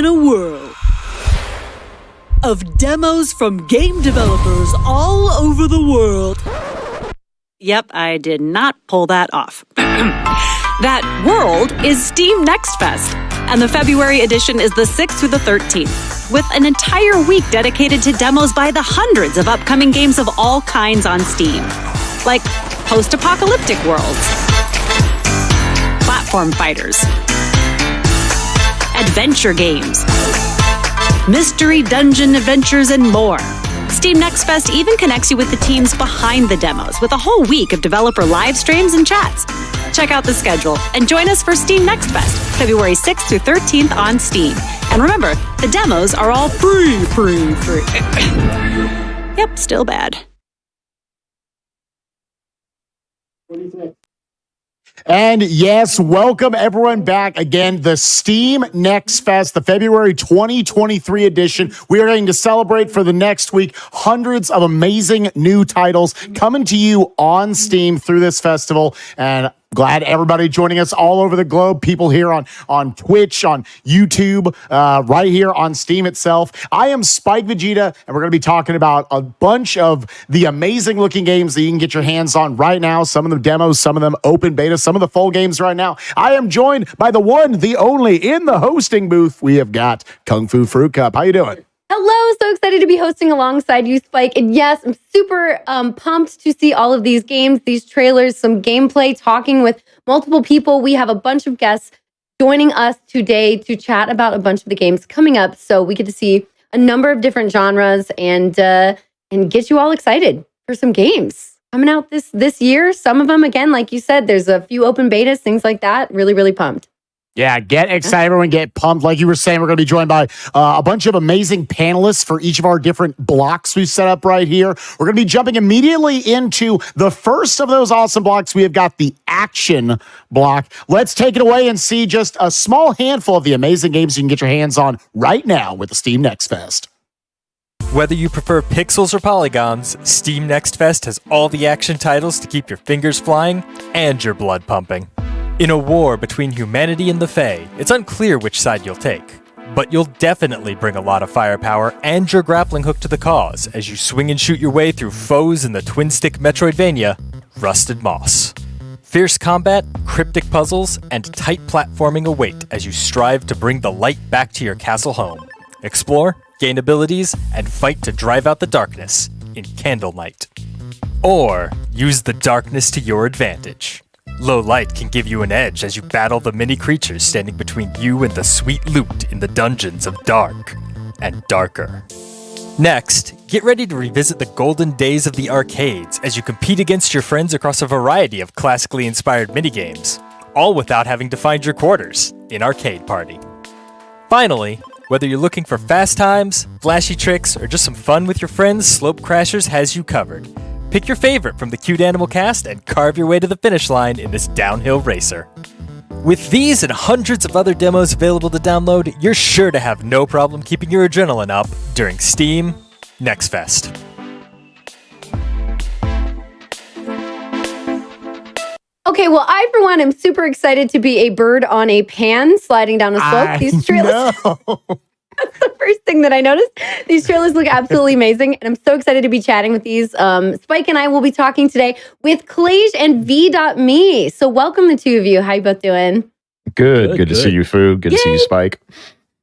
in a world of demos from game developers all over the world. Yep, I did not pull that off. That world is Steam Next Fest, and the February edition is the 6th through the 13th, with an entire week dedicated to demos by the hundreds of upcoming games of all kinds on Steam, like post-apocalyptic worlds, platform fighters, adventure games, mystery dungeon adventures, and more. Steam Next Fest even connects you with the teams behind the demos with a whole week of developer live streams and chats. Check out the schedule and join us for Steam Next Fest, February 6th through 13th on Steam. And remember, the demos are all free. Yep, still bad. And yes, welcome everyone back again. The Steam Next Fest, the February 2023 edition. We are going to celebrate for the next week hundreds of amazing new titles coming to you on Steam through this festival. And glad everybody joining us all over the globe. People here on Twitch, on YouTube, right here on Steam itself. I am Spike Vegeta, and we're going to be talking about a bunch of the amazing looking games that you can get your hands on right now. Some of them demos, some of them open beta, some of the full games right now. I am joined by the one, the only, in the hosting booth. We have got Kung Fu Fruit Cup. How you doing? Hello, so excited to be hosting alongside you, Spike. And yes, I'm super pumped to see all of these games, these trailers, some gameplay, talking with multiple people. We have a bunch of guests joining us today to chat about a bunch of the games coming up. So we get to see a number of different genres and get you all excited for some games coming out this year. Some of them, again, like you said, there's a few open betas, things like that. Really, really pumped. Yeah, get excited, everyone, get pumped. Like you were saying, we're going to be joined by a bunch of amazing panelists for each of our different blocks we've set up right here. We're going to be jumping immediately into the first of those awesome blocks. We have got the action block. Let's take it away and see just a small handful of the amazing games you can get your hands on right now with the Steam Next Fest. Whether you prefer pixels or polygons, Steam Next Fest has all the action titles to keep your fingers flying and your blood pumping. In a war between humanity and the Fae, it's unclear which side you'll take. But you'll definitely bring a lot of firepower and your grappling hook to the cause as you swing and shoot your way through foes in the twin-stick Metroidvania, Rusted Moss. Fierce combat, cryptic puzzles, and tight platforming await as you strive to bring the light back to your castle home. Explore, gain abilities, and fight to drive out the darkness in Candle Night. Or use the darkness to your advantage. Low light can give you an edge as you battle the many creatures standing between you and the sweet loot in the dungeons of Dark and Darker. Next, get ready to revisit the golden days of the arcades as you compete against your friends across a variety of classically inspired minigames, all without having to find your quarters in Arcade Party. Finally, whether you're looking for fast times, flashy tricks, or just some fun with your friends, Slope Crashers has you covered. Pick your favorite from the cute animal cast and carve your way to the finish line in this downhill racer. With these and hundreds of other demos available to download, you're sure to have no problem keeping your adrenaline up during Steam Next Fest. Okay, well, I, for one, am super excited to be a bird on a pan sliding down a slope. These trailers. That's the first thing that I noticed. These trailers look absolutely amazing, and I'm so excited to be chatting with these. Spike and I will be talking today with Clage and V.me. So welcome, the two of you. How you both doing? Good to see you, Fu. Good to see you, Spike.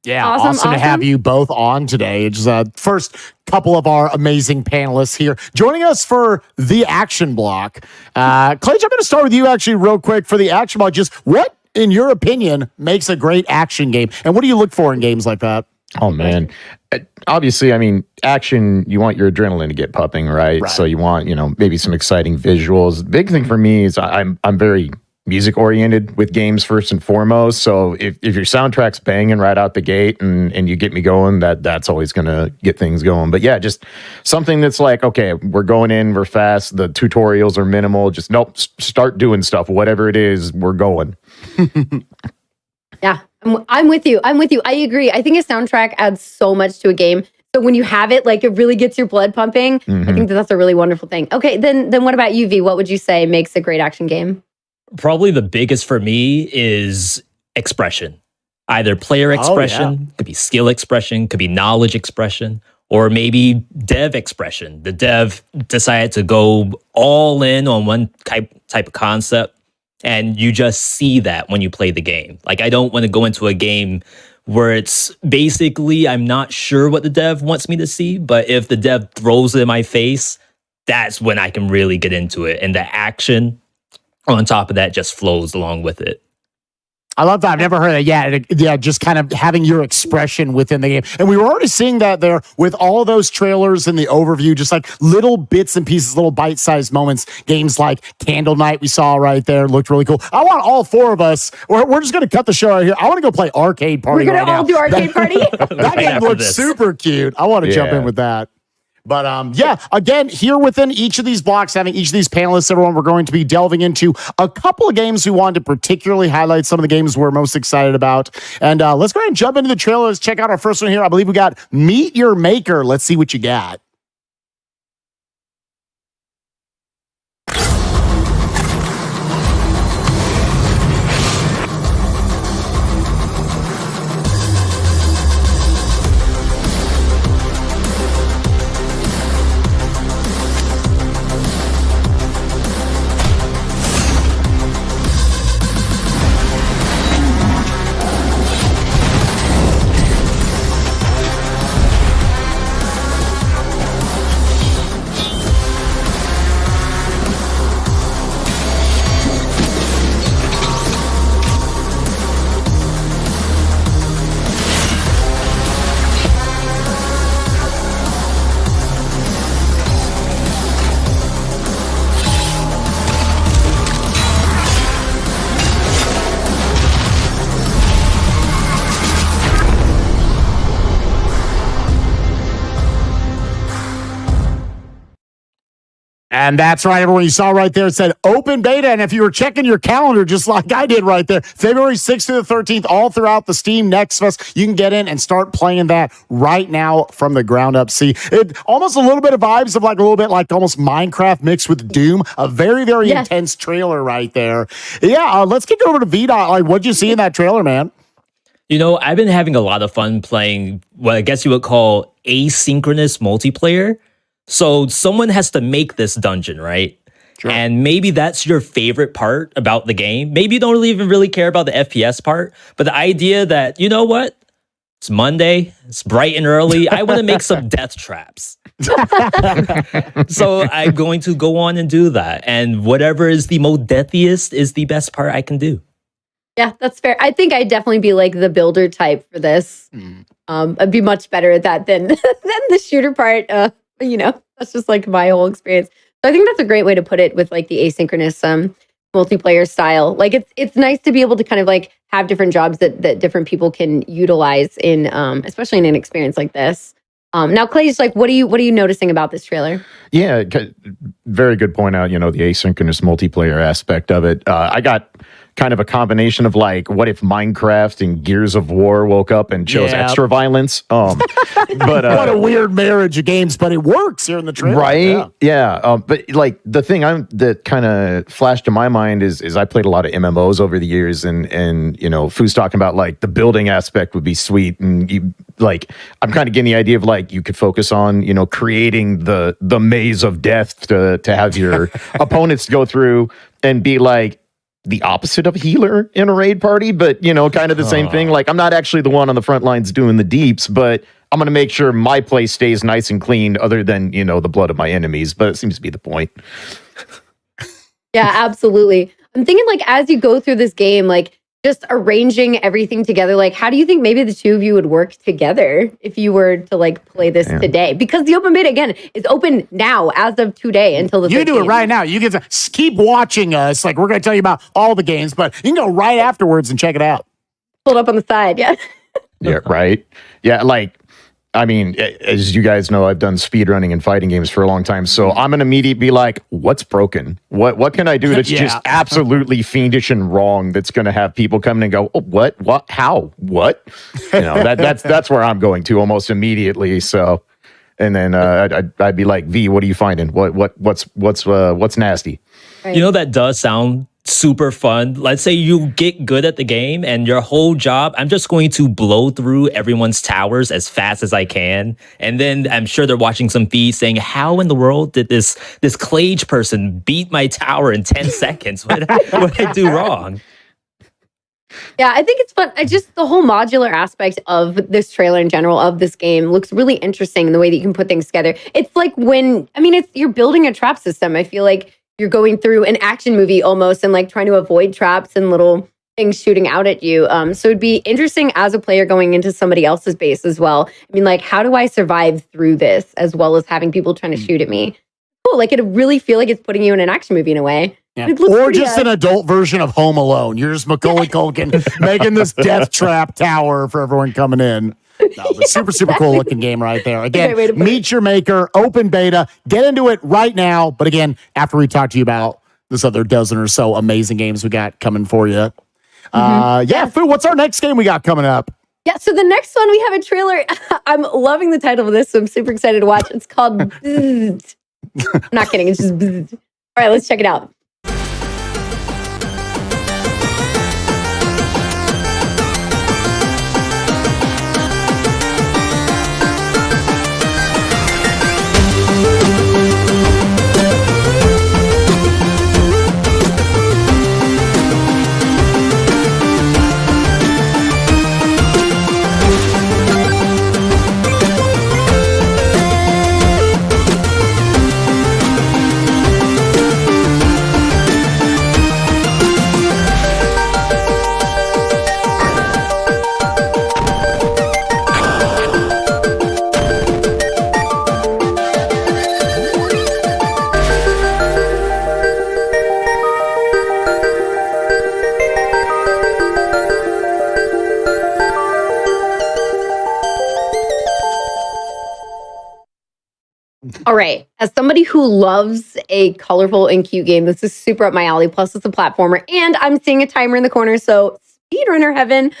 Yeah, awesome to have you both on today. It's first couple of our amazing panelists here. Joining us for the action block. Clage, I'm going to start with you actually real quick for the action block. Just what, in your opinion, makes a great action game? And what do you look for in games like that? Oh, man. Obviously, I mean, action, you want your adrenaline to get pumping, right? So you want, maybe some exciting visuals. The big thing for me is I'm very music oriented with games first and foremost. So if your soundtrack's banging right out the gate and you get me going, that's always going to get things going. But yeah, just something that's like, okay, we're going in, we're fast, the tutorials are minimal. Just start doing stuff, whatever it is, we're going. Yeah, I'm with you. I agree. I think a soundtrack adds so much to a game. So when you have it, like, it really gets your blood pumping. Mm-hmm. I think that's a really wonderful thing. Okay, then what about you, V? What would you say makes a great action game? Probably the biggest for me is expression. Either player expression, could be skill expression, could be knowledge expression, or maybe dev expression. The dev decided to go all in on one type of concept, and you just see that when you play the game. Like, I don't want to go into a game where it's basically, I'm not sure what the dev wants me to see, but if the dev throws it in my face, that's when I can really get into it. And the action on top of that just flows along with it. I love that. I've never heard that. Yeah, just kind of having your expression within the game. And we were already seeing that there with all those trailers and the overview, just like little bits and pieces, little bite-sized moments. Games like Candle Night we saw right there looked really cool. I want all four of us. We're just going to cut the show right here. I want to go play Arcade Party right now. We're going to all do Arcade Party? That game looks super cute. I want to jump in with that. But again, here within each of these blocks, having each of these panelists, everyone, we're going to be delving into a couple of games we wanted to particularly highlight, some of the games we're most excited about. And let's go ahead and jump into the trailers. Check out our first one here. I believe we got Meet Your Maker. Let's see what you got. And that's right, everyone. You saw right there, it said open beta. And if you were checking your calendar, just like I did right there, February 6th through the 13th, all throughout the Steam Next Fest, you can get in and start playing that right now from the ground up. See, it almost a little bit of vibes of like a little bit like almost Minecraft mixed with Doom. A very, very intense trailer right there. Yeah, let's kick it over to VDOT. Like, what'd you see in that trailer, man? You know, I've been having a lot of fun playing what I guess you would call asynchronous multiplayer. So someone has to make this dungeon, right? Sure. And maybe that's your favorite part about the game. Maybe you don't even really care about the FPS part, but the idea that, you know what? It's Monday, it's bright and early. I want to make some death traps. So I'm going to go on and do that. And whatever is the most deathiest is the best part I can do. Yeah, that's fair. I think I'd definitely be like the builder type for this. I'd be much better at that than the shooter part. You know, that's just like my whole experience. So I think that's a great way to put it with like the asynchronous multiplayer style. Like it's nice to be able to kind of like have different jobs that different people can utilize in especially in an experience like this. Now, Clay, just like what are you noticing about this trailer? Yeah, very good point out, you know, the asynchronous multiplayer aspect of it. I got kind of a combination of like, what if Minecraft and Gears of War woke up and chose extra violence? But what a weird marriage of games, but it works here in the trailer. Right? Yeah. But like the thing that kind of flashed to my mind is I played a lot of MMOs over the years, and you know, Foo's talking about like the building aspect would be sweet, and you like I'm kind of getting the idea of like you could focus on, you know, creating the maze of death to have your opponents go through and be like the opposite of healer in a raid party, but you know, kind of the same thing. Like I'm not actually the one on the front lines doing the deeps, but I'm going to make sure my place stays nice and clean other than, you know, the blood of my enemies. But it seems to be the point. Yeah, absolutely. I'm thinking like as you go through this game, like just arranging everything together, like how do you think maybe the two of you would work together if you were to like play this today? Because the open beta, again, is open now as of today until the 13th. You do it right now. You get to keep watching us. Like we're going to tell you about all the games, but you can go right afterwards and check it out. Pulled up on the side, yeah. Yeah, right. Yeah, like, I mean, as you guys know, I've done speedrunning and fighting games for a long time, so I'm going to immediately be like, what's broken? What can I do that's just absolutely fiendish and wrong that's going to have people come and go, oh, what, how, what? You know, that's where I'm going to almost immediately, so... And then I'd be like, V, what are you finding? What's nasty? Right. You know, that does sound super fun. Let's say you get good at the game and your whole job, I'm just going to blow through everyone's towers as fast as I can. And then I'm sure they're watching some feeds saying, how in the world did this Clage person beat my tower in 10 seconds? What did I do wrong? Yeah, I think it's fun. The whole modular aspect of this trailer in general of this game looks really interesting in the way that you can put things together. It's like you're building a trap system. I feel like you're going through an action movie almost and like trying to avoid traps and little things shooting out at you. So it'd be interesting as a player going into somebody else's base as well. I mean, like, how do I survive through this as well as having people trying to shoot at me? Cool. Like, it really feel like it's putting you in an action movie in a way. Yeah. Or just an adult version of Home Alone. You're just Macaulay Culkin making this death trap tower for everyone coming in. No, but super cool looking game right there. Again, Meet Your Maker, open beta. Get into it right now. But again, after we talk to you about this other dozen or so amazing games we got coming for you. Fu, what's our next game we got coming up? Yeah, so the next one we have a trailer. I'm loving the title of this, so I'm super excited to watch. It's called I'm not kidding, it's just All right, let's check it out. All right. As somebody who loves a colorful and cute game, this is super up my alley. Plus, it's a platformer, and I'm seeing a timer in the corner, so speedrunner heaven.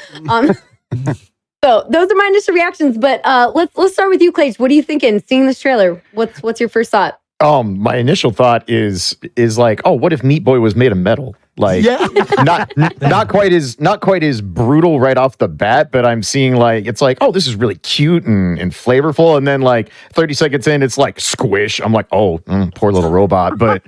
So those are my initial reactions. But let's start with you, Clage. What are you thinking? Seeing this trailer, what's your first thought? My initial thought is like, oh, what if Meat Boy was made of metal? Like, not quite as brutal right off the bat, but I'm seeing like, it's like, oh, this is really cute and flavorful, and then like 30 seconds in, it's like squish. I'm like, oh, poor little robot. But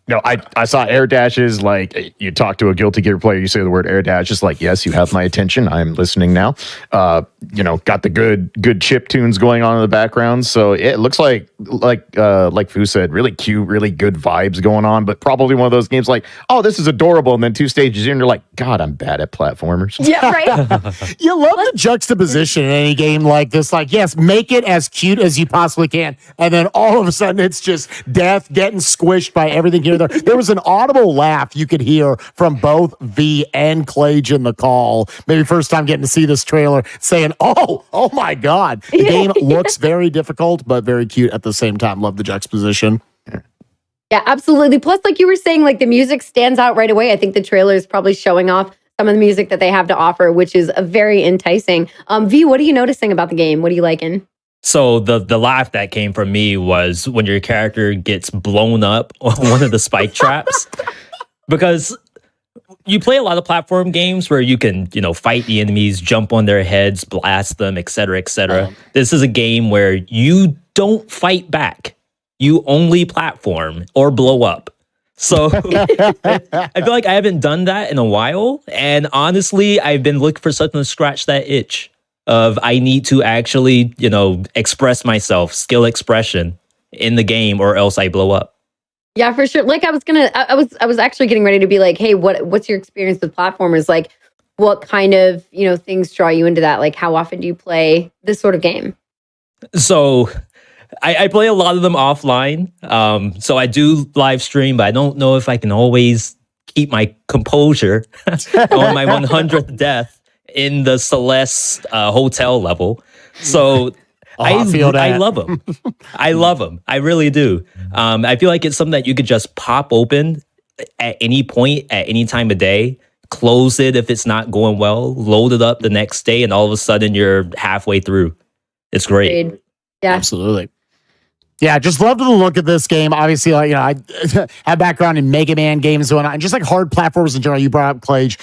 no, I saw air dashes. Like, you talk to a Guilty Gear player, you say the word air dash, just like, yes, you have my attention. I'm listening now. Got the good chip tunes going on in the background. So it looks like Fu said, really cute, really good vibes going on, but probably one of those games like, oh, this is adorable. And then 2 stages in, you're like, God, I'm bad at platformers. Yeah, right. You love the juxtaposition in any game like this. Like, yes, make it as cute as you possibly can. And then all of a sudden it's just death getting squished by everything here. There was an audible laugh you could hear from both V and Clage in the call. Maybe first time getting to see this trailer saying, oh my God. The game looks very difficult, but very cute at the same time. Love the juxtaposition. Yeah, absolutely. Plus, like you were saying, like the music stands out right away. I think the trailer is probably showing off some of the music that they have to offer, which is very enticing. V, what are you noticing about the game? What are you liking? So the laugh that came from me was when your character gets blown up on one of the spike traps. Because you play a lot of platform games where you can, fight the enemies, jump on their heads, blast them, etc., etc. This is a game where you don't fight back. You only platform or blow up. So I feel like I haven't done that in a while. And honestly, I've been looking for something to scratch that itch of I need to actually, express myself, skill expression in the game, or else I blow up. Yeah, for sure. Like I was actually getting ready to be like, hey, what's your experience with platformers? Like, what kind of, things draw you into that? Like, how often do you play this sort of game? So I play a lot of them offline. So I do live stream, but I don't know if I can always keep my composure on my 100th death in the Celeste hotel level. So I love them. I love them. I really do. I feel like it's something that you could just pop open at any point, at any time of day, close it if it's not going well, load it up the next day, and all of a sudden you're halfway through. It's great. Yeah, absolutely. Yeah, just loved the look of this game. Obviously, like, I have background in Mega Man games and whatnot, and just like hard platforms in general. You brought up Clage,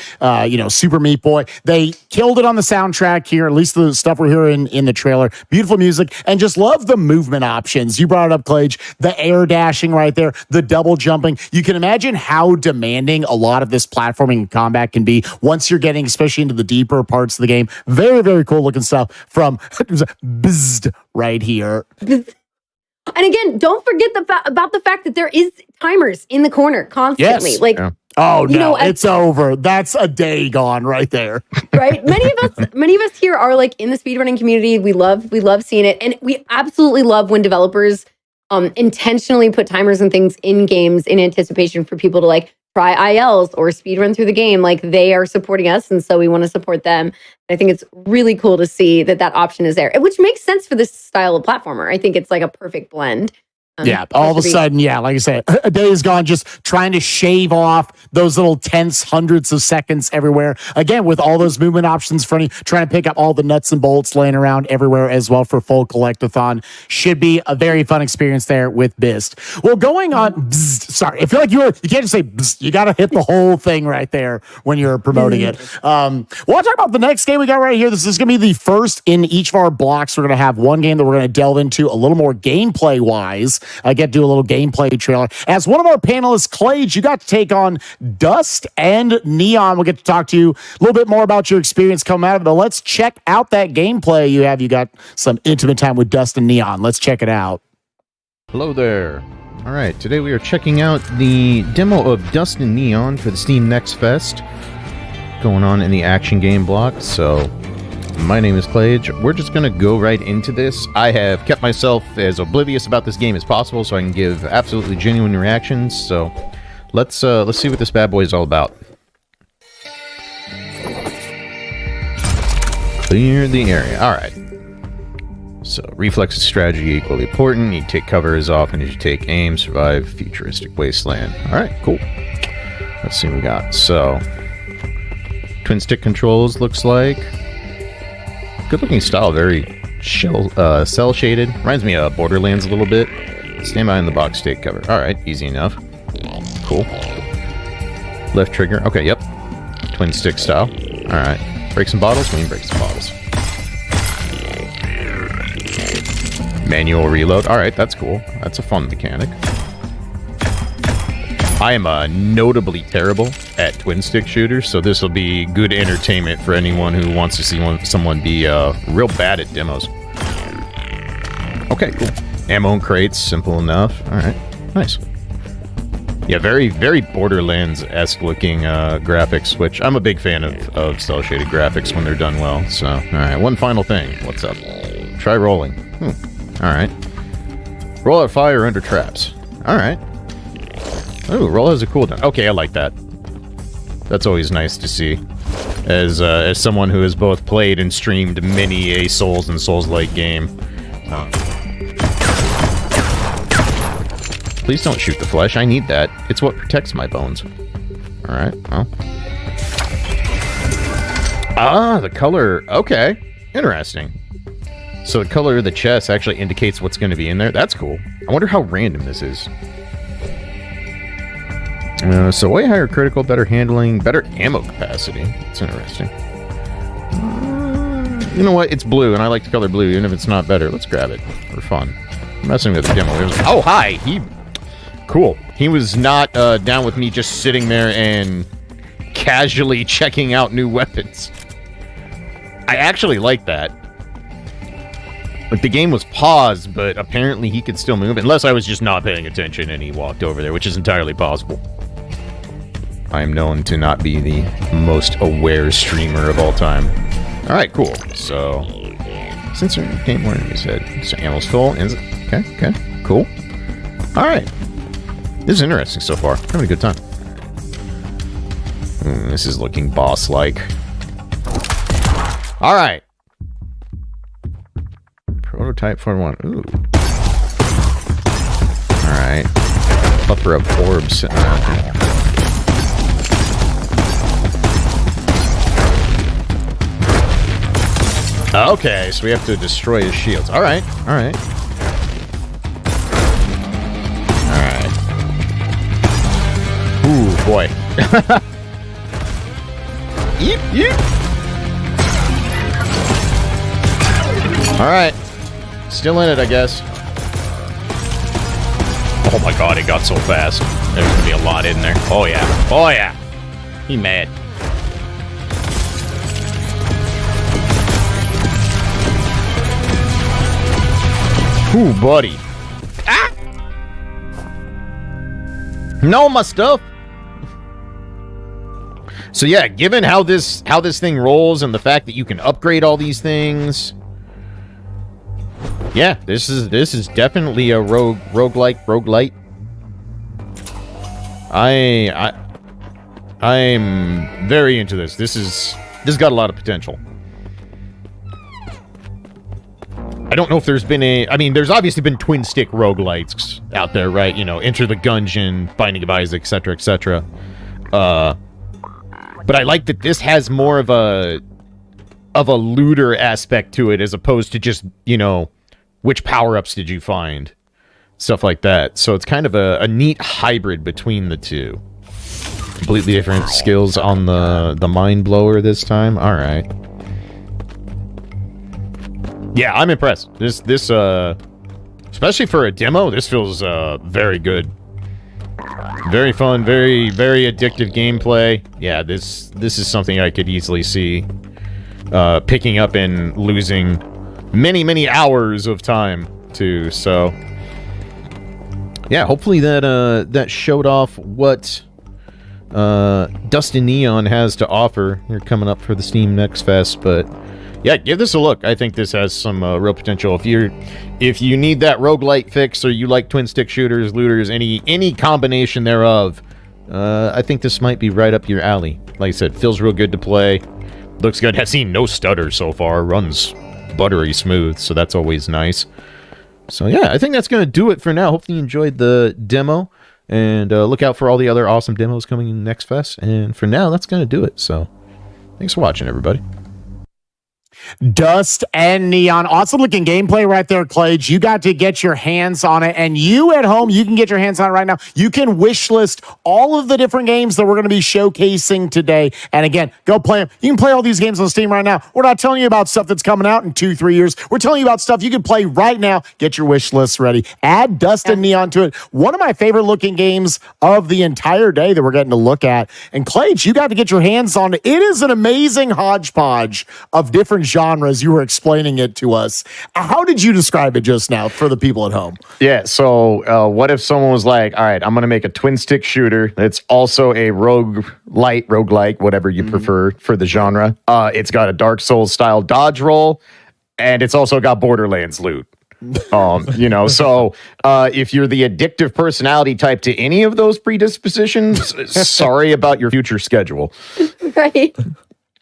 Super Meat Boy. They killed it on the soundtrack here, at least the stuff we're hearing in the trailer. Beautiful music, and just love the movement options. You brought it up, Clage. The air dashing right there, the double jumping. You can imagine how demanding a lot of this platforming and combat can be once you're getting, especially into the deeper parts of the game. Very, very cool looking stuff from Bzzd right here. And again, don't forget about the fact that there is timers in the corner constantly. Yes. Like, oh no, it's over. That's a day gone right there. Right? Many of us here are like in the speedrunning community. We love seeing it, and we absolutely love when developers intentionally put timers and things in games in anticipation for people to like try ILs or speedrun through the game. Like, they are supporting us, and so we want to support them. I think it's really cool to see that option is there, which makes sense for this style of platformer. I think it's like a perfect blend. Yeah, all of a sudden, like I said, a day is gone just trying to shave off those little tense hundreds of seconds everywhere. Again, with all those movement options for you, trying to pick up all the nuts and bolts laying around everywhere as well for full collectathon. Should be a very fun experience there with Bzzd. Well, going on, sorry, I feel like you can't just say Bzzd. You got to hit the whole thing right there when you're promoting it. We'll talk about the next game we got right here. This is going to be the first in each of our blocks. We're going to have one game that we're going to delve into a little more gameplay-wise. I get to do a little gameplay trailer. As one of our panelists, Clage, you got to take on Dust and Neon. We'll get to talk to you a little bit more about your experience coming out of it, but let's check out that gameplay you have. You got some intimate time with Dust and Neon. Let's check it out. Hello there. All right, today we are checking out the demo of Dust and Neon for the Steam Next Fest going on in the action game block. So my name is Clage. We're just going to go right into this. I have kept myself as oblivious about this game as possible so I can give absolutely genuine reactions. So let's see what this bad boy is all about. Clear the area. All right. So reflex and strategy equally important. You take cover as often as you take aim. Survive futuristic wasteland. All right, cool. Let's see what we got. So twin stick controls looks like. Good looking style, very cell shaded. Reminds me of Borderlands a little bit. Stand behind the box, take cover. Alright, easy enough. Cool. Left trigger. Okay, yep. Twin stick style. Alright. Break some bottles? We can break some bottles. Manual reload. Alright, that's cool. That's a fun mechanic. I am notably terrible at twin stick shooters, so this will be good entertainment for anyone who wants to see someone be real bad at demos. Okay, cool. Ammo and crates, simple enough. All right, nice. Yeah, very, very Borderlands-esque looking graphics, which I'm a big fan of cel-shaded graphics when they're done well. So, all right, one final thing. What's up? Try rolling. All right. Roll out fire under traps. All right. Oh, roll has a cooldown. Okay, I like that. That's always nice to see. As someone who has both played and streamed many a Souls and Souls-like game. Please don't shoot the flesh. I need that. It's what protects my bones. Alright, well. Ah, the color. Okay. Interesting. So the color of the chest actually indicates what's going to be in there. That's cool. I wonder how random this is. So way higher critical, better handling, better ammo capacity. That's interesting. You know what? It's blue, and I like the color blue, even if it's not better. Let's grab it for fun. I'm messing with the demo. Oh, hi! Cool. He was not down with me just sitting there and casually checking out new weapons. I actually like that. Like, the game was paused, but apparently he could still move, unless I was just not paying attention and he walked over there, which is entirely possible. I am known to not be the most aware streamer of all time. Alright, cool. So, sensor game more than you said. So, ammo's full. Okay, cool. Alright. This is interesting so far. Having a good time. This is looking boss-like. Alright. Prototype 41. Ooh. Alright. Plethora of orbs sitting around here. Okay, so we have to destroy his shields. Alright. boy. Yeep, yeep. All right. Still in it, I guess. Oh my god, it got so fast. There's gonna be a lot in there. Oh yeah. Oh yeah. He mad. Ooh, buddy. Ah! No, my stuff. So yeah, given how this thing rolls and the fact that you can upgrade all these things, yeah, this is definitely a roguelite. I'm very into this. This got a lot of potential. I don't know if there's been there's obviously been twin stick roguelites out there, right? You know, Enter the Gungeon, Binding of Isaac, etc., etc. But I like that this has more of a looter aspect to it as opposed to just, you know, which power-ups did you find? Stuff like that. So it's kind of a neat hybrid between the two. Completely different skills on the Mind Blower this time. All right. Yeah, I'm impressed. This especially for a demo, this feels very good. Very fun, very addictive gameplay. Yeah, this is something I could easily see picking up and losing many hours of time to. So yeah, hopefully that showed off what Dustin Neon has to offer. They're coming up for the Steam Next Fest, but yeah, give this a look. I think this has some real potential. If you need that roguelite fix, or you like twin stick shooters, looters, any combination thereof, I think this might be right up your alley. Like I said, feels real good to play. Looks good. Has seen no stutter so far. Runs buttery smooth, so that's always nice. So yeah, I think that's going to do it for now. Hopefully you enjoyed the demo, and look out for all the other awesome demos coming in Next Fest. And for now, that's going to do it. So thanks for watching, everybody. Dust and Neon. Awesome looking gameplay right there, Clage. You got to get your hands on it, and you at home, you can get your hands on it right now. You can wish list all of the different games that we're going to be showcasing today. And again, go play them. You can play all these games on Steam right now. We're not telling you about stuff that's coming out in 2-3 years. We're telling you about stuff you can play right now. Get your wish list ready. Add Dust and Neon to it. One of my favorite looking games of the entire day that we're getting to look at. And Clage, you got to get your hands on it. It is an amazing hodgepodge of different genres. You were explaining it to us. How did you describe it just now for the people at home? Yeah, so what if someone was like, all right, I'm going to make a twin stick shooter that's also a roguelike, whatever you prefer for the genre. It's got a Dark Souls style dodge roll, and it's also got Borderlands loot. You know, so if you're the addictive personality type to any of those predispositions, sorry about your future schedule. Right.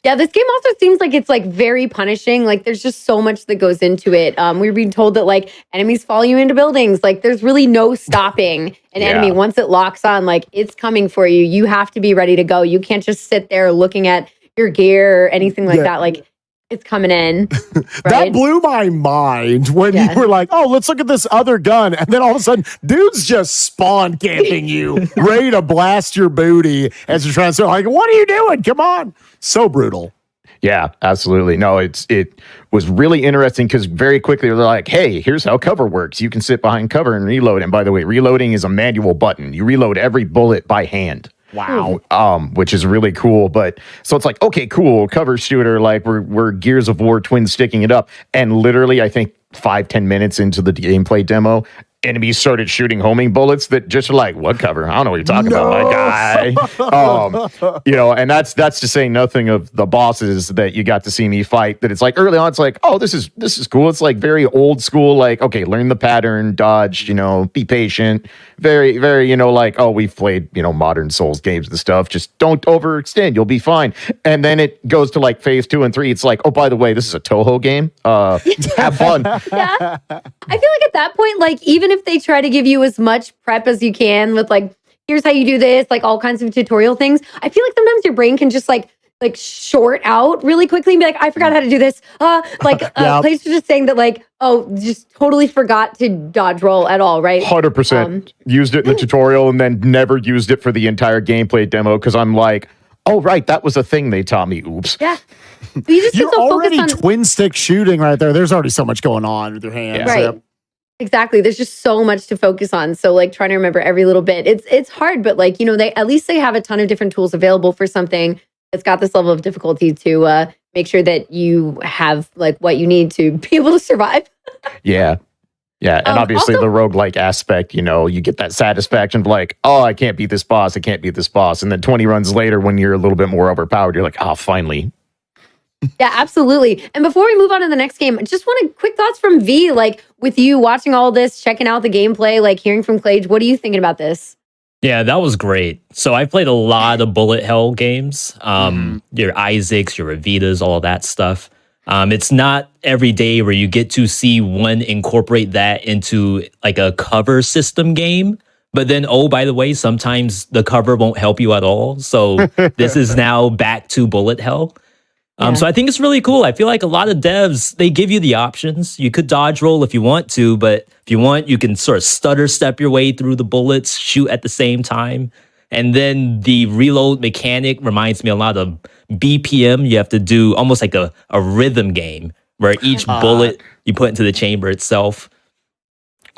Yeah, this game also seems like it's like very punishing. Like there's just so much that goes into it. We're being told that like enemies follow you into buildings. Like there's really no stopping an enemy once it locks on. Like it's coming for you. You have to be ready to go. You can't just sit there looking at your gear or anything like that. Like it's coming in. Right? That blew my mind when you were like, oh, let's look at this other gun. And then all of a sudden, dudes just spawn camping you, ready to blast your booty as you're trying to say, like, what are you doing? Come on. So brutal. Yeah, absolutely. No, it was really interesting because very quickly they're like, hey, here's how cover works. You can sit behind cover and reload. And by the way, reloading is a manual button. You reload every bullet by hand. Wow. Which is really cool. But so it's like, okay, cool, cover shooter, like we're Gears of War twin sticking it up. And literally, I think 5-10 minutes into the gameplay demo, enemies started shooting homing bullets that just are like, what cover? I don't know what you're talking about, my guy. You know, and that's to say nothing of the bosses that you got to see me fight. That it's like early on, it's like, oh, this is cool. It's like very old school, like, okay, learn the pattern, dodge, you know, be patient. Very, very, you know, like, oh, we've played, you know, modern Souls games and stuff. Just don't overextend. You'll be fine. And then it goes to like phase 2 and 3. It's like, oh, by the way, this is a Toho game. Have fun. Yeah. I feel like at that point, like, even if they try to give you as much prep as you can with like, here's how you do this, like all kinds of tutorial things, I feel like sometimes your brain can just like like short out really quickly and be like, I forgot how to do this. Players are just saying that like, oh, just totally forgot to dodge roll at all, right? 100%. Used it in the tutorial and then never used it for the entire gameplay demo because I'm like, oh, right, that was a thing they taught me. Oops. Yeah. But you just You're get so already focused on twin stick shooting right there. There's already so much going on with your hands. Yeah. right. Yep. Exactly. There's just so much to focus on. So like trying to remember every little bit. It's hard, but like, you know, they have a ton of different tools available for something that's got this level of difficulty to make sure that you have like what you need to be able to survive. Yeah. Yeah. And obviously also- the roguelike aspect, you know, you get that satisfaction of like, oh, I can't beat this boss. I can't beat this boss. And then 20 runs later, when you're a little bit more overpowered, you're like, oh, finally. Yeah, absolutely. And before we move on to the next game, just wanted quick thoughts from V, like with you watching all this, checking out the gameplay, like hearing from Clage. What are you thinking about this? Yeah, that was great. So I played a lot of bullet hell games. Your Isaacs, your Evitas, all that stuff. It's not every day where you get to see one incorporate that into like a cover system game. But then, oh, by the way, sometimes the cover won't help you at all. So this is now back to bullet hell. So I think it's really cool. I feel like a lot of devs, they give you the options. You could dodge roll if you want to, but if you want, you can sort of stutter step your way through the bullets, shoot at the same time. And then the reload mechanic reminds me a lot of BPM. You have to do almost like a rhythm game where each bullet you put into the chamber itself.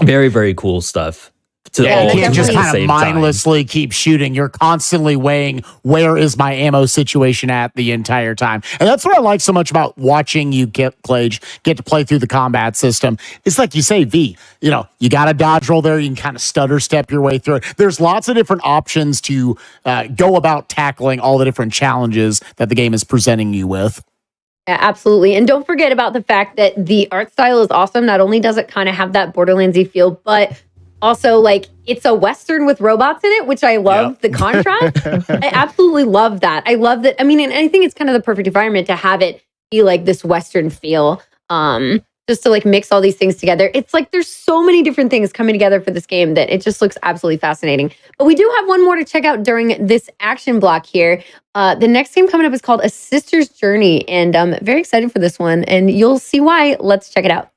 Very, very cool stuff. You can't just kind of same mindlessly keep shooting. You're constantly weighing where is my ammo situation at the entire time. And that's what I like so much about watching you Clage, get to play through the combat system. It's like you say, V, you know, you got a dodge roll there. You can kind of stutter step your way through it. There's lots of different options to go about tackling all the different challenges that the game is presenting you with. Yeah, absolutely. And don't forget about the fact that the art style is awesome. Not only does it kind of have that Borderlands-y feel, but also, like, it's a Western with robots in it, which I love the contrast. I absolutely love that. I love that. I mean, and I think it's kind of the perfect environment to have it be like this Western feel, just to like mix all these things together. It's like there's so many different things coming together for this game that it just looks absolutely fascinating. But we do have one more to check out during this action block here. The next game coming up is called A Sister's Journey, and I'm very excited for this one, and you'll see why. Let's check it out.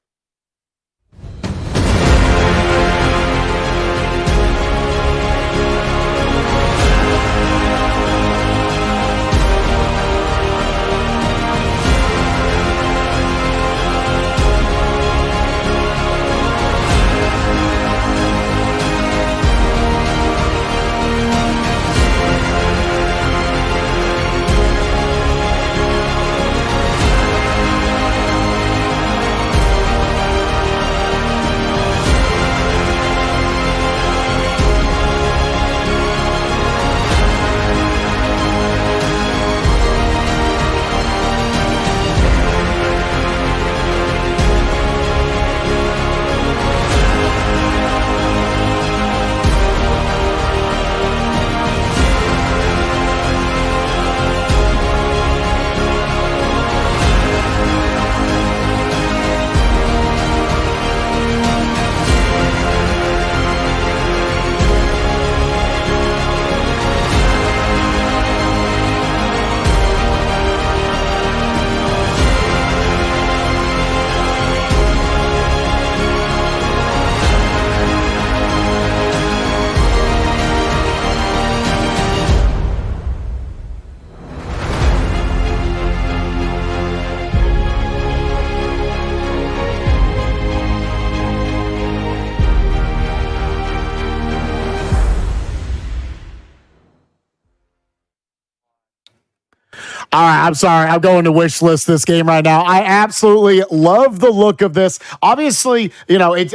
All right, I'm sorry. I'm going to wish list this game right now. I absolutely love the look of this. Obviously, you know, it's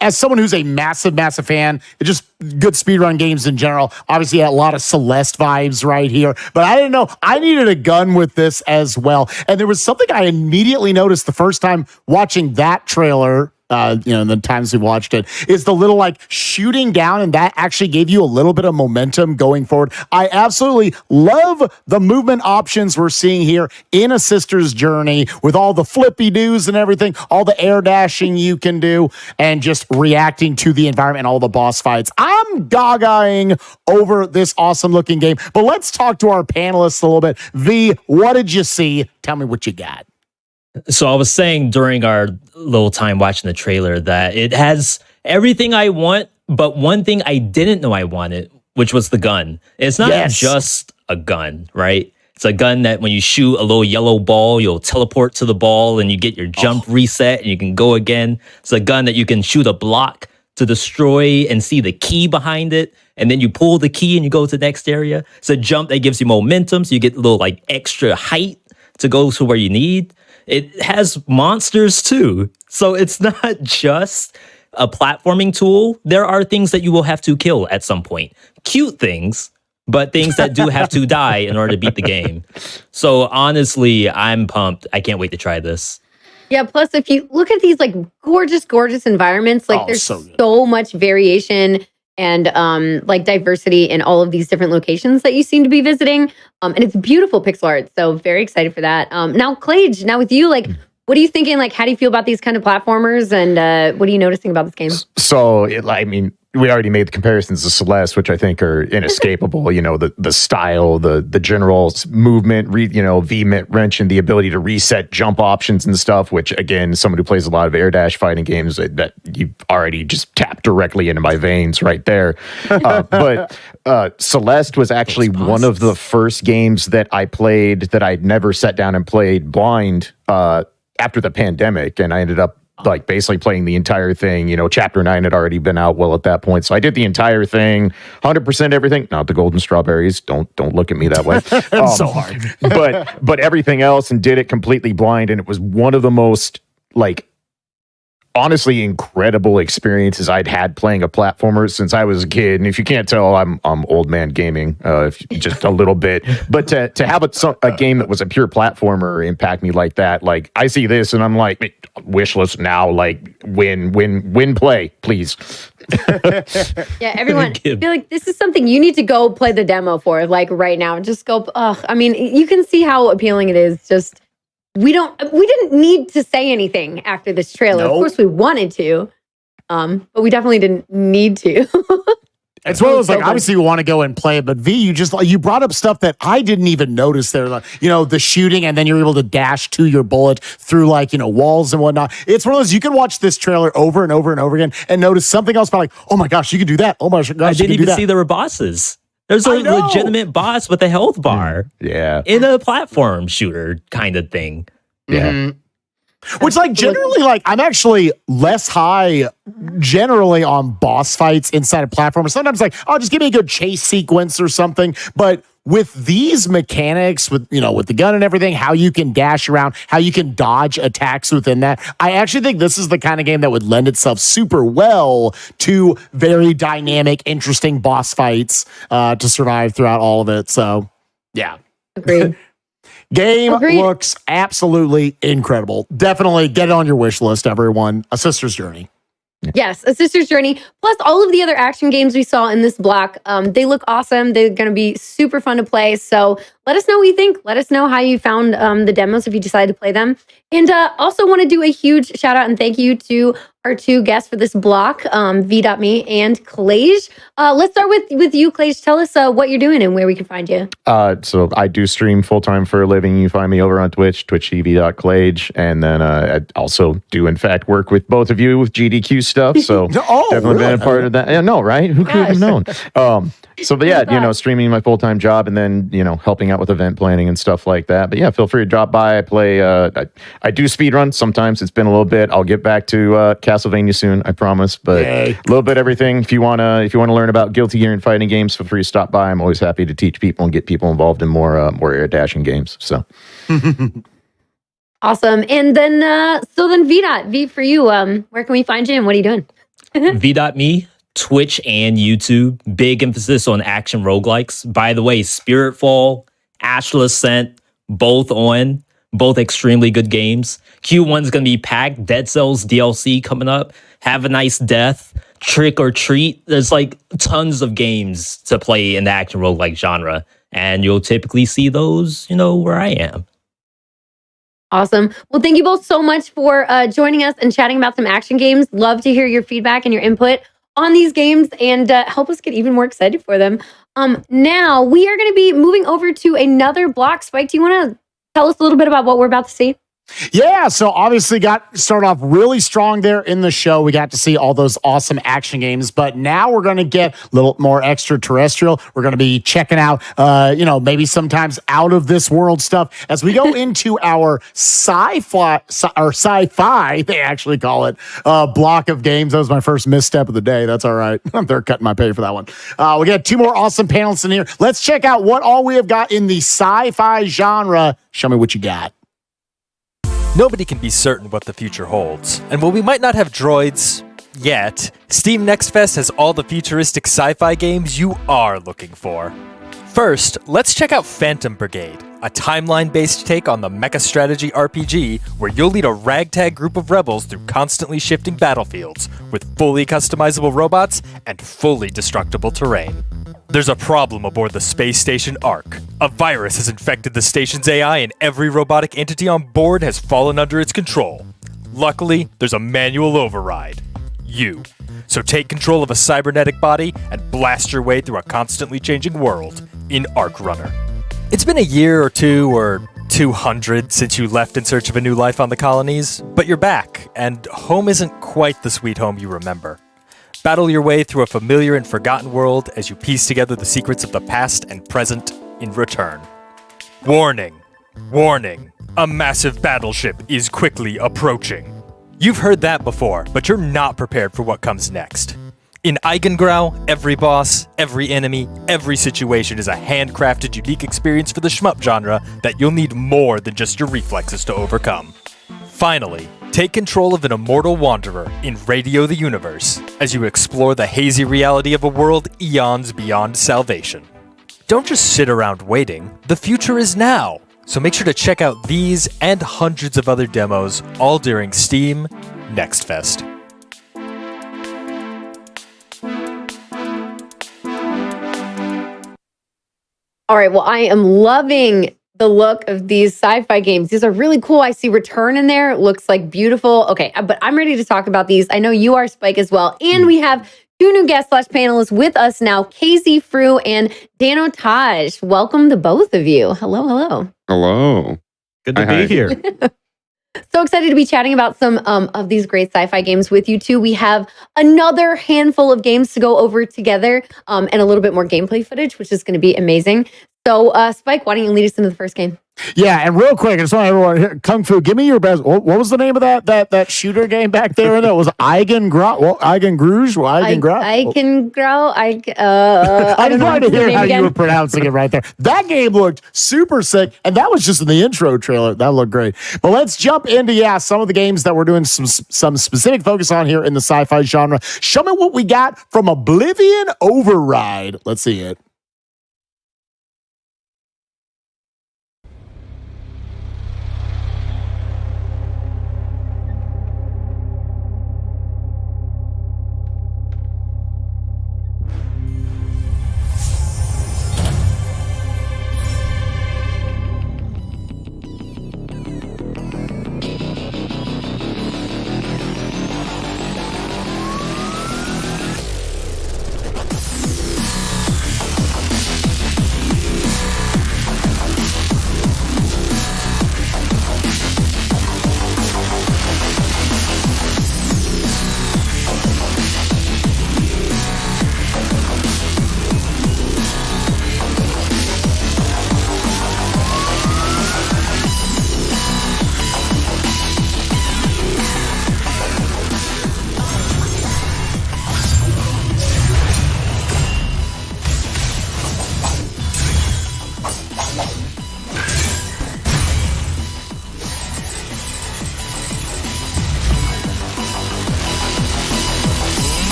as someone who's a massive fan, it's just good speedrun games in general. Obviously, a lot of Celeste vibes right here. But I didn't know I needed a gun with this as well. And there was something I immediately noticed the first time watching that trailer in the times we watched it, is the little like shooting down, and that actually gave you a little bit of momentum going forward. I absolutely love the movement options we're seeing here in A Sister's Journey with all the flippy doos and everything, all the air dashing you can do, and just reacting to the environment and all the boss fights. I'm gagaing over this awesome looking game, but let's talk to our panelists a little bit. V, what did you see? Tell me what you got. So I was saying during our little time watching the trailer that it has everything I want, but one thing I didn't know I wanted, which was the gun. It's not just a gun, right? It's a gun that when you shoot a little yellow ball, you'll teleport to the ball and you get your jump reset and you can go again. It's a gun that you can shoot a block to destroy and see the key behind it. And then you pull the key and you go to the next area. It's a jump that gives you momentum. So you get a little like extra height to go to where you need. It has monsters too. So it's not just a platforming tool. There are things that you will have to kill at some point. Cute things, but things that do have to die in order to beat the game. So honestly, I'm pumped. I can't wait to try this. Yeah, plus if you look at these like gorgeous environments, like there's so much variation and like diversity in all of these different locations that you seem to be visiting. And it's beautiful pixel art. So very excited for that. Now, Clage, now with you, like, what are you thinking? Like, how do you feel about these kind of platformers? And what are you noticing about this game? So, we already made the comparisons to Celeste, which I think are inescapable. The style, the general movement, V-wrench, and the ability to reset jump options and stuff, which, again, someone who plays a lot of air dash fighting games, that you already just tapped directly into my veins right there. But Celeste was actually one of the first games that I played that I'd never sat down and played blind after the pandemic, and I ended up like basically playing the entire thing. Chapter 9 had already been out well at that point, so I did the entire thing, 100% everything. Not the golden strawberries. Don't look at me that way. So hard. but everything else, and did it completely blind, and it was one of the most like honestly incredible experiences I'd had playing a platformer since I was a kid. And if you can't tell, I'm old man gaming, just a little bit. But to have a game that was a pure platformer impact me like that, like I see this and I'm like, wish list now, like win play, please. Yeah, everyone, I feel like this is something you need to go play the demo for, like right now. Just go. I mean, you can see how appealing it is. Just we didn't need to say anything after this trailer. Nope. Of course, we wanted to, but we definitely didn't need to. It's one of those, like, obviously you want to go and play it, but V, you brought up stuff that I didn't even notice there. Like, the shooting, and then you're able to dash to your bullet through, like, walls and whatnot. It's one of those, you can watch this trailer over and over and over again and notice something else, but like, oh my gosh, you can do that. Oh my gosh, I didn't even see there were bosses. There's a legitimate boss with a health bar. Yeah. In a platform shooter kind of thing. Yeah. Mm-hmm. Which, like, generally, like, I'm actually less high generally on boss fights inside of platformers. Sometimes, like, oh, just give me a good chase sequence or something. But with these mechanics, with the gun and everything, how you can dash around, how you can dodge attacks within that, I actually think this is the kind of game that would lend itself super well to very dynamic, interesting boss fights to survive throughout all of it. So, yeah. Agreed. Game looks absolutely incredible. Definitely get it on your wish list, everyone. A Sister's Journey. Yes, A Sister's Journey. Plus all of the other action games we saw in this block. They look awesome. They're going to be super fun to play. So let us know what you think. Let us know how you found the demos if you decide to play them. And also want to do a huge shout out and thank you to our two guests for this block, V.me and Clage. Let's start with you, Clage. Tell us what you're doing and where we can find you. So I do stream full-time for a living. You find me over on Twitch, twitch.tv.clage. And then I also do, in fact, work with both of you with GDQ stuff. So definitely been a part of that. Yeah, no, right? Who could have known? But yeah, streaming my full-time job and then, helping out with event planning and stuff like that. But yeah, feel free to drop by. I play, I do speedrun. Sometimes it's been a little bit. I'll get back to Castlevania soon, I promise. But a little bit everything. If you want to learn about Guilty Gear and fighting games, feel free to stop by. I'm always happy to teach people and get people involved in more air dashing games. So awesome. And then V for you, where can we find you and what are you doing? V.me, Twitch and YouTube. Big emphasis on action roguelikes. By the way, Spiritfall, Astral Ascent, both on. Both extremely good games. Q1's going to be packed. Dead Cells DLC coming up. Have a Nice Death. Trick or Treat. There's like tons of games to play in the action roguelike genre. And you'll typically see those, where I am. Awesome. Well, thank you both so much for joining us and chatting about some action games. Love to hear your feedback and your input on these games and help us get even more excited for them. Now, we are going to be moving over to another block. Spike, do you want to tell us a little bit about what we're about to see? Yeah, so obviously started off really strong there in the show. We got to see all those awesome action games, but now we're going to get a little more extraterrestrial. We're going to be checking out, maybe sometimes out of this world stuff as we go into our sci-fi, they actually call it, block of games. That was my first misstep of the day. That's all right. They're cutting my pay for that one. We got 2 more awesome panelists in here. Let's check out what all we have got in the sci-fi genre. Show me what you got. Nobody can be certain what the future holds, and while we might not have droids yet, Steam Next Fest has all the futuristic sci-fi games you are looking for. First, let's check out Phantom Brigade, a timeline-based take on the mecha strategy RPG where you'll lead a ragtag group of rebels through constantly shifting battlefields with fully customizable robots and fully destructible terrain. There's a problem aboard the space station Ark. A virus has infected the station's AI and every robotic entity on board has fallen under its control. Luckily, there's a manual override. You. So take control of a cybernetic body and blast your way through a constantly changing world in Ark Runner. It's been a year or 2 or 200 since you left in search of a new life on the colonies, but you're back, and home isn't quite the sweet home you remember. Battle your way through a familiar and forgotten world as you piece together the secrets of the past and present in return. Warning! Warning! A massive battleship is quickly approaching. You've heard that before, but you're not prepared for what comes next. In Eigengrau, every boss, every enemy, every situation is a handcrafted, unique experience for the shmup genre that you'll need more than just your reflexes to overcome. Finally, take control of an immortal wanderer in Radio the Universe as you explore the hazy reality of a world eons beyond salvation. Don't just sit around waiting, the future is now! So make sure to check out these and hundreds of other demos all during Steam Next Fest. All right, well, I am loving the look of these sci-fi games. These are really cool. I see Return in there. It looks like beautiful. Okay, but I'm ready to talk about these. I know you are, Spike, as well. And we have 2 new guests / panelists with us now, Casey Frew and Dano Taj. Welcome to both of you. Hello, hello. Hello. Good to be here. So excited to be chatting about some of these great sci-fi games with you two. We have another handful of games to go over together and a little bit more gameplay footage, which is going to be amazing. So, Spike, why don't you lead us into the first game? Yeah, and real quick, I just want everyone here, Kung Fu, give me your best. What was the name of that shooter game back there? That was Eigengrau. Eigengrau. I just wanted to hear how you were pronouncing it right there. That game looked super sick, and that was just in the intro trailer. That looked great. But let's jump into some of the games that we're doing some specific focus on here in the sci-fi genre. Show me what we got from Oblivion Override. Let's see it.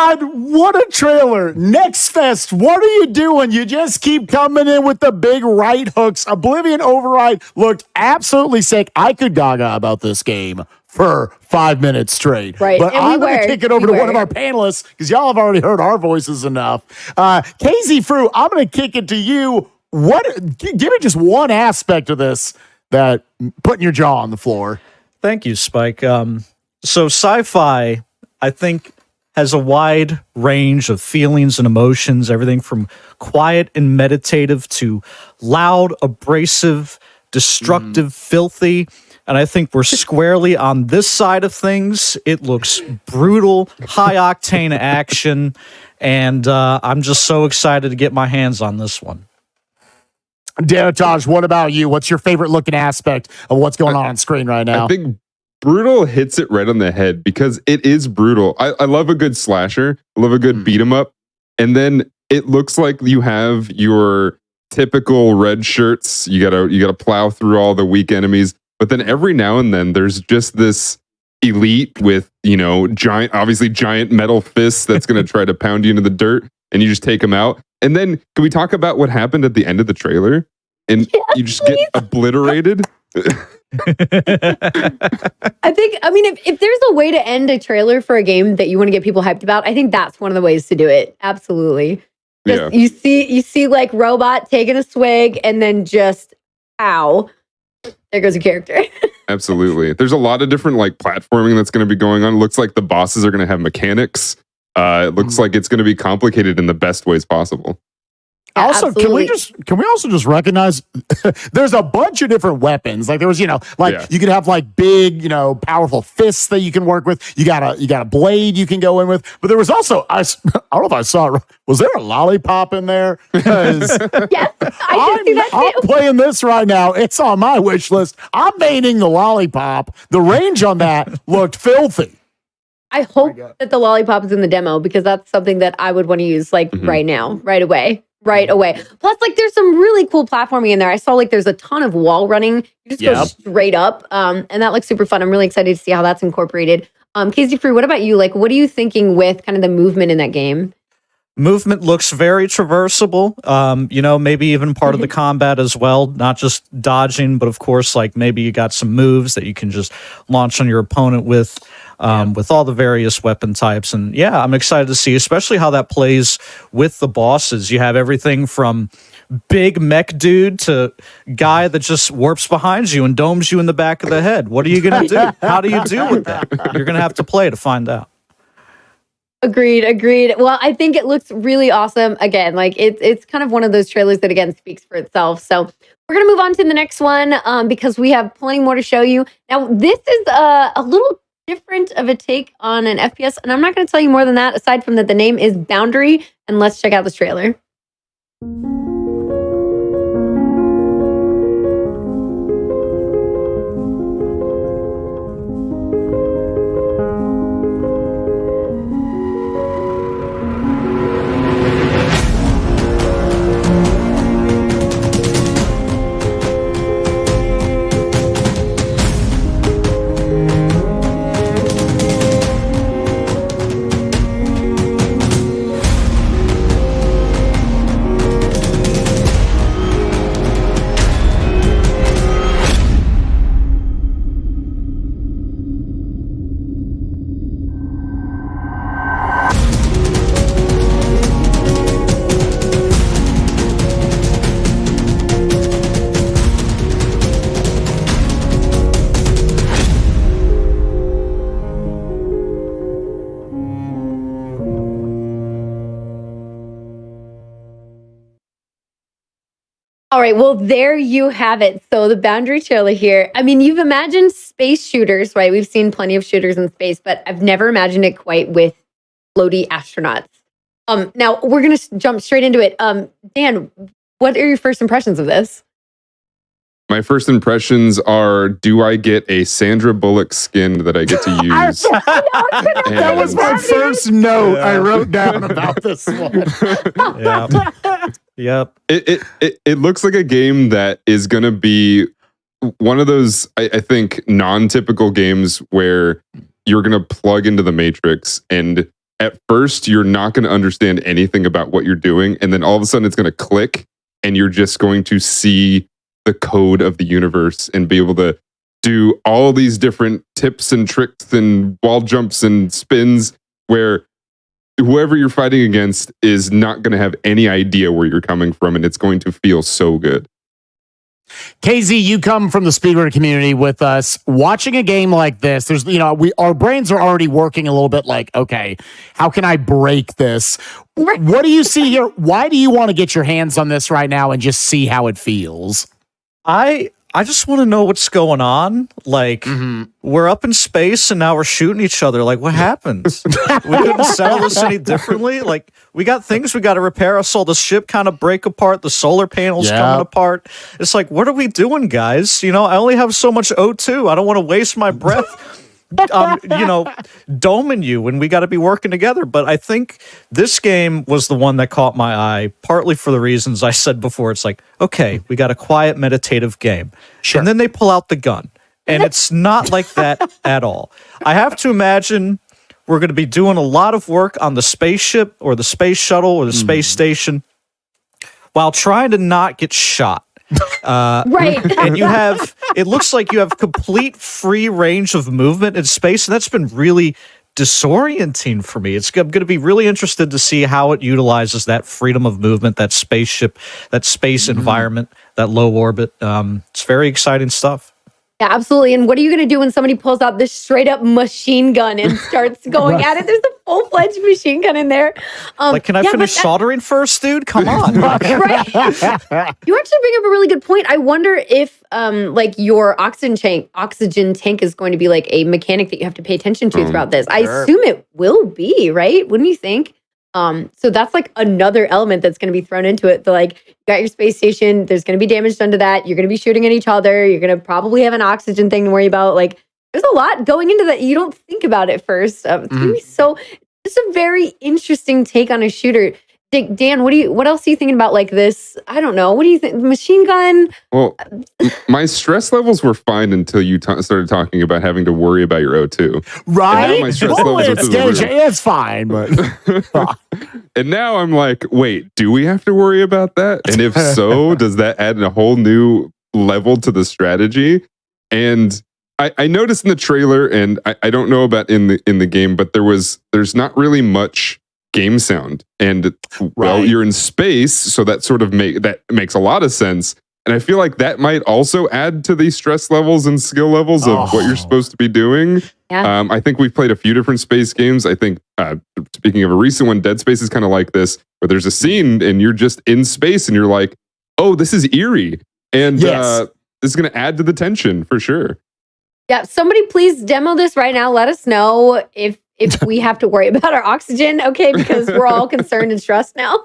God, what a trailer. Next Fest, what are you doing? You just keep coming in with the big right hooks. Oblivion Override looked absolutely sick. I could gaga about this game for 5 minutes straight. Right. But And I'm going to kick it over to one of our panelists because y'all have already heard our voices enough. KZ Frew, I'm going to kick it to you. Give me just one aspect of this that putting your jaw on the floor. Thank you, Spike. So Sci-fi, I think, has a wide range of feelings and emotions, everything from quiet and meditative to loud, abrasive, destructive, filthy. And I think we're squarely on this side of things. It looks brutal, high-octane action, and I'm just so excited to get my hands on this one. Danotaj, what about you? What's your favorite looking aspect of what's going on screen right now? I think brutal hits it right on the head because it is brutal. I love a good slasher. I love a good beat 'em up. And then it looks like you have your typical red shirts. You gotta plow through all the weak enemies. But then every now and then there's just this elite with, obviously giant metal fists that's gonna try to pound you into the dirt, and you just take them out. And then can we talk about what happened at the end of the trailer? And you just get obliterated. If there's a way to end a trailer for a game that you want to get people hyped about, I think that's one of the ways to do it. Absolutely. Just, you see like robot taking a swig and then just, ow, there goes a character. Absolutely. There's a lot of different like platforming that's going to be going on. It looks like the bosses are going to have mechanics. It looks like it's going to be complicated in the best ways possible. Also, absolutely. can we also just recognize there's a bunch of different weapons. Like there was, you could have like big, powerful fists that you can work with. You got a blade you can go in with. But there was also, I don't know if I saw it. Was there a lollipop in there? Because Yes, I did see that I'm too. playing this right now. It's on my wish list. I'm maining the lollipop. The range on that looked filthy. I hope that the lollipop is in the demo because that's something that I would want to use right now, right away. Plus, there's some really cool platforming in there. I saw there's a ton of wall running. You just go straight up, and that looks super fun. I'm really excited to see how that's incorporated. Casey Free, what about you? What are you thinking with kind of the movement in that game? Movement looks very traversable. Maybe even part of the combat as well, not just dodging, but of course, maybe you got some moves that you can just launch on your opponent with all the various weapon types. And yeah, I'm excited to see, especially how that plays with the bosses. You have everything from big mech dude to guy that just warps behind you and domes you in the back of the head. What are you going to do? How do you deal with that? You're going to have to play to find out. Agreed. Well, I think it looks really awesome. Again, it's kind of one of those trailers that again speaks for itself. So we're gonna move on to the next one because we have plenty more to show you. Now, this is a little different of a take on an FPS, and I'm not going to tell you more than that. Aside from that, the name is Boundary, and let's check out this trailer. All right, well, there you have it. So the Boundary trailer here. I mean, you've imagined space shooters, right? We've seen plenty of shooters in space, but I've never imagined it quite with floaty astronauts. Now, we're going to jump straight into it. Dan, what are your first impressions of this? My first impressions are, do I get a Sandra Bullock skin that I get to use? That was my first note I wrote down about this one. Yep. It looks like a game that is going to be one of those, I think, non-typical games where you're going to plug into the Matrix and at first you're not going to understand anything about what you're doing, and then all of a sudden it's going to click, and you're just going to see the code of the universe and be able to do all these different tips and tricks and wall jumps and spins where whoever you're fighting against is not going to have any idea where you're coming from, and it's going to feel so good. KZ, you come from the speedrunner community with us. Watching a game like this, there's, our brains are already working a little bit like, okay, how can I break this? Right. What do you see here? Why do you want to get your hands on this right now and just see how it feels? I just want to know what's going on. Like, we're up in space and now we're shooting each other. Like, what happens? We couldn't settle this any differently. Like, we got things we got to repair. I saw the ship kind of break apart. The solar panels coming apart. It's like, what are we doing, guys? I only have so much O2. I don't want to waste my breath. Doming you when we got to be working together. But I think this game was the one that caught my eye, partly for the reasons I said before. It's like, okay, we got a quiet, meditative game. Sure. And then they pull out the gun. And it's not like that at all. I have to imagine we're going to be doing a lot of work on the spaceship or the space shuttle or the space station while trying to not get shot. Right. And it looks like you have complete free range of movement in space, and that's been really disorienting for me. I'm going to be really interested to see how it utilizes that freedom of movement, that spaceship, that space environment, that low orbit. It's very exciting stuff. Yeah, absolutely. And what are you going to do when somebody pulls out this straight up machine gun and starts going at it? There's a full-fledged machine gun in there. Can I finish soldering first, dude? Come on. Right. You actually bring up a really good point. I wonder if your oxygen tank is going to be like a mechanic that you have to pay attention to throughout this. I assume it will be, right? Wouldn't you think? So that's like another element that's going to be thrown into it. You got your space station. There's going to be damage done to that. You're going to be shooting at each other. You're going to probably have an oxygen thing to worry about. There's a lot going into that. You don't think about it first. It's going to be it's a very interesting take on a shooter. Dan, what else are you thinking about this? I don't know. What do you think? Machine gun? Well, my stress levels were fine until you started talking about having to worry about your O2. Right? And now my stress levels are through the roof. It's fine, but... And now I'm like, wait, do we have to worry about that? And if so, does that add a whole new level to the strategy? And I noticed in the trailer, and I don't know about in the game, but there's not really much game sound, and you're in space, so that sort of makes a lot of sense. And I feel like that might also add to the stress levels and skill levels of what you're supposed to be doing. Yeah. I think we've played a few different space games. I think speaking of a recent one, Dead Space is kind of like this, where there's a scene and you're just in space and you're like, oh, this is eerie, and this is going to add to the tension for sure. Yeah, somebody please demo this right now. Let us know if we have to worry about our oxygen, okay? Because we're all concerned and stressed now.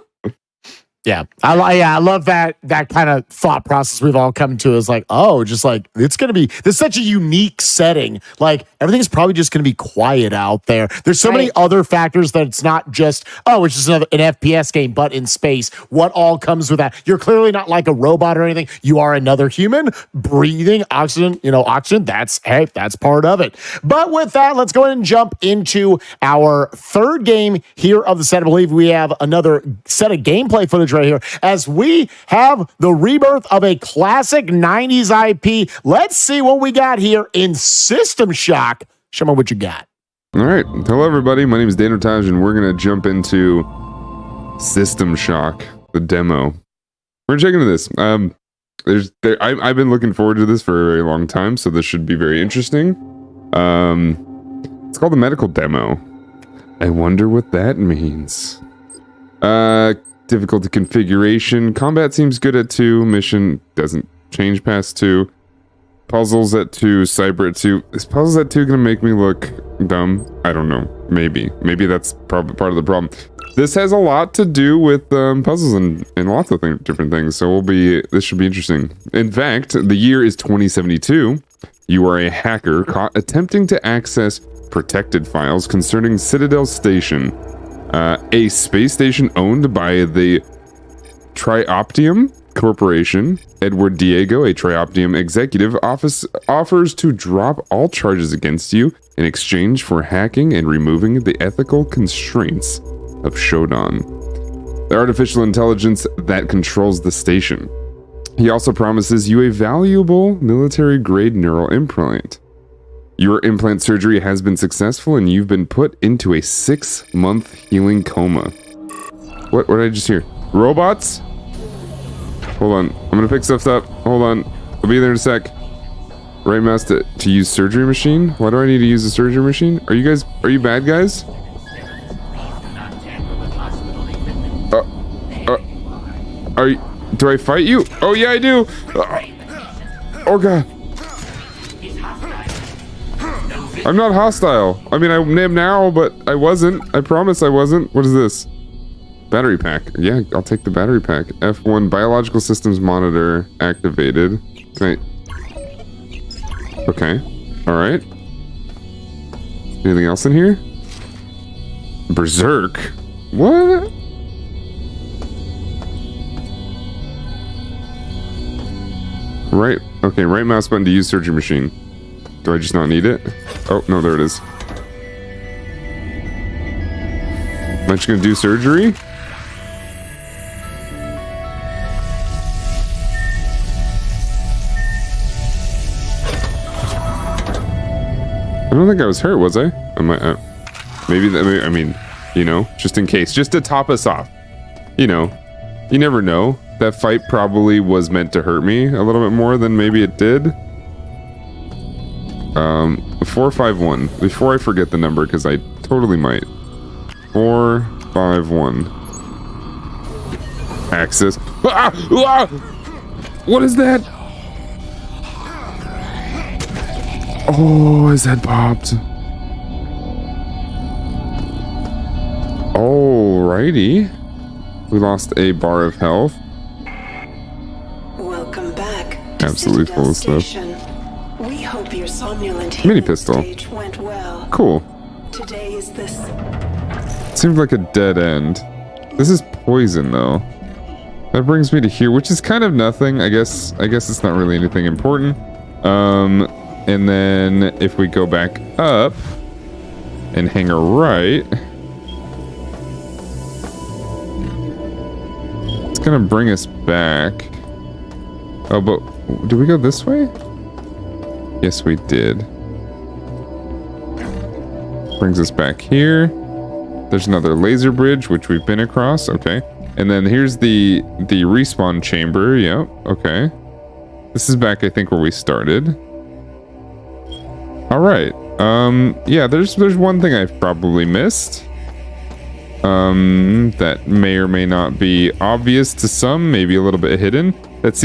Yeah, I love that kind of thought process we've all come to. Is like, it's going to be this is such a unique setting. Everything's probably just going to be quiet out there. There's so many other factors that it's not just it's just an FPS game, but in space. What all comes with that? You're clearly not like a robot or anything. You are another human breathing oxygen. Oxygen. That's part of it. But with that, let's go ahead and jump into our third game here of the set. I believe we have another set of gameplay footage right here as we have the rebirth of a classic 90s IP. Let's see what we got here in System Shock. Show me what you got. All right. Hello, everybody. My name is Dan Otage, and we're going to jump into System Shock, the demo. We're checking into this. I've been looking forward to this for a very long time, so this should be very interesting. It's called the medical demo. I wonder what that means. Difficulty configuration. Combat seems good at 2. Mission doesn't change past 2. Puzzles at 2. Cyber at 2. Is puzzles at 2 going to make me look dumb? I don't know. Maybe. Maybe that's probably part of the problem. This has a lot to do with puzzles and lots of different things. So this should be interesting. In fact, the year is 2072. You are a hacker caught attempting to access protected files concerning Citadel Station. A space station owned by the Trioptium Corporation, Edward Diego, a Trioptium executive, offers to drop all charges against you in exchange for hacking and removing the ethical constraints of Shodan, the artificial intelligence that controls the station. He also promises you a valuable military-grade neural implant. Your implant surgery has been successful and you've been put into a 6-month healing coma. What did I just hear? Robots? Hold on. I'm gonna pick stuff up. Hold on. I'll be there in a sec. Right mouse to use surgery machine? Why do I need to use a surgery machine? Are you bad guys? Do I fight you? Oh yeah, I do. Oh god. I'm not hostile. I mean, I am now, but I wasn't. I promise I wasn't. What is this? Battery pack. Yeah, I'll take the battery pack. F1 biological systems monitor activated. Can I? Okay. All right. Anything else in here? Berserk. What? Right. Okay. Right mouse button to use surgery machine. Do I just not need it? Oh no, there it is. Am I just gonna do surgery? I don't think I was hurt, was I? Maybe, I mean, you know, just in case, just to top us off. You know, you never know. That fight probably was meant to hurt me a little bit more than maybe it did. 451. Before I forget the number, because I totally might. 451. Access. Ah! Ah! What is that? Oh, his head popped. Alrighty. We lost a bar of health. Welcome back. Absolutely full of stuff. We hope your somnolent Mini pistol. Went well. Cool. Today is this. Seems like a dead end. This is poison though. That brings me to here, which is kind of nothing. I guess it's not really anything important. And then if we go back up and hang a right, it's gonna bring us back. Oh, but did we go this way? Yes, we did. Brings us back here. There's another laser bridge, which we've been across. Okay. And then here's the respawn chamber. Yep. Okay. This is back, I think, where we started. All right. Yeah, there's one thing I've probably missed. That may or may not be obvious to some, maybe a little bit hidden. That's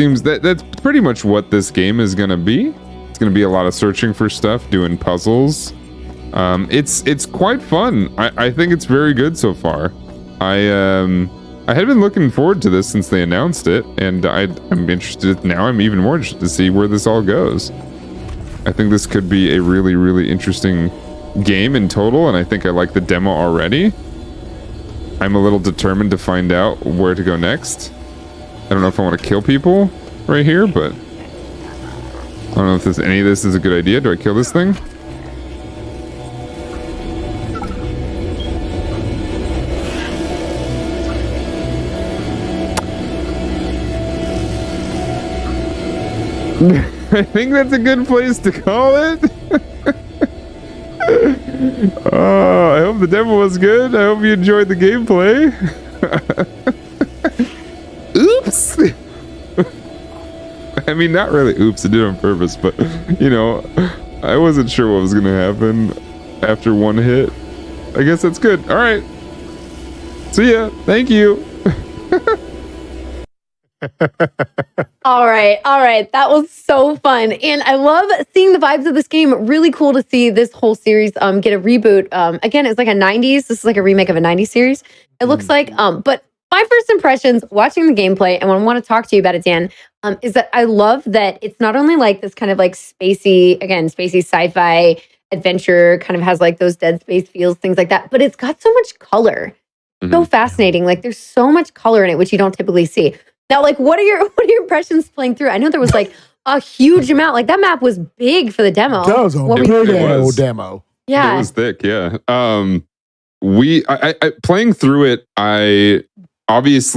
pretty much what this game is gonna be. It's gonna be a lot of searching for stuff, doing puzzles. It's quite fun. I think it's very good so far. I had been looking forward to this since they announced it, and I'm interested now. I'm even more interested to see where this all goes. I think this could be a really, really interesting game in total, and I think I like the demo already. I'm a little determined to find out where to go next. I don't know if I want to kill people right here, but I don't know if any of this is a good idea. Do I kill this thing? I think that's a good place to call it. Oh, I hope the demo was good. I hope you enjoyed the gameplay. Oops. I mean, not really oops, I did it on purpose, but, you know, I wasn't sure what was going to happen after one hit. I guess that's good. All right. See ya. Thank you. All right. That was so fun. And I love seeing the vibes of this game. Really cool to see this whole series get a reboot. Again, it's like a 90s. This is like a remake of a 90s series. It looks like, but my first impressions watching the gameplay, and what I want to talk to you about it, Dan, is that I love that it's not only like this kind of like spacey sci-fi adventure, kind of has like those Dead Space feels, things like that, but it's got so much color. So fascinating. Like there's so much color in it, which you don't typically see. Now, like, what are your impressions playing through? I know there was like a huge amount. Like that map was big for the demo. That was a big old demo. Yeah, it was thick. Yeah. I playing through it. It's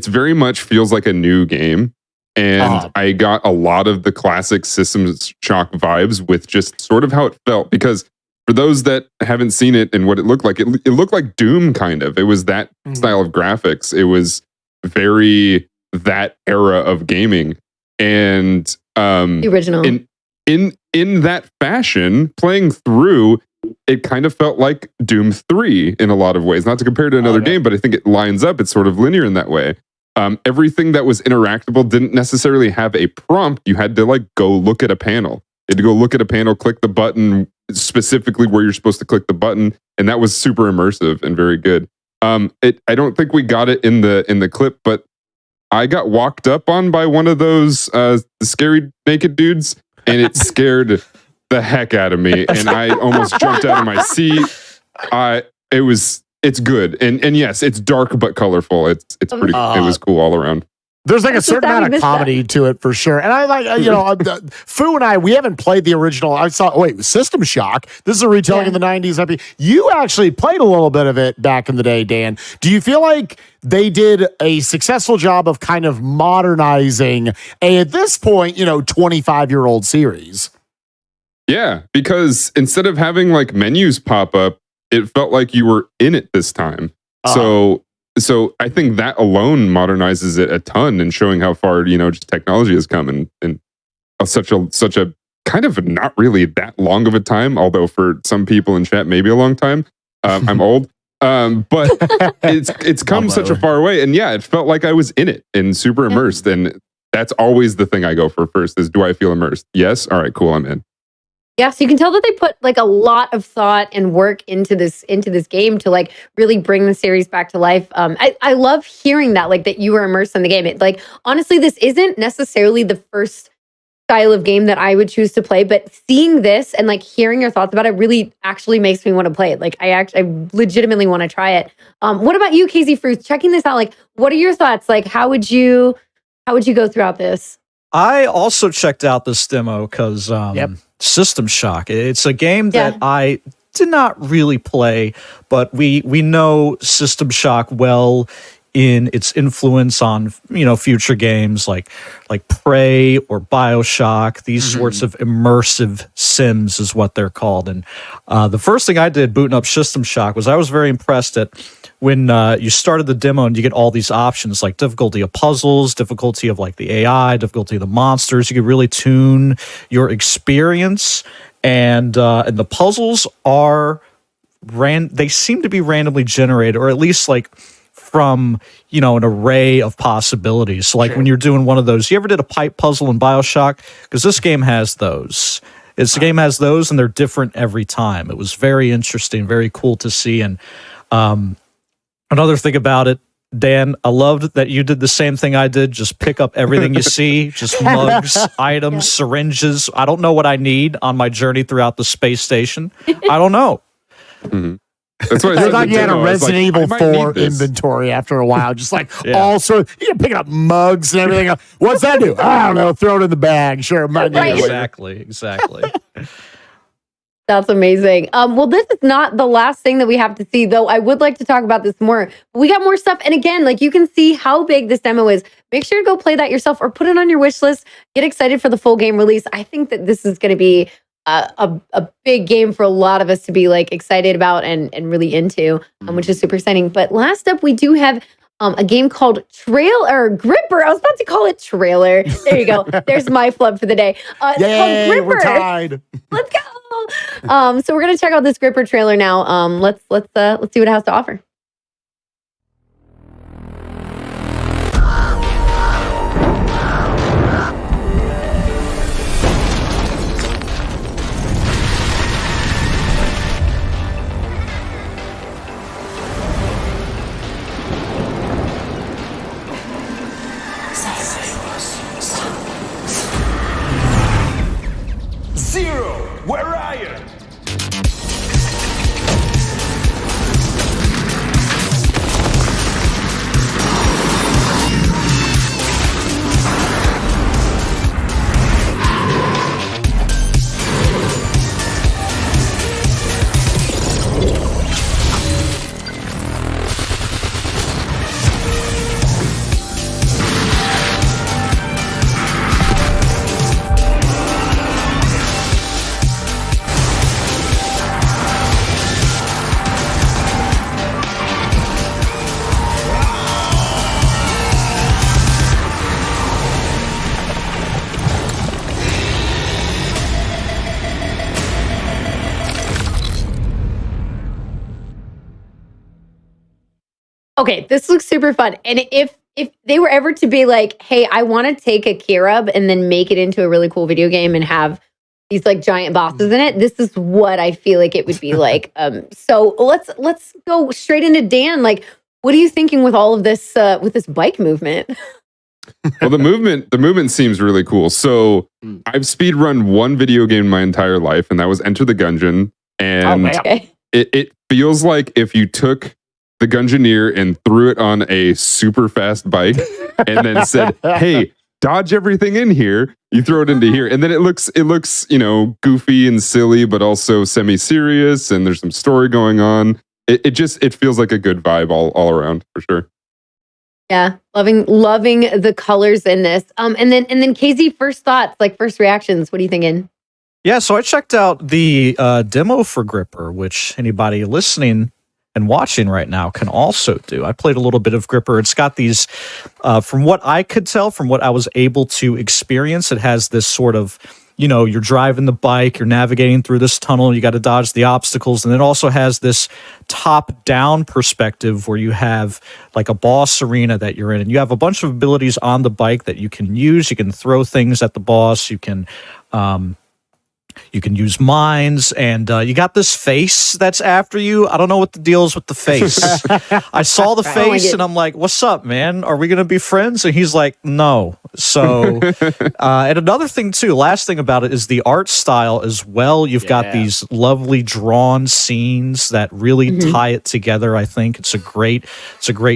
very much feels like a new game. And I got a lot of the classic System Shock vibes with just sort of how it felt. Because for those that haven't seen it and what it looked like, it looked like Doom kind of. It was that style of graphics. It was very that era of gaming. And the original. In that fashion, playing through, it kind of felt like Doom 3 in a lot of ways. Not to compare to another game, but I think it lines up. It's sort of linear in that way. Everything that was interactable didn't necessarily have a prompt. You had to like go look at a panel. You had to go look at a panel, click the button specifically where you're supposed to click the button, and that was super immersive and very good. I don't think we got it in the clip, but I got walked up on by one of those scary naked dudes, and it scared the heck out of me, and I almost jumped out of my seat. It's good, and yes, it's dark but colorful. It's pretty. It was cool all around. There's like a certain amount of comedy to it for sure. And I like, Fu and I, we haven't played the original. I saw, System Shock. This is a retelling in the 90s. You actually played a little bit of it back in the day, Dan. Do you feel like they did a successful job of kind of modernizing at this point, 25-year-old series? Yeah, because instead of having like menus pop up, it felt like you were in it this time. So I think that alone modernizes it a ton and showing how far, just technology has come in such a kind of not really that long of a time, although for some people in chat, maybe a long time. I'm old. But it's come such a far way. And yeah, it felt like I was in it and super immersed. And that's always the thing I go for first is, do I feel immersed? Yes. All right, cool. I'm in. Yeah, so you can tell that they put like a lot of thought and work into this game to like really bring the series back to life. I love hearing that, like that you were immersed in the game. It, honestly, this isn't necessarily the first style of game that I would choose to play, but seeing this and like hearing your thoughts about it really actually makes me want to play it. Like I legitimately want to try it. What about you, Casey Fruits? Checking this out, like what are your thoughts? Like how would you go throughout this? I also checked out this demo because System Shock. It's a game that I did not really play, but we know System Shock well in its influence on future games like Prey or BioShock. These sorts of immersive sims is what they're called. And the first thing I did booting up System Shock was I was very impressed at when you started the demo and you get all these options like difficulty of puzzles, difficulty of like the AI, difficulty of the monsters. You could really tune your experience, and the puzzles are they seem to be randomly generated, or at least like from an array of possibilities. So like when you're doing one of those, you ever did a pipe puzzle in BioShock? Because this game has those. The game has those, and they're different every time. It was very interesting, very cool to see. And another thing about it, Dan, I loved that you did the same thing I did. Just pick up everything you see, just mugs, items, syringes. I don't know what I need on my journey throughout the space station. I don't know. Mm-hmm. That's what I thought you had a Resident Evil 4 inventory after a while. Just like all sorts, you're picking up mugs and everything. What's that do? I don't know. Throw it in the bag. Sure. Exactly. That's amazing. Well, this is not the last thing that we have to see, though. I would like to talk about this more. We got more stuff. And again, like you can see how big this demo is. Make sure to go play that yourself or put it on your wish list. Get excited for the full game release. I think that this is going to be a big game for a lot of us to be like excited about and really into, which is super exciting. But last up, we do have a game called Gripper. I was about to call it Trailer. There you go. There's my flub for the day. It's called Gripper. We're tied. Let's go. So we're gonna check out this Gripper trailer now. Let's see what it has to offer. Zero, where are you? Okay, this looks super fun. And if they were ever to be like, hey, I want to take a Kirub and then make it into a really cool video game and have these like giant bosses in it, this is what I feel like it would be like. So let's go straight into Dan. Like, what are you thinking with all of this with this bike movement? Well, the movement seems really cool. So I've speedrun one video game my entire life, and that was Enter the Gungeon. And it feels like if you took the Gungeoneer and threw it on a super fast bike and then said, hey, dodge everything in here, you throw it into here. And then it looks, goofy and silly, but also semi-serious, and there's some story going on. It feels like a good vibe all around, for sure. Yeah, loving the colors in this. And then KZ, first thoughts, like first reactions. What are you thinking? Yeah, so I checked out the demo for Gripper, which anybody listening and watching right now can also do. I played a little bit of Gripper. It's got these, from what I could tell, from what I was able to experience, it has this sort of, you're driving the bike, you're navigating through this tunnel, you got to dodge the obstacles, and it also has this top-down perspective where you have like a boss arena that you're in, and you have a bunch of abilities on the bike that you can use. You can throw things at the boss, you can use mines, and you got this face that's after you. I don't know what the deal is with the face. I saw the face, and I'm like, what's up, man? Are we going to be friends? And he's like, no. So, and another thing, too, last thing about it is the art style as well. You've got these lovely drawn scenes that really tie it together, I think. It's a great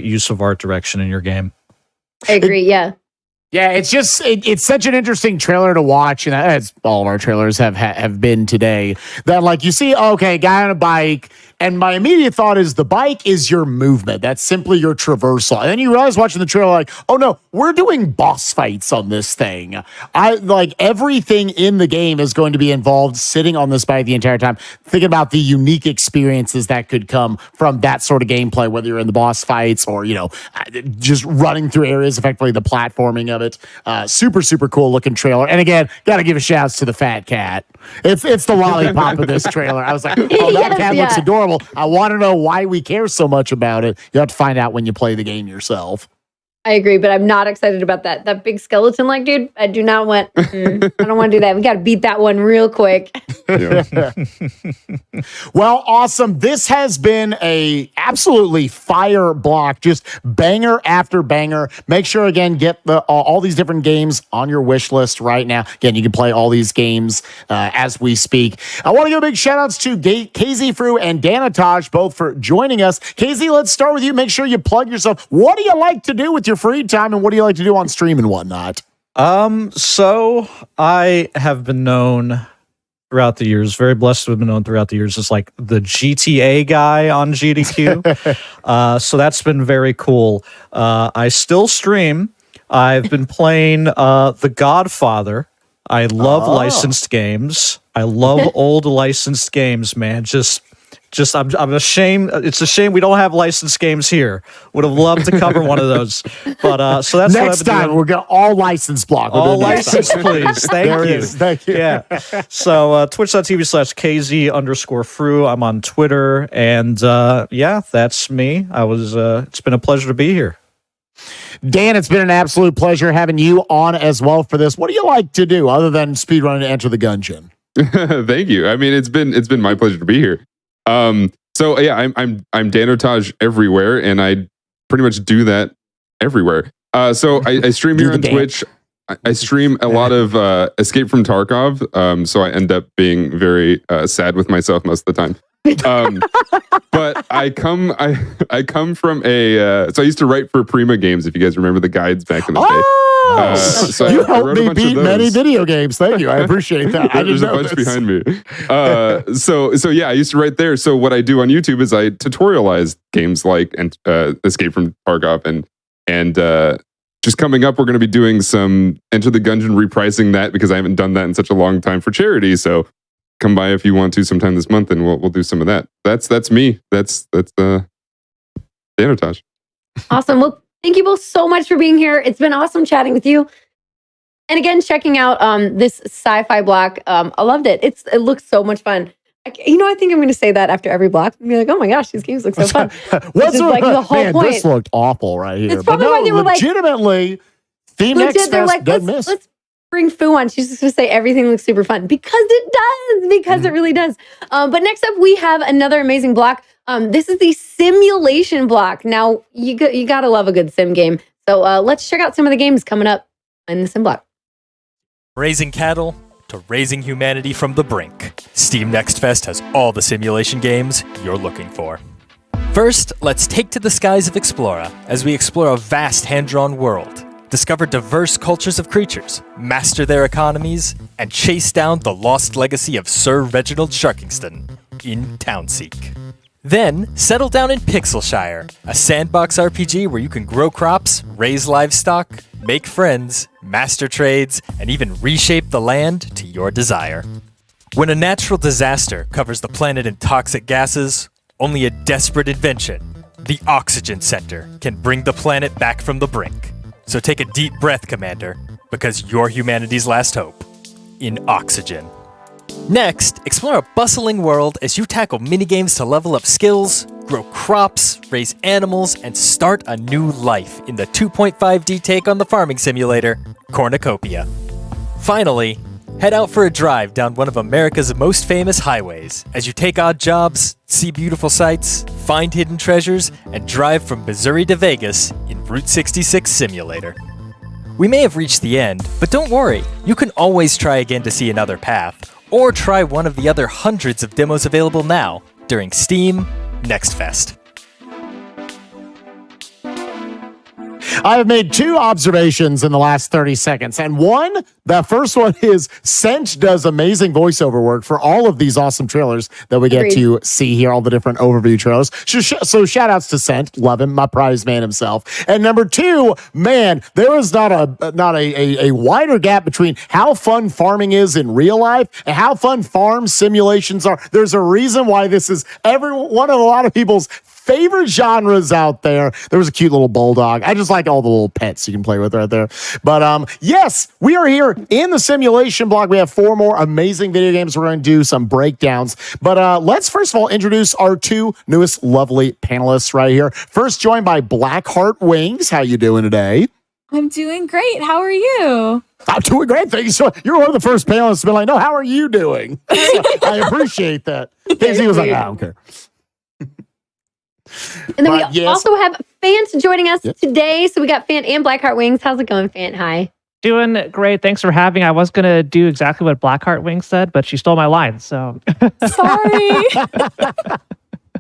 use of art direction in your game. I agree, yeah. Yeah, it's just it's such an interesting trailer to watch, and as all of our trailers have been today. That like you see, okay, guy on a bike, and my immediate thought is the bike is your movement. That's simply your traversal. And then you realize watching the trailer, like, oh no, we're doing boss fights on this thing. I like everything in the game is going to be involved sitting on this bike the entire time, thinking about the unique experiences that could come from that sort of gameplay, whether you're in the boss fights or just running through areas, effectively the platforming of it. Super, super cool looking trailer. And again, got to give a shout out to the fat cat. It's the lollipop of this trailer. I was like, oh, that cat looks adorable. I want to know why we care so much about it. You have to find out when you play the game yourself. I agree, but I'm not excited about that. That big skeleton, like, dude, I do not want, I don't want to do that. We got to beat that one real quick. Well, awesome. This has been a absolutely fire block, just banger after banger. Make sure, again, get all these different games on your wish list right now. Again, you can play all these games as we speak. I want to give a big shout outs to KZ Frew and Danataj, both for joining us. KZ, let's start with you. Make sure you plug yourself. What do you like to do with your free time, and what do you like to do on stream and whatnot? So I have been known throughout the years, very blessed to have been known throughout the years as like the GTA guy on GDQ. So that's been very cool. I still stream. I've been playing The Godfather. I love licensed games. I love old licensed games, man. I'm ashamed. It's a shame we don't have licensed games here. Would have loved to cover one of those. But so that's next time we're gonna all license block. All license, please. Thank you. Yeah. So twitch.tv/KZ_Frew. I'm on Twitter, and that's me. It's been a pleasure to be here. Dan, it's been an absolute pleasure having you on as well for this. What do you like to do other than speedrun and Enter the Gungeon? Thank you. I mean, it's been my pleasure to be here. So yeah, I'm Danotaj everywhere, and I pretty much do that everywhere. So I stream here on Twitch. I stream a lot of Escape from Tarkov. So I end up being very sad with myself most of the time. But I come from so I used to write for Prima Games, if you guys remember the guides back in the day. So you helped me beat many video games. Thank you. I appreciate that. There's a bunch behind me. So yeah, I used to write there. So what I do on YouTube is I tutorialize games like Escape from Tarkov and just coming up, we're going to be doing some Enter the Gungeon, repricing that because I haven't done that in such a long time for charity. So come by if you want to sometime this month, and we'll do some of that. That's me. That's Danotaj. Awesome. Well, thank you both so much for being here. It's been awesome chatting with you. And again, checking out this sci-fi block. I loved it. It looks so much fun. I think I'm going to say that after every block. I'm like, oh my gosh, these games look so fun. What's like the whole man, point. this looked awful right here. It's probably why they were legitimately, Theme Next they're Fest doesn't miss. let's bring Fu on. She's just going to say everything looks super fun because it does, because it really does. But next up, we have another amazing block. This is the simulation block. Now, you got to love a good sim game. So let's check out some of the games coming up in the sim block. Raising cattle to raising humanity from the brink. Steam Next Fest has all the simulation games you're looking for. First, let's take to the skies of Explora as we explore a vast hand-drawn world, discover diverse cultures of creatures, master their economies, and chase down the lost legacy of Sir Reginald Sharkingston in Townseek. Then, settle down in Pixelshire, a sandbox RPG where you can grow crops, raise livestock, make friends, master trades, and even reshape the land to your desire. When a natural disaster covers the planet in toxic gases, only a desperate invention, the Oxygen Center, can bring the planet back from the brink. So take a deep breath, Commander, because you're humanity's last hope in Oxygen. Next, explore a bustling world as you tackle minigames to level up skills, grow crops, raise animals, and start a new life in the 2.5D take on the farming simulator, Cornucopia. Finally, head out for a drive down one of America's most famous highways as you take odd jobs, see beautiful sights, find hidden treasures, and drive from Missouri to Vegas in Route 66 Simulator. We may have reached the end, but don't worry, you can always try again to see another path, or try one of the other hundreds of demos available now during Steam Next Fest. I have made two observations in the last 30 seconds. And the first one is Sent does amazing voiceover work for all of these awesome trailers that we get to see here, all the different overview trailers. So shout outs to Sent. Love him, my prize man himself. And number two, man, there is not a wider gap between how fun farming is in real life and how fun farm simulations are. There's a reason why this is one of a lot of people's favorite genres out there. There was a cute little bulldog. I just like all the little pets you can play with right there. But yes, we are here in the simulation block. We have 4 more amazing video games. We're going to do some breakdowns. But let's first of all introduce our 2 newest lovely panelists right here. First joined by Blackheart Wings. How you doing today? I'm doing great. How are you? I'm doing great. Thank you so much. You're one of the first panelists to be like, no, how are you doing? So I appreciate that. Casey was like, I don't care. And then we also have Fant joining us today. So we got Fant and Blackheart Wings. How's it going, Fant? Hi. Doing great. Thanks for having. I was going to do exactly what Blackheart Wings said, but she stole my line. So sorry.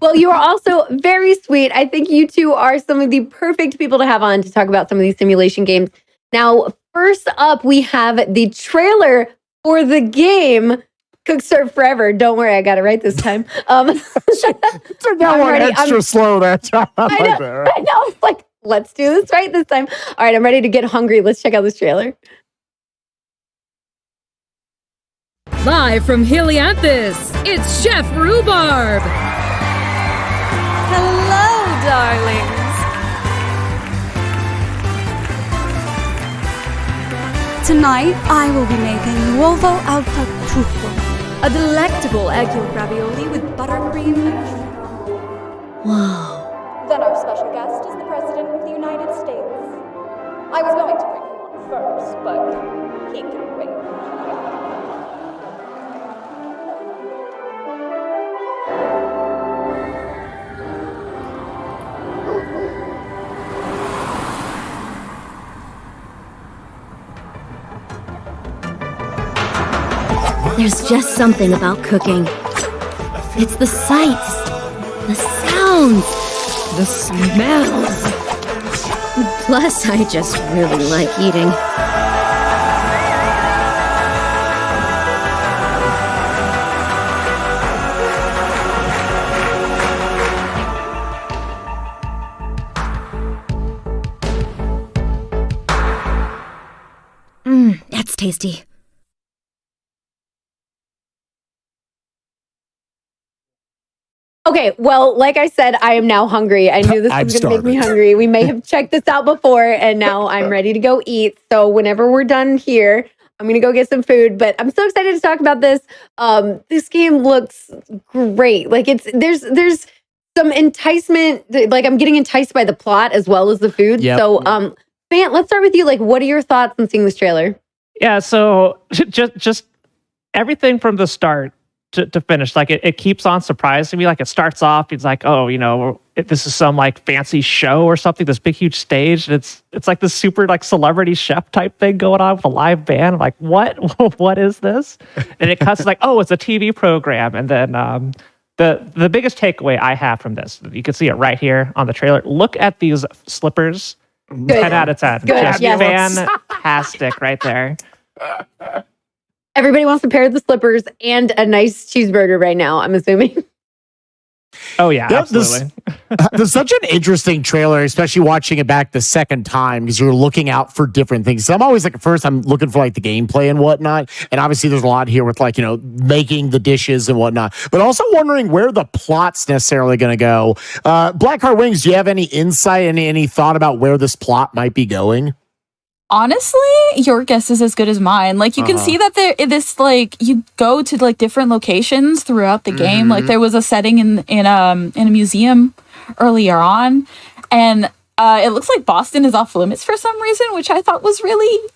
Well, you are also very sweet. I think you two are some of the perfect people to have on to talk about some of these simulation games. Now, first up, we have the trailer for the game Cook Serve Forever. Don't worry, I got it right this time. Took that one extra slow that time. I know. It's like, let's do this right this time. All right, I'm ready to get hungry. Let's check out this trailer. Live from Helianthus, it's Chef Rhubarb. Hello, darlings. Tonight, I will be making uovo al tartufo, a delectable egg yolk ravioli with buttercream and shrimp. Wow. Then our special guest is the President of the United States. I was going to bring him on first, but he can wait. There's just something about cooking. It's the sights, the sounds, the smells. Plus, I just really like eating. That's tasty. Okay, well, like I said, I am now hungry. I knew this was going to make me hungry. We may have checked this out before, and now I'm ready to go eat. So whenever we're done here, I'm gonna go get some food, but I'm so excited to talk about this. This game looks great. Like there's some enticement. Like I'm getting enticed by the plot as well as the food. Yep. So, Fant, let's start with you. Like, what are your thoughts on seeing this trailer? Yeah, so just everything from the start to finish, like it keeps on surprising me. Like it starts off, it's like, oh, this is some like fancy show or something, this big huge stage, and it's like this super like celebrity chef type thing going on with a live band. I'm like, what is this? And it cuts like, oh, it's a TV program. And then the biggest takeaway I have from this, you can see it right here on the trailer. Look at these slippers. Good. 10 out of 10. Good. Just Yes. fantastic right there. Everybody wants to pair the slippers and a nice cheeseburger right now, I'm assuming. Oh, yeah, Yep, absolutely. This is such an interesting trailer, especially watching it back the second time because you're looking out for different things. So I'm always like, at first, I'm looking for like the gameplay and whatnot. And obviously, there's a lot here with like, making the dishes and whatnot, but also wondering where the plot's necessarily going to go. Blackheart Wings, do you have any insight, any thought about where this plot might be going? Honestly, your guess is as good as mine. Like you can see that you go to like different locations throughout the game. Like there was a setting in a museum earlier on, and it looks like Boston is off limits for some reason, which I thought was really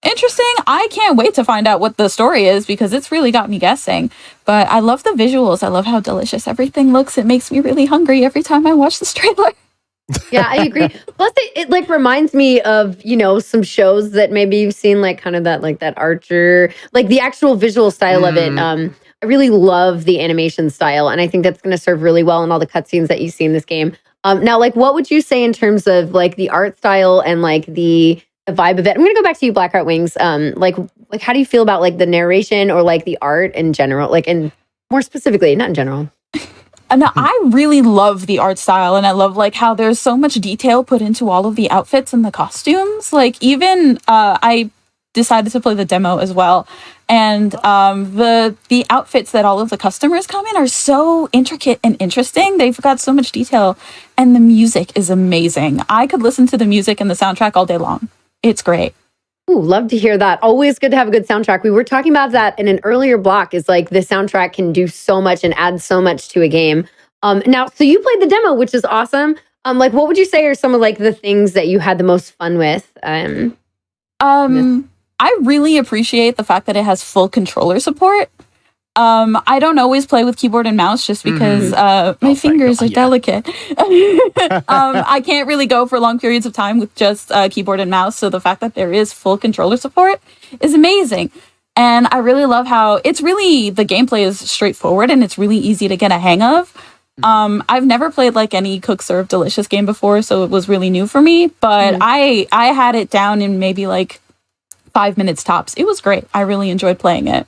interesting. I can't wait to find out what the story is because it's really got me guessing. But I love the visuals. I love how delicious everything looks. It makes me really hungry every time I watch this trailer. Yeah, I agree. Plus, it like reminds me of some shows that maybe you've seen, like kind of that Archer, like the actual visual style of it. I really love the animation style, and I think that's going to serve really well in all the cutscenes that you see in this game. Now, like, what would you say in terms of like the art style and like the vibe of it? I'm going to go back to you, Blackheart Wings. Like how do you feel about like the narration or like the art in general? Like, and more specifically, not in general. And I really love the art style, and I love like how there's so much detail put into all of the outfits and the costumes. Like even I decided to play the demo as well, and the outfits that all of the customers come in are so intricate and interesting. They've got so much detail, and the music is amazing. I could listen to the music and the soundtrack all day long. It's great. Ooh, love to hear that. Always good to have a good soundtrack. We were talking about that in an earlier block, is like the soundtrack can do so much and add so much to a game. Now, so you played the demo, which is awesome. Like, what would you say are some of like the things that you had the most fun with? I really appreciate the fact that it has full controller support. I don't always play with keyboard and mouse just because my fingers are delicate. I can't really go for long periods of time with just keyboard and mouse. So the fact that there is full controller support is amazing. And I really love how the gameplay is straightforward and it's really easy to get a hang of. I've never played like any Cook Serve Delicious game before, so it was really new for me. But I had it down in maybe like 5 minutes tops. It was great. I really enjoyed playing it.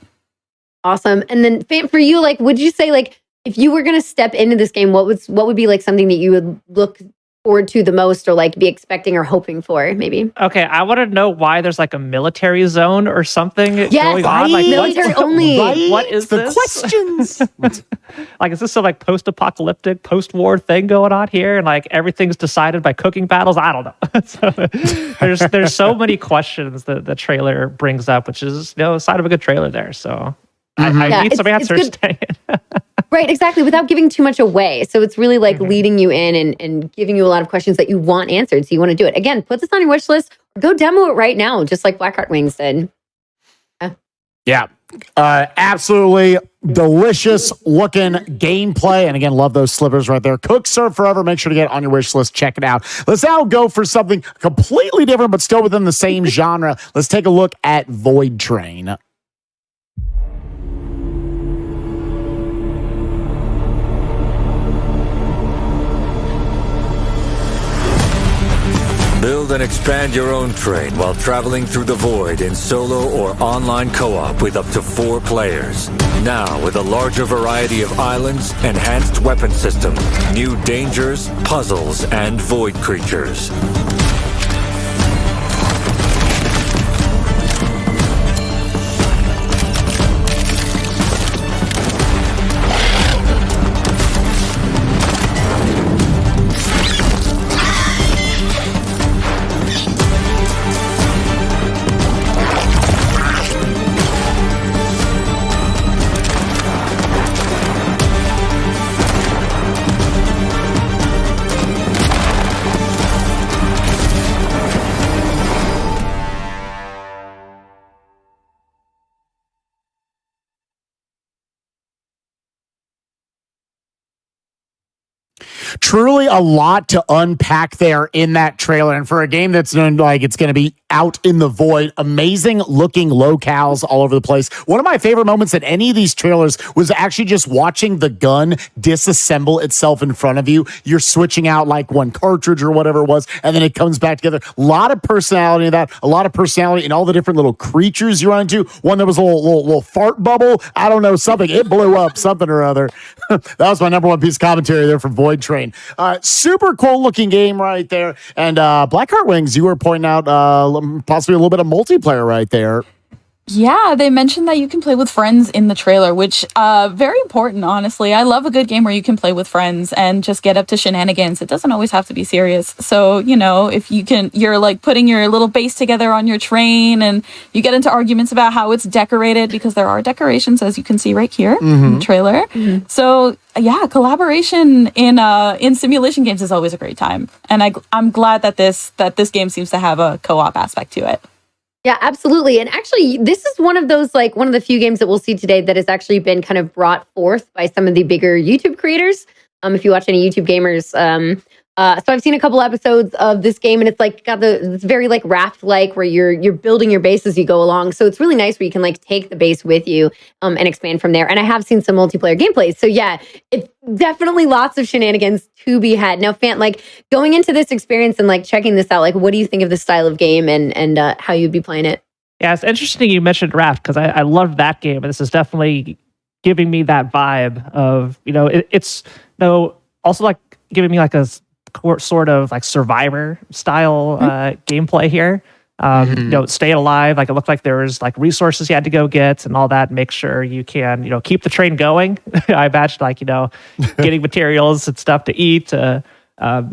Awesome. And then for you, like, would you say like if you were going to step into this game, what would be like something that you would look forward to the most or like be expecting or hoping for maybe? Okay, I want to know why there's like a military zone or something going right? on. Like military only. Right? What is the this? questions? Like, is this some like post-apocalyptic, post-war thing going on here? And like everything's decided by cooking battles? I don't know. So, there's so many questions that the trailer brings up, which is a sign of a good trailer there. So I need some answers. Right, exactly, without giving too much away. So it's really like leading you in and giving you a lot of questions that you want answered. So you want to do it. Again, put this on your wish list or go demo it right now, just like Blackheart Wings did. Yeah, absolutely delicious looking gameplay. And again, love those slivers right there. Cook, serve forever. Make sure to get it on your wish list. Check it out. Let's now go for something completely different, but still within the same genre. Let's take a look at Void Train. Build and expand your own train while traveling through the void in solo or online co-op with up to 4 players. Now with a larger variety of islands, enhanced weapon system, new dangers, puzzles, and void creatures. Truly a lot to unpack there in that trailer. And for a game that's known like it's going to be out in the void, amazing looking locales all over the place. One of my favorite moments in any of these trailers was actually just watching the gun disassemble itself in front of you. You're switching out like one cartridge or whatever it was, and then it comes back together. A lot of personality in that, a lot of personality in all the different little creatures you run into. One that was a little fart bubble. I don't know, something. It blew up something or other. That was my number one piece of commentary there from Void Train. Super cool looking game right there. And Blackheart Wings, you were pointing out possibly a little bit of multiplayer right there. Yeah, they mentioned that you can play with friends in the trailer, which very important, honestly. I love a good game where you can play with friends and just get up to shenanigans. It doesn't always have to be serious. So, you know, if you're like putting your little base together on your train and you get into arguments about how it's decorated, because there are decorations, as you can see right here in the trailer. So, yeah, collaboration in simulation games is always a great time. And I'm glad that this game seems to have a co-op aspect to it. Yeah, absolutely. And actually, this is one of those, like, one of the few games that we'll see today that has actually been kind of brought forth by some of the bigger YouTube creators. If you watch any YouTube gamers, so I've seen a couple episodes of this game, and it's like got it's very like raft-like, where you're building your base as you go along. So it's really nice where you can like take the base with you and expand from there. And I have seen some multiplayer gameplays. So yeah, it's definitely lots of shenanigans to be had. Now, Fant, like going into this experience and like checking this out, like what do you think of this style of game and how you'd be playing it? Yeah, it's interesting you mentioned Raft, because I loved that game, and this is definitely giving me that vibe of, you know, it's also like giving me like a sort of like Survivor style gameplay here. You know, staying alive. Like it looked like there was like resources you had to go get and all that. Make sure you can, you know, keep the train going. I imagine like, you know, getting materials and stuff to eat to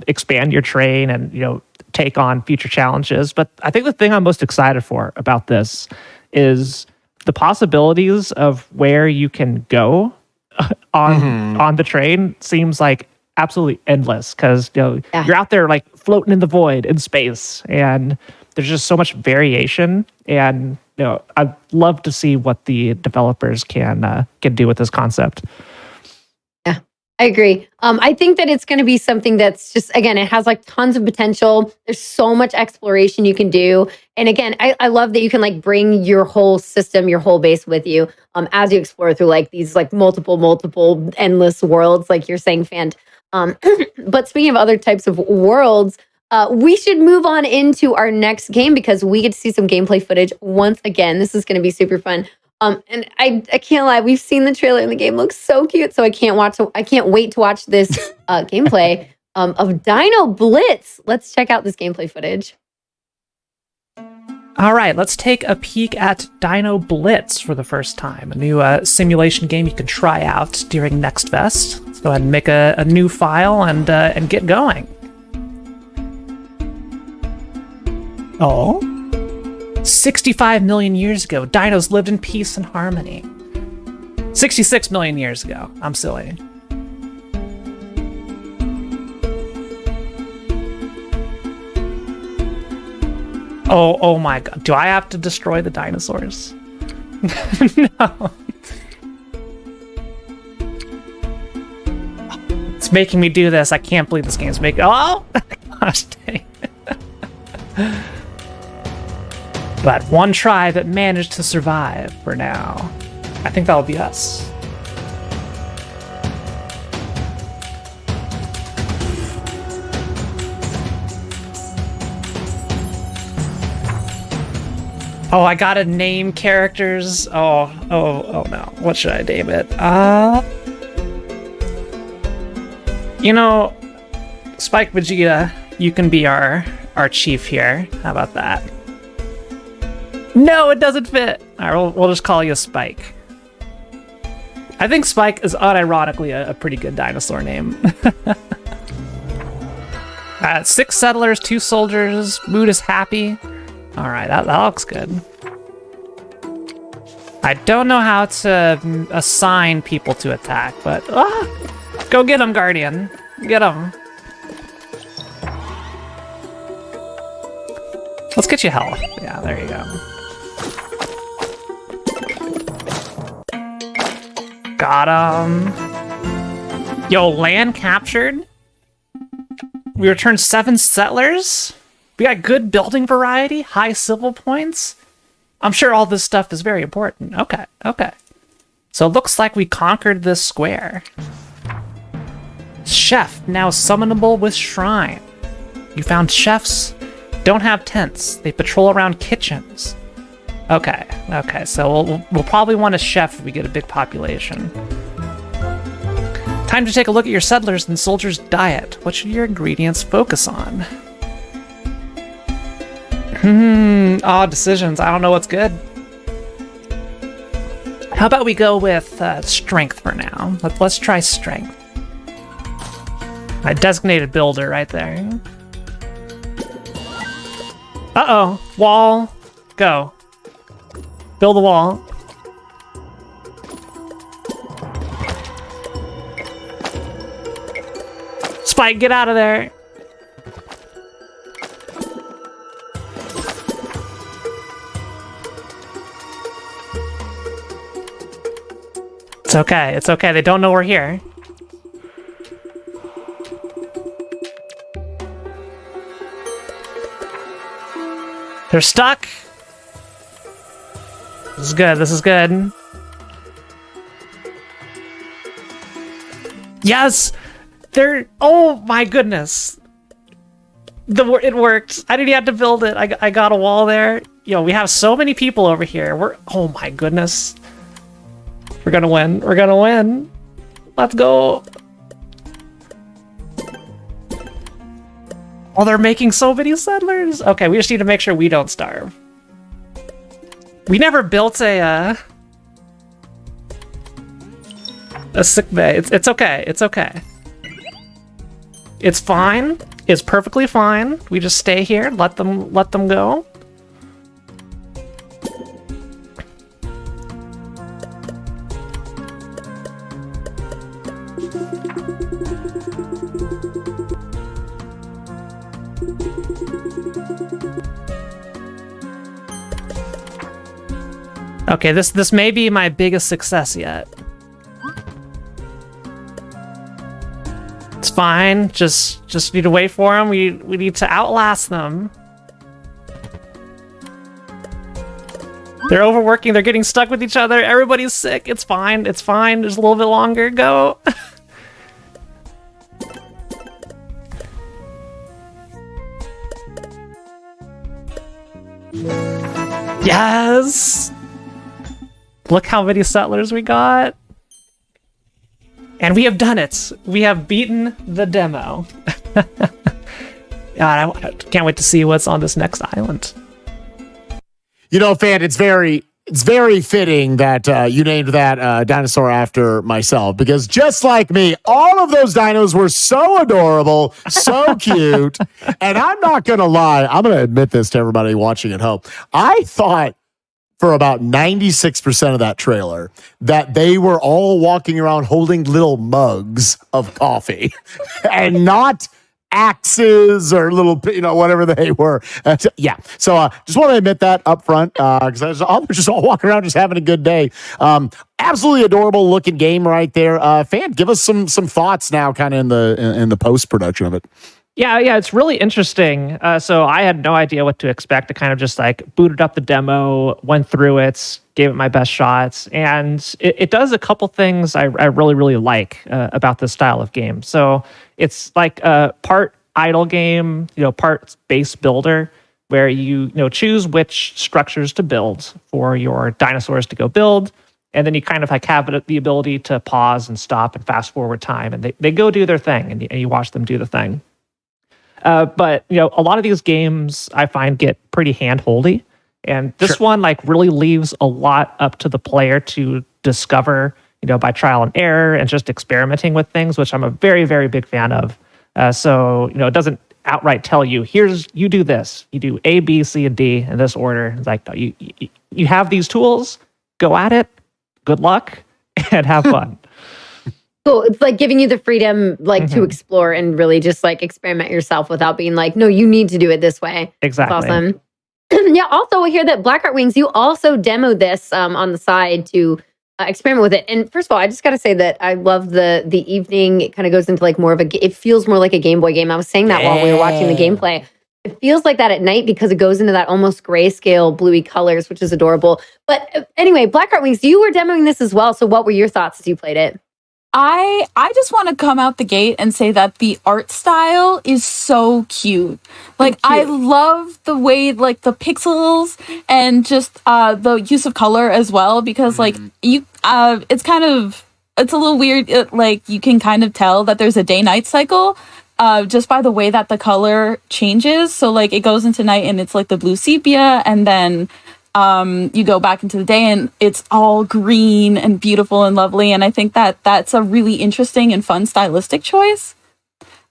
expand your train and, you know, take on future challenges. But I think the thing I'm most excited for about this is the possibilities of where you can go on the train. Seems like absolutely endless, because you know you're out there like floating in the void in space, and there's just so much variation. And you know, I'd love to see what the developers can do with this concept. Yeah, I agree. I think that it's going to be something that's just, again, it has like tons of potential. There's so much exploration you can do. And again, I love that you can like bring your whole system, your whole base with you as you explore through like these like multiple endless worlds, like you're saying, Fant. But speaking of other types of worlds, we should move on into our next game, because we get to see some gameplay footage once again. This is going to be super fun. And I can't lie, we've seen the trailer and the game looks so cute. So I can't wait to watch this gameplay of Dino Blitz. Let's check out this gameplay footage. All right, let's take a peek at Dino Blitz for the first time, a new simulation game you can try out during Next Fest. Let's go ahead and make a new file and get going. Oh. 65 million years ago, dinos lived in peace and harmony. 66 million years ago. I'm silly. Oh my god. Do I have to destroy the dinosaurs? No. It's making me do this. I can't believe this game's making... Oh! Gosh dang it. But one tribe that managed to survive for now. I think that'll be us. Oh, I gotta name characters. Oh no. What should I name it? You know, Spike Vegeta, you can be our chief here. How about that? No, it doesn't fit. All right, we'll just call you Spike. I think Spike is unironically a pretty good dinosaur name. 6 settlers, 2 soldiers. Mood is happy. All right, that looks good. I don't know how to assign people to attack, but go get him, Guardian. Get him. Let's get you health. Yeah, there you go. Got him. Yo, land captured? We returned 7 settlers. We got good building variety, high civil points. I'm sure all this stuff is very important. Okay. So it looks like we conquered this square. Chef, now summonable with shrine. You found chefs, don't have tents. They patrol around kitchens. Okay, so we'll probably want a chef if we get a big population. Time to take a look at your settlers and soldiers' diet. What should your ingredients focus on? Odd decisions. I don't know what's good. How about we go with strength for now? Let's try strength. My designated builder right there. Uh-oh. Wall. Go. Build a wall. Spike, get out of there. It's okay. They don't know we're here. They're stuck. This is good. Yes! Oh my goodness. It worked. I didn't even have to build it. I got a wall there. Yo, we have so many people over here. Oh my goodness. We're gonna win. Let's go. Oh, they're making so many settlers. Okay, we just need to make sure we don't starve. We never built a sick bay. It's okay. It's fine. It's perfectly fine. We just stay here. Let them go. Okay, this may be my biggest success yet. It's fine. Just need to wait for them. We need to outlast them. They're overworking. They're getting stuck with each other. Everybody's sick. It's fine. Just a little bit longer. Go. Yes. Look how many settlers we got. And we have done it. We have beaten the demo. God, I can't wait to see what's on this next island. You know, Fan, it's very fitting that you named that dinosaur after myself, because just like me, all of those dinos were so adorable, so cute. And I'm not going to lie. I'm going to admit this to everybody watching at home. I thought for about 96% of that trailer that they were all walking around holding little mugs of coffee and not axes or little, whatever they were. Yeah. So just want to admit that up front, because they're just all walking around just having a good day. Absolutely adorable looking game right there. Fan, give us some thoughts now kind of in the post-production of it. Yeah, it's really interesting. So I had no idea what to expect. I kind of just booted up the demo, went through it, gave it my best shots, and it does a couple things I really, really like about this style of game. So it's like a part idle game, part base builder, where you choose which structures to build for your dinosaurs to go build, and then you kind of have the ability to pause and stop and fast forward time, and they go do their thing, and you watch them do the thing. But a lot of these games I find get pretty hand-holdy, and this one really leaves a lot up to the player to discover, by trial and error and just experimenting with things, which I'm a very, very big fan of. So it doesn't outright tell you, you do this, you do A, B, C, and D in this order. It's like, no, you have these tools, go at it, good luck, and have fun. Cool. It's like giving you the freedom to explore and really just experiment yourself without being no, you need to do it this way. Exactly. That's awesome. Yeah, also we hear that Blackheart Wings, you also demoed this on the side to experiment with it. And first of all, I just got to say that I love the evening. It kind of goes into like more of it feels more like a Game Boy game. I was saying that while we were watching the gameplay. It feels like that at night because it goes into that almost grayscale bluey colors, which is adorable. But anyway, Blackheart Wings, you were demoing this as well. So what were your thoughts as you played it? I just want to come out the gate and say that the art style is so cute. Like I love the way like the pixels and just the use of color as well, because like it's a little weird. Like you can kind of tell that there's a day-night cycle just by the way that the color changes. So like it goes into night and it's like the blue sepia, and then you go back into the day and it's all green and beautiful and lovely. And I think that that's a really interesting and fun stylistic choice.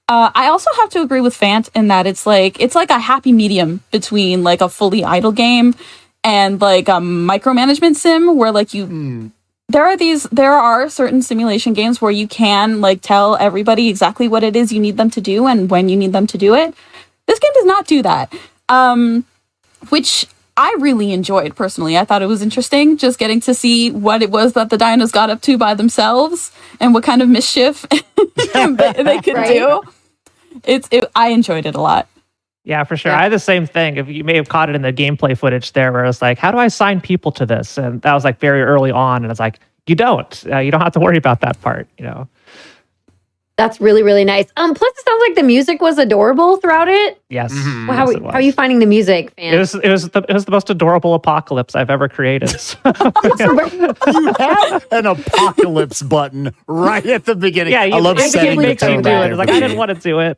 I also have to agree with Fant in that it's like a happy medium between like a fully idle game and like a micromanagement sim where like there are certain simulation games where you can like tell everybody exactly what it is you need them to do and when you need them to do it. This game does not do that. Which I really enjoyed personally. I thought it was interesting just getting to see what it was that the dinos got up to by themselves and what kind of mischief they could do. I enjoyed it a lot. Yeah, for sure. I had the same thing. If you may have caught it in the gameplay footage there, where it's like, how do I assign people to this? And that was like very early on, and it's like, you don't. You don't have to worry about that part. You know. That's really, really nice. Plus, it sounds like the music was adorable throughout it. Yes. Well, how are you finding the music, Fan? It was the most adorable apocalypse I've ever created. You have an apocalypse button right at the beginning. Yeah, I love setting the tone. It's like I didn't want to do it.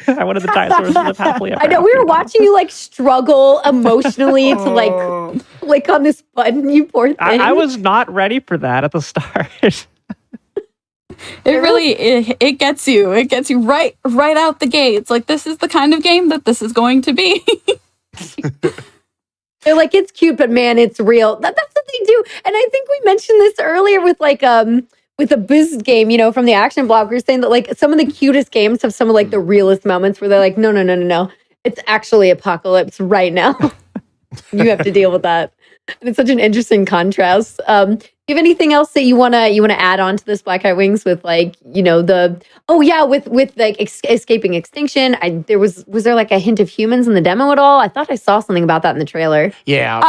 I wanted the dinosaurs to live happily ever I know. We were watching you like struggle emotionally to like click on this button. You poor thing. I was not ready for that at the start. It gets you. It gets you right out the gate. It's like, this is the kind of game that this is going to be. They're like, it's cute, but man, it's real. That's what they do. And I think we mentioned this earlier with like with a Biz game, you know, from the Action Block. We were saying that like some of the cutest games have some of like the realest moments where they're like, no. It's actually apocalypse right now. You have to deal with that. And it's such an interesting contrast. Do you have anything else that you wanna add on to this Blackheart Wings with like, you know, with like escaping extinction? Was there like a hint of humans in the demo at all? I thought I saw something about that in the trailer. Yeah.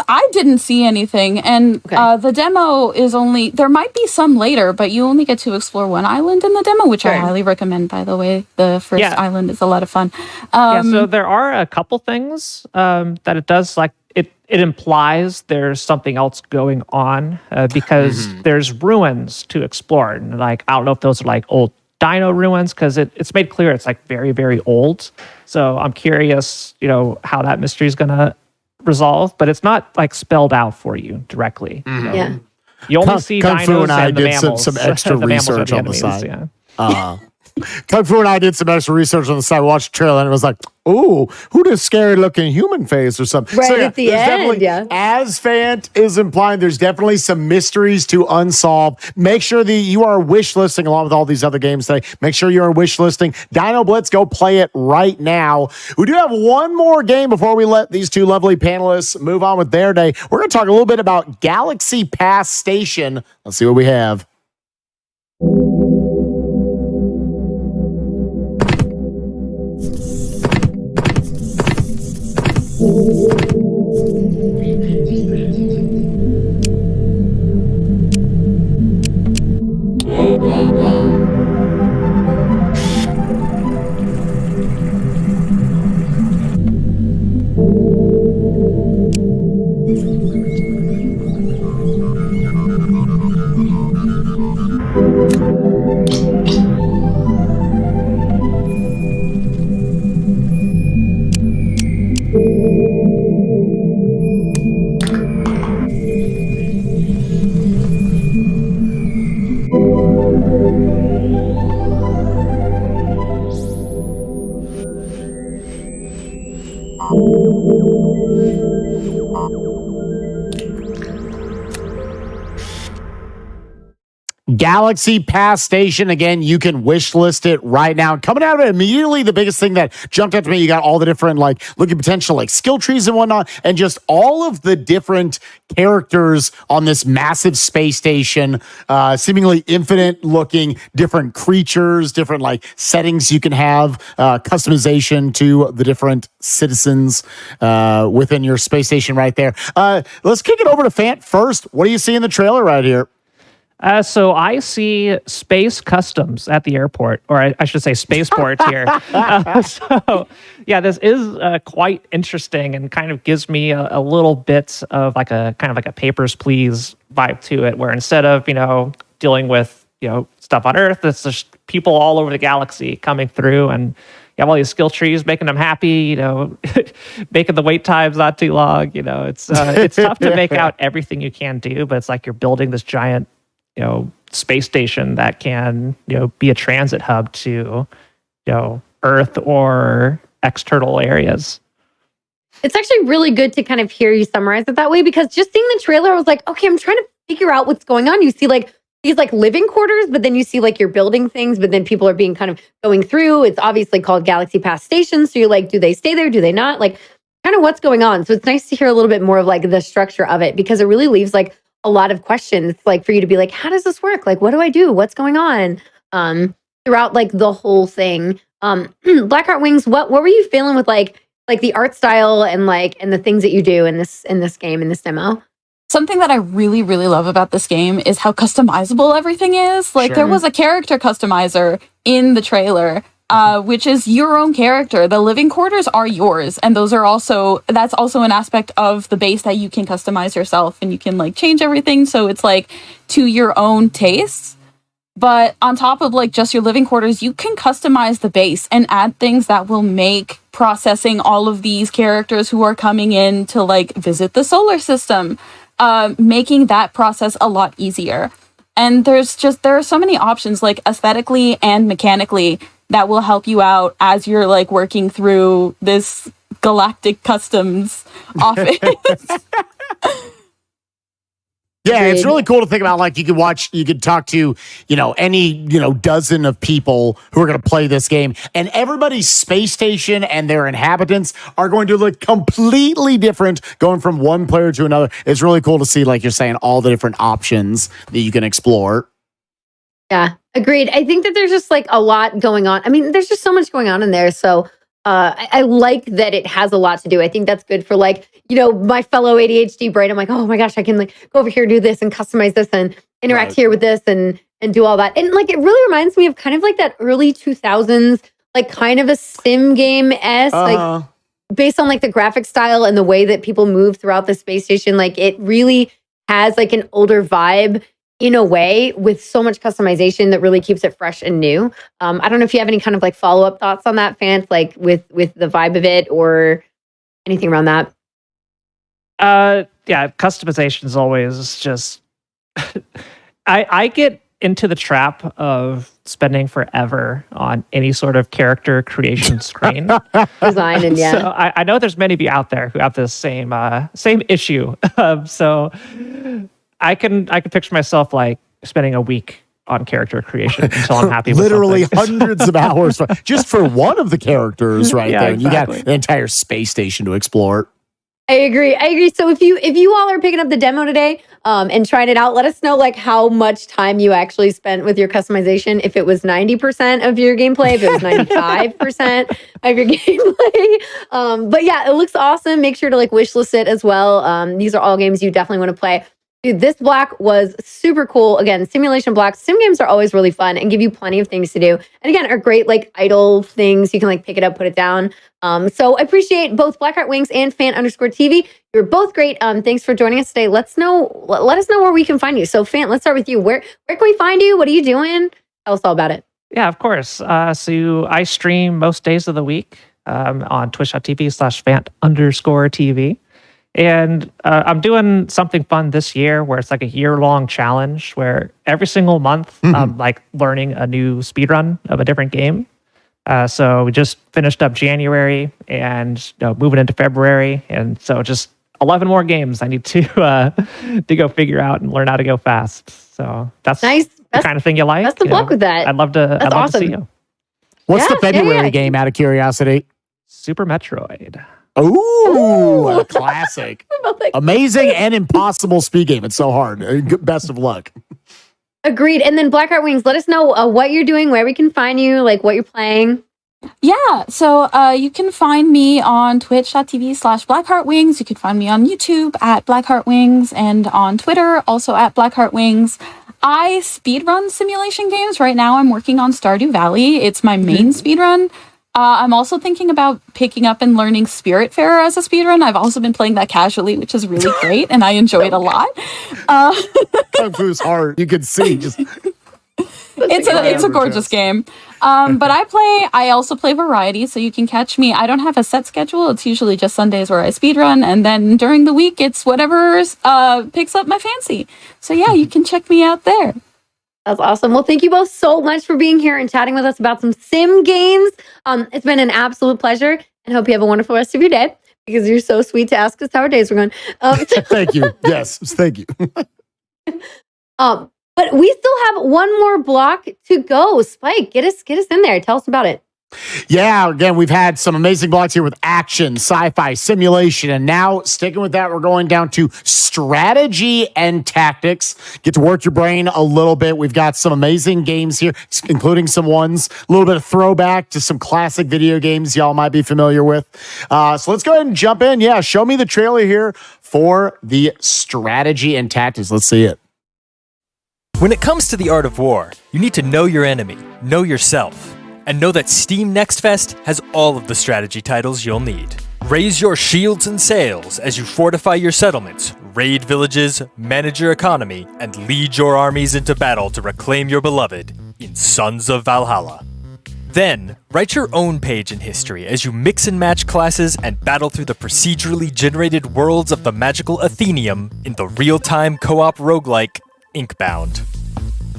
I didn't see anything, and the demo is only, there might be some later, but you only get to explore one island in the demo, which I highly recommend, by the way. The first island is a lot of fun. So there are a couple things that it does, like it implies there's something else going on because there's ruins to explore, and like I don't know if those are like old dino ruins, because it's made clear it's like very, very old. So I'm curious, you know, how that mystery is gonna resolve, but it's not like spelled out for you directly. You know? Yeah. You only see Kung dinos Fu and I and the did mammals. some extra The mammals are research the on the enemies, side. Kung Fu and I did some extra research on the side, watched the trailer, and it was like, ooh, who does scary looking human face or something? Right at the there's end, definitely, as Fant is implying, there's definitely some mysteries to unsolve. Make sure that you are wish listing along with all these other games today. Make sure you are wish listing Dino Blitz. Go play it right now. We do have one more game before we let these two lovely panelists move on with their day. We're going to talk a little bit about Galaxy Pass Station. Let's see what we have. Galaxy Pass Station, again, you can wish list it right now. Coming out of it immediately, the biggest thing that jumped out to me, you got all the different, like, looking potential, like, skill trees and whatnot, and just all of the different characters on this massive space station, seemingly infinite looking, different creatures, different, like, settings you can have, customization to the different citizens within your space station right there. Let's kick it over to Fant first. What do you see in the trailer right here? So I see space customs at the airport, or I should say spaceport here. So yeah, this is quite interesting and kind of gives me a little bit of like a kind of like a Papers, Please vibe to it, where instead of, dealing with, stuff on Earth, it's just people all over the galaxy coming through, and you have all these skill trees making them happy, making the wait times not too long. It's tough to make out everything you can do, but it's like you're building this giant space station that can, be a transit hub to, Earth or external areas. It's actually really good to kind of hear you summarize it that way, because just seeing the trailer, I was like, okay, I'm trying to figure out what's going on. You see like these like living quarters, but then you see like you're building things, but then people are being kind of going through. It's obviously called Galaxy Pass Station. So you're like, do they stay there? Do they not? Like kind of what's going on. So it's nice to hear a little bit more of like the structure of it, because it really leaves like a lot of questions, like for you to be like, how does this work? Like, what do I do? What's going on? Throughout like the whole thing. Blackheart Wings, what were you feeling with like the art style and the things that you do in this game, in this demo? Something that I really, really love about this game is how customizable everything is. Like there was a character customizer in the trailer, which is your own character. The living quarters are yours. And that's also an aspect of the base that you can customize yourself, and you can like change everything. So it's like to your own tastes. But on top of like just your living quarters, you can customize the base and add things that will make processing all of these characters who are coming in to like visit the solar system, making that process a lot easier. And there are so many options, like aesthetically and mechanically, that will help you out as you're like working through this galactic customs office. Yeah, it's really cool to think about. Like, you could talk to, any, dozen of people who are going to play this game, and everybody's space station and their inhabitants are going to look completely different going from one player to another. It's really cool to see, like you're saying, all the different options that you can explore. Yeah, agreed. I think that there's just like a lot going on. I mean, there's just so much going on in there. So I like that it has a lot to do. I think that's good for like, my fellow ADHD brain. I'm like, oh my gosh, I can like go over here, do this and customize this and interact here with this and do all that. And like, it really reminds me of kind of like that early 2000s, like kind of a sim game-esque, like based on like the graphic style and the way that people move throughout the space station. Like it really has like an older vibe in a way, with so much customization that really keeps it fresh and new. I don't know if you have any kind of like follow-up thoughts on that, Fant, like with the vibe of it or anything around that. Yeah, customization is always just I get into the trap of spending forever on any sort of character creation screen. Design and yeah. So I know there's many of you out there who have this same issue. So I can picture myself like spending a week on character creation until I'm happy with literally something. Hundreds of hours just for one of the characters right there. And Exactly. you got an entire space station to explore. I agree. So if you all are picking up the demo today and trying it out, let us know like how much time you actually spent with your customization. If it was 90% of your gameplay, if it was 95% of your gameplay. But yeah, it looks awesome. Make sure to like wishlist it as well. These are all games you definitely want to play. Dude, this block was super cool. Again, simulation blocks. Sim games are always really fun and give you plenty of things to do. And again, are great like idle things. You can like pick it up, put it down. So I appreciate both Blackheart Wings and Fant_TV. You're both great. Thanks for joining us today. Let us know where we can find you. So Fant, let's start with you. Where can we find you? What are you doing? Tell us all about it. Yeah, of course. So I stream most days of the week on twitch.tv/Fant_TV. And I'm doing something fun this year where it's like a year-long challenge where every single month I'm like learning a new speedrun of a different game. So we just finished up January and moving into February. And so just 11 more games I need to go figure out and learn how to go fast. So that's nice. the kind of thing you like. Best of luck with that. I'd love to. I'd love to see you. What's the February game? Out of curiosity. Super Metroid. Ooh, a classic. Amazing and impossible speed game. It's so hard. Best of luck. Agreed. And then Blackheart Wings, let us know what you're doing, where we can find you, like what you're playing. Yeah, so you can find me on twitch.tv/BlackheartWings. You can find me on YouTube at BlackheartWings and on Twitter also at BlackheartWings. I speedrun simulation games. Right now I'm working on Stardew Valley. It's my main speedrun. I'm also thinking about picking up and learning Spiritfarer as a speedrun. I've also been playing that casually, which is really great, and I enjoy it a lot. Kung Fu's hard. You can see. It's a gorgeous game. But I also play variety, so you can catch me. I don't have a set schedule. It's usually just Sundays where I speedrun, and then during the week, it's whatever picks up my fancy. So yeah, you can check me out there. That's awesome. Well, thank you both so much for being here and chatting with us about some sim games. It's been an absolute pleasure, and hope you have a wonderful rest of your day, because you're so sweet to ask us how our days were going. Thank you. Yes, thank you. But we still have one more block to go. Spike, get us in there. Tell us about it. Yeah, again, we've had some amazing blocks here with action, sci-fi, simulation, and now sticking with that, we're going down to strategy and tactics. Get to work your brain a little bit. We've got some amazing games here, including some ones, a little bit of throwback to some classic video games y'all might be familiar with. So let's go ahead and jump in. Yeah, show me the trailer here for the strategy and tactics. Let's see it. When it comes to the art of war, you need to know your enemy, know yourself, and know that Steam Next Fest has all of the strategy titles you'll need. Raise your shields and sails as you fortify your settlements, raid villages, manage your economy, and lead your armies into battle to reclaim your beloved in Sons of Valhalla. Then, write your own page in history as you mix and match classes and battle through the procedurally generated worlds of the magical Athenium in the real-time co-op roguelike Inkbound.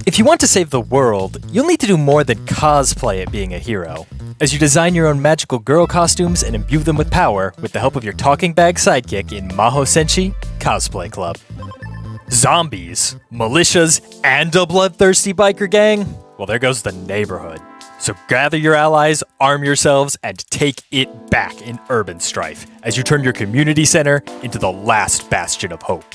If you want to save the world, you'll need to do more than cosplay at being a hero, as you design your own magical girl costumes and imbue them with power with the help of your talking bag sidekick in Maho Senshi Cosplay Club. Zombies, militias, and a bloodthirsty biker gang? Well, there goes the neighborhood. So gather your allies, arm yourselves, and take it back in urban strife as you turn your community center into the last bastion of hope.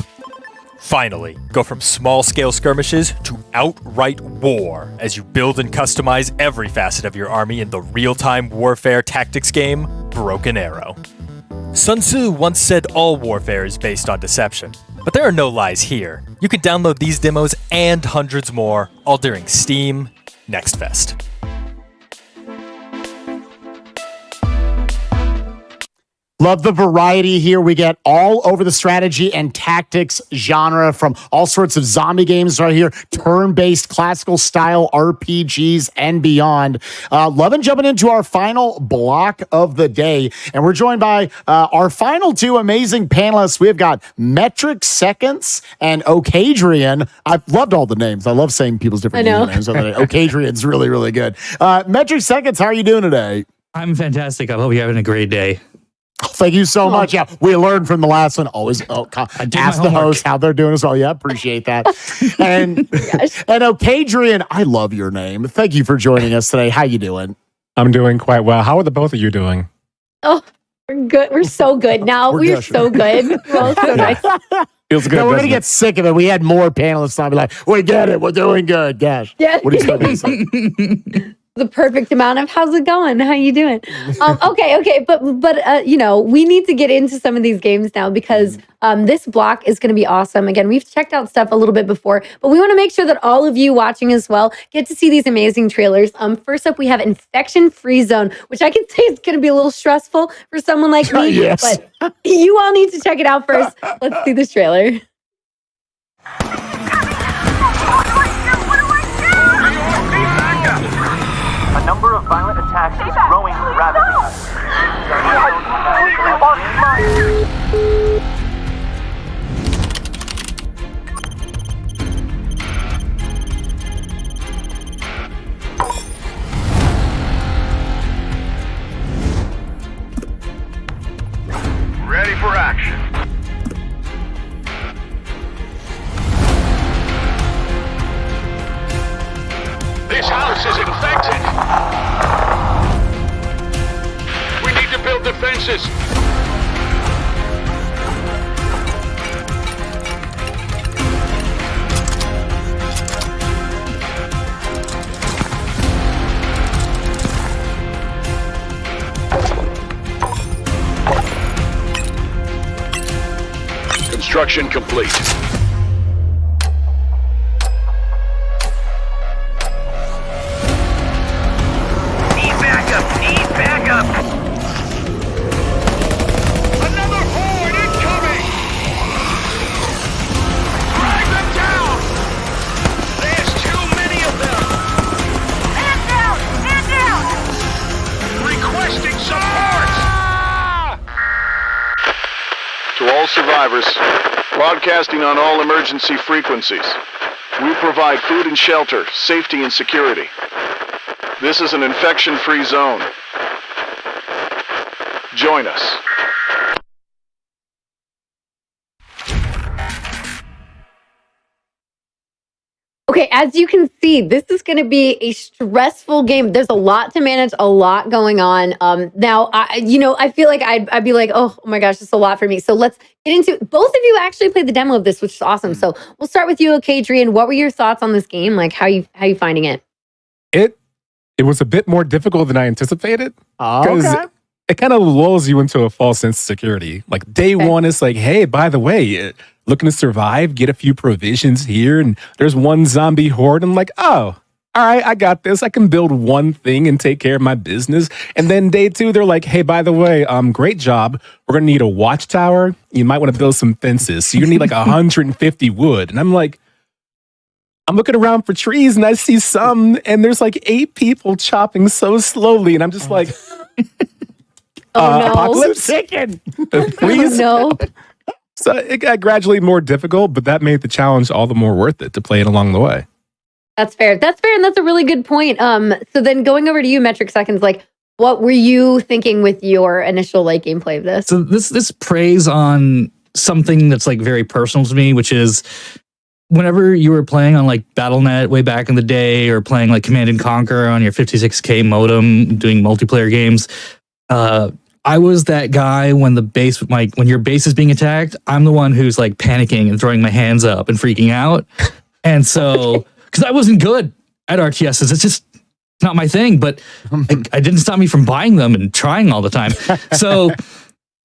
Finally, go from small-scale skirmishes to outright war as you build and customize every facet of your army in the real-time warfare tactics game, Broken Arrow. Sun Tzu once said all warfare is based on deception, but there are no lies here. You can download these demos and hundreds more, all during Steam Next Fest. Love the variety here. We get all over the strategy and tactics genre, from all sorts of zombie games right here, turn-based classical style RPGs and beyond. Loving jumping into our final block of the day. And we're joined by our final two amazing panelists. We've got Metric Seconds and Okadrian. I've loved all the names. I love saying people's different names. Okadrian's really, really good. Metric Seconds, how are you doing today? I'm fantastic. I hope you're having a great day. Thank you so much. Yeah, we learned from the last one. Always ask the host how they're doing as well. Yeah, appreciate that. And Okadrian, I love your name. Thank you for joining us today. How you doing? I'm doing quite well. How are the both of you doing? Oh, we're good. We're so good now. We're so good. We're all so nice. Feels good. No, we're gonna get sick of it. We had more panelists on. Be like, we get it. We're doing good. Gosh. Yeah. What do you expect? The perfect amount of how's it going? How you doing? Okay. But you know, we need to get into some of these games now, because this block is going to be awesome. Again, we've checked out stuff a little bit before, but we want to make sure that all of you watching as well get to see these amazing trailers. First up, we have Infection Free Zone, which I can say is going to be a little stressful for someone like me. Yes. But you all need to check it out first. Let's see this trailer. A number of violent attacks is growing rapidly. Ready for action. defenses. Construction complete. Need backup! Need backup! Another horde incoming! Drag them down! There's too many of them! Man down! Man down! Requesting support! To all survivors, broadcasting on all emergency frequencies. We provide food and shelter, safety and security. This is an infection-free zone. Join us. Okay, as you can see, this is going to be a stressful game. There's a lot to manage, a lot going on. Now, I feel like I'd be like, oh my gosh, this is a lot for me. So let's get into it. Both of you actually played the demo of this, which is awesome. So we'll start with you, Kadrian. What were your thoughts on this game? Like, how you finding it? It was a bit more difficult than I anticipated. Okay. It kind of lulls you into a false sense of security. Like day one is like, hey, by the way, looking to survive, get a few provisions here, and there's one zombie horde. And I'm like, oh, all right, I got this. I can build one thing and take care of my business. And then day two, they're like, hey, by the way, great job. We're gonna need a watchtower. You might want to build some fences. So you're gonna need like 150 wood. And I'm like, I'm looking around for trees and I see some, and there's like 8 people chopping so slowly, and I'm just like, oh no, apocalypse chicken, please. Oh, no. So it got gradually more difficult, but that made the challenge all the more worth it to play it along the way. That's fair. That's fair, and that's a really good point. So then going over to you, Metric Seconds, like, what were you thinking with your initial like gameplay of this? So this preys on something that's like very personal to me, which is whenever you were playing on like BattleNet way back in the day, or playing like Command and Conquer on your 56K modem, doing multiplayer games, I was that guy when when your base is being attacked, I'm the one who's like panicking and throwing my hands up and freaking out. And so, because I wasn't good at RTSs, it's just not my thing, but I didn't stop me from buying them and trying all the time. So,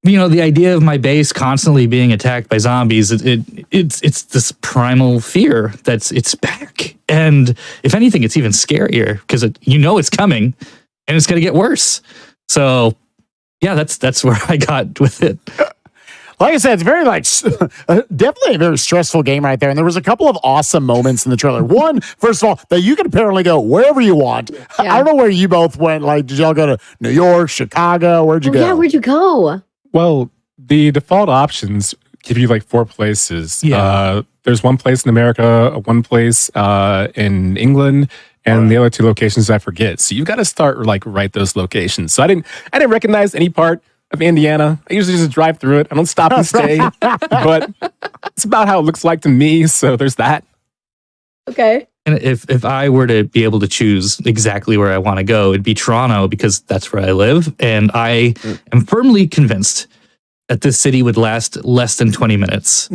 the idea of my base constantly being attacked by zombies, it's this primal fear it's back. And if anything, it's even scarier because it's coming and it's going to get worse. So yeah, that's where I got with it. Like I said, it's very definitely a very stressful game right there. And there was a couple of awesome moments in the trailer. One, first of all, that you can apparently go wherever you want. Yeah. I don't know where you both went. Like, did y'all go to New York, Chicago? Where'd you go? Yeah, where'd you go? Well, the default options give you like 4 places. Yeah. There's one place in America, one place in England, and the other 2 locations I forget. So you got to start like write those locations. So I didn't recognize any part of Indiana. I usually just drive through it. I don't stop and stay, but it's about how it looks like to me. So there's that. Okay. And if I were to be able to choose exactly where I want to go, it'd be Toronto because that's where I live. And I am firmly convinced that this city would last less than 20 minutes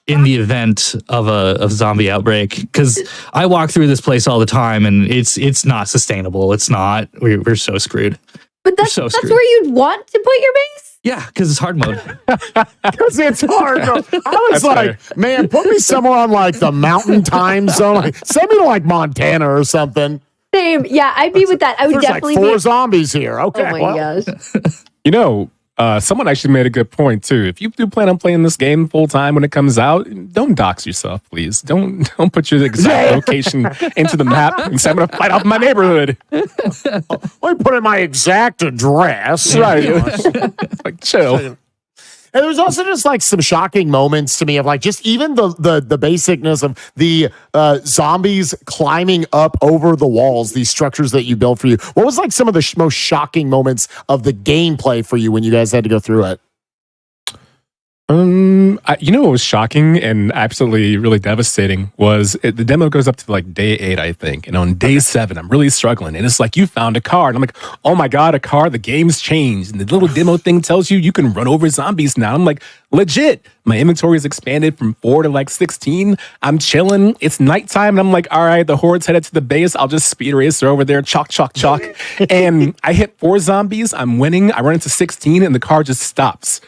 in the event of a zombie outbreak. Because I walk through this place all the time and it's not sustainable. It's not. We're so screwed. But that's where you'd want to put your base? Yeah, because it's hard mode. Because it's hard mode. I was like, man, put me somewhere on like the mountain time zone. Like, send me to like Montana or something. Same. Yeah, I'd be with that. I would definitely like 4 zombies here. Okay. Oh my gosh. Someone actually made a good point too. If you do plan on playing this game full time when it comes out, don't dox yourself, please. Don't put your exact location into the map and say I'm going to fight off my neighborhood. Let me put in my exact address. Right. Like chill. And there's also just like some shocking moments to me of like just even the basicness of the zombies climbing up over the walls, these structures that you built for you. What was like some of the most shocking moments of the gameplay for you when you guys had to go through it? You know what was shocking and absolutely really devastating was the demo goes up to like day 8, I think. And on day 7, I'm really struggling. And it's like, you found a car. And I'm like, oh my God, a car. The game's changed. And the little demo thing tells you can run over zombies now. I'm like, legit. My inventory is expanded from 4 to like 16. I'm chilling. It's nighttime. And I'm like, all right, the horde's headed to the base. I'll just speed race over there. Chalk, chalk, chalk. And I hit 4 zombies. I'm winning. I run into 16 and the car just stops.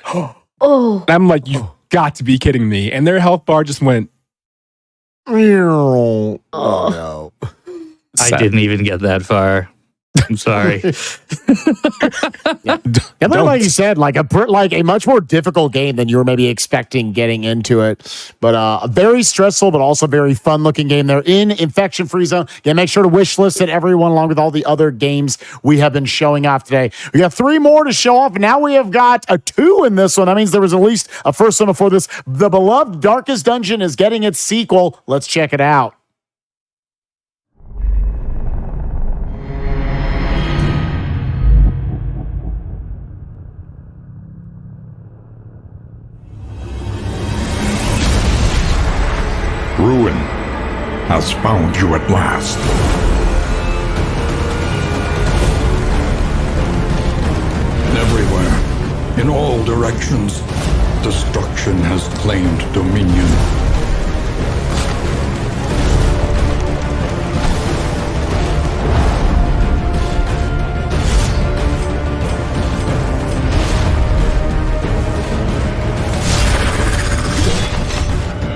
Oh. And I'm like, you've got to be kidding me. And their health bar just went. Oh no. I didn't even get that far. I'm sorry. And then, like you said, like a much more difficult game than you were maybe expecting getting into it. But a very stressful, but also very fun-looking game. They're in Infection-Free Zone. Again, make sure to wish list it, everyone, along with all the other games we have been showing off today. We got 3 more to show off. Now we have got a 2 in this one. That means there was at least a first one before this. The beloved Darkest Dungeon is getting its sequel. Let's check it out. Ruin has found you at last. Everywhere, in all directions, destruction has claimed dominion.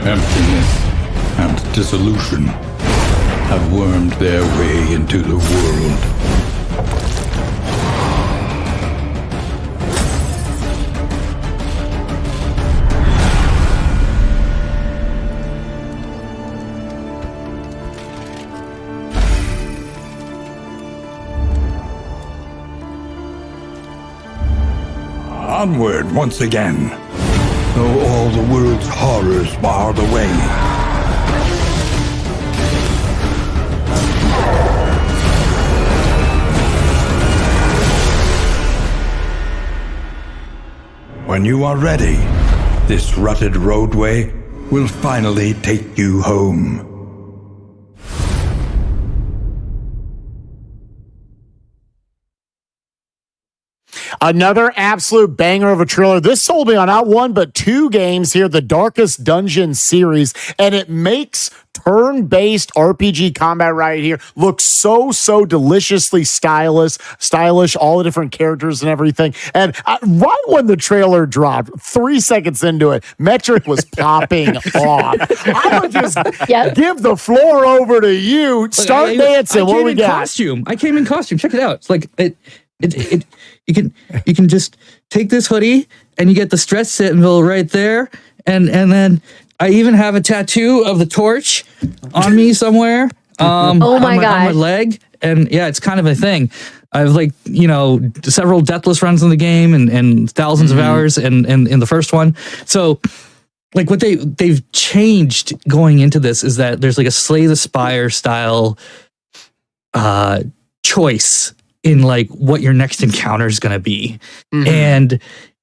Emptiness and dissolution have wormed their way into the world. Onward once again, though all the world's horrors bar the way. When you are ready, this rutted roadway will finally take you home. Another absolute banger of a trailer. This sold me on not 1, but 2 games here, the Darkest Dungeon series, and it makes turn-based RPG combat right here look so deliciously stylish, all the different characters and everything. And right when the trailer dropped, 3 seconds into it, Metric was popping off. I would just give the floor over to you. Start dancing. What do we got? I came in costume. Check it out. It's like you can just take this hoodie and you get the stretch symbol right there, and then I even have a tattoo of the torch on me somewhere. Oh my God. On my leg, and yeah, it's kind of a thing. I've several deathless runs in the game and thousands of hours in the first one. So like what they've changed going into this is that there's like a Slay the Spire style choice in like what your next encounter is going to be. And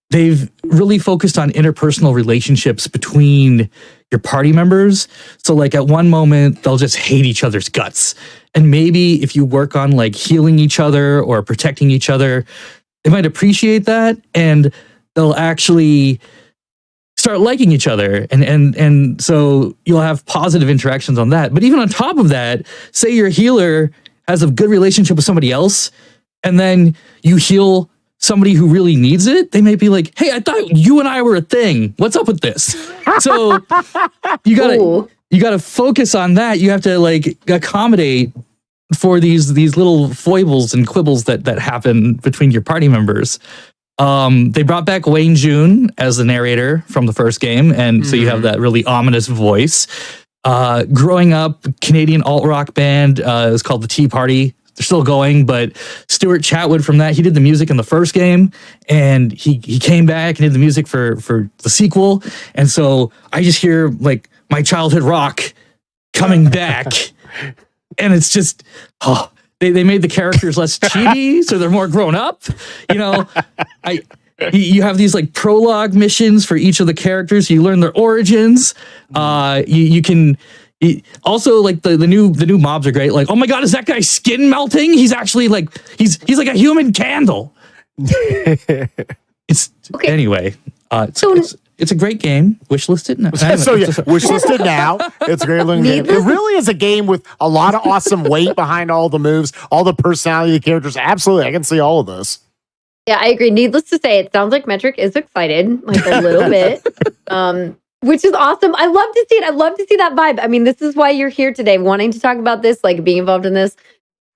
they've really focused on interpersonal relationships between your party members. So like at one moment, they'll just hate each other's guts. And maybe if you work on like healing each other or protecting each other, they might appreciate that and they'll actually start liking each other. And so you'll have positive interactions on that. But even on top of that, say your healer has a good relationship with somebody else, and then you heal somebody who really needs it, they may be like, hey, I thought you and I were a thing. What's up with this? So you gotta focus on that. You have to like accommodate for these little foibles and quibbles that happen between your party members. They brought back Wayne June as the narrator from the first game, and so you have that really ominous voice. Growing up, Canadian alt-rock band is called the Tea Party. They're still going, but Stuart Chatwood from that, he did the music in the first game, and he came back and did the music for the sequel. And so I just hear like my childhood rock coming back, and it's just, they made the characters less chibi, so they're more grown up. You know, you have these like prologue missions for each of the characters. You learn their origins. You can also like the new mobs are great. Like, oh my god, is that guy's skin melting? He's actually like he's like a human candle. It's Okay. anyway. It's a great game. Wishlisted now. So yeah, wishlisted now. It's a great looking game. It really is a game with a lot of awesome weight behind all the moves, all the personality of the characters. Absolutely, I can see all of this. Yeah, I agree. Needless to say, it sounds like Metric is excited, like a little bit, which is awesome. I love to see it. I love to see that vibe. I mean, this is why you're here today, wanting to talk about this, like being involved in this.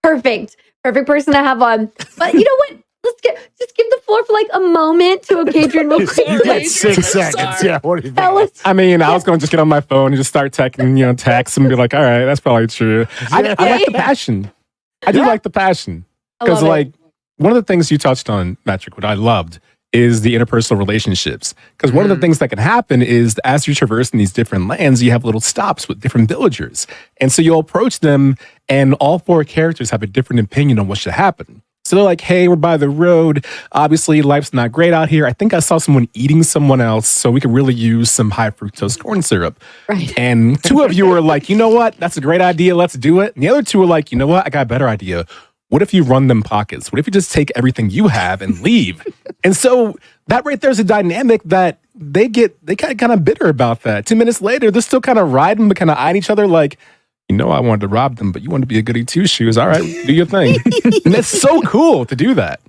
Perfect person to have on. But you know what? Just give the floor for like a moment to Ocadrian real quick. You got 6 seconds. Yeah, what do you think? I mean, I was going to just get on my phone and just start texting, texts and be like, all right, that's probably true. I like the passion. I do like the passion. Because like one of the things you touched on, Patrick, what I loved is the interpersonal relationships. Because one of the things that can happen is as you traverse in these different lands, you have little stops with different villagers. And so you'll approach them and all 4 characters have a different opinion on what should happen. So they're like, hey, we're by the road. Obviously, life's not great out here. I think I saw someone eating someone else, so we could really use some high fructose corn syrup. Right. And 2 of you were like, you know what? That's a great idea. Let's do it. And the other 2 were like, you know what? I got a better idea. What if you run them pockets? What if you just take everything you have and leave? And so that right there's a dynamic that they get kind of bitter about that. 2 minutes later, they're still kind of riding, but kind of eyeing each other like, I wanted to rob them, but you wanted to be a goody two shoes. All right, do your thing. And it's so cool to do that.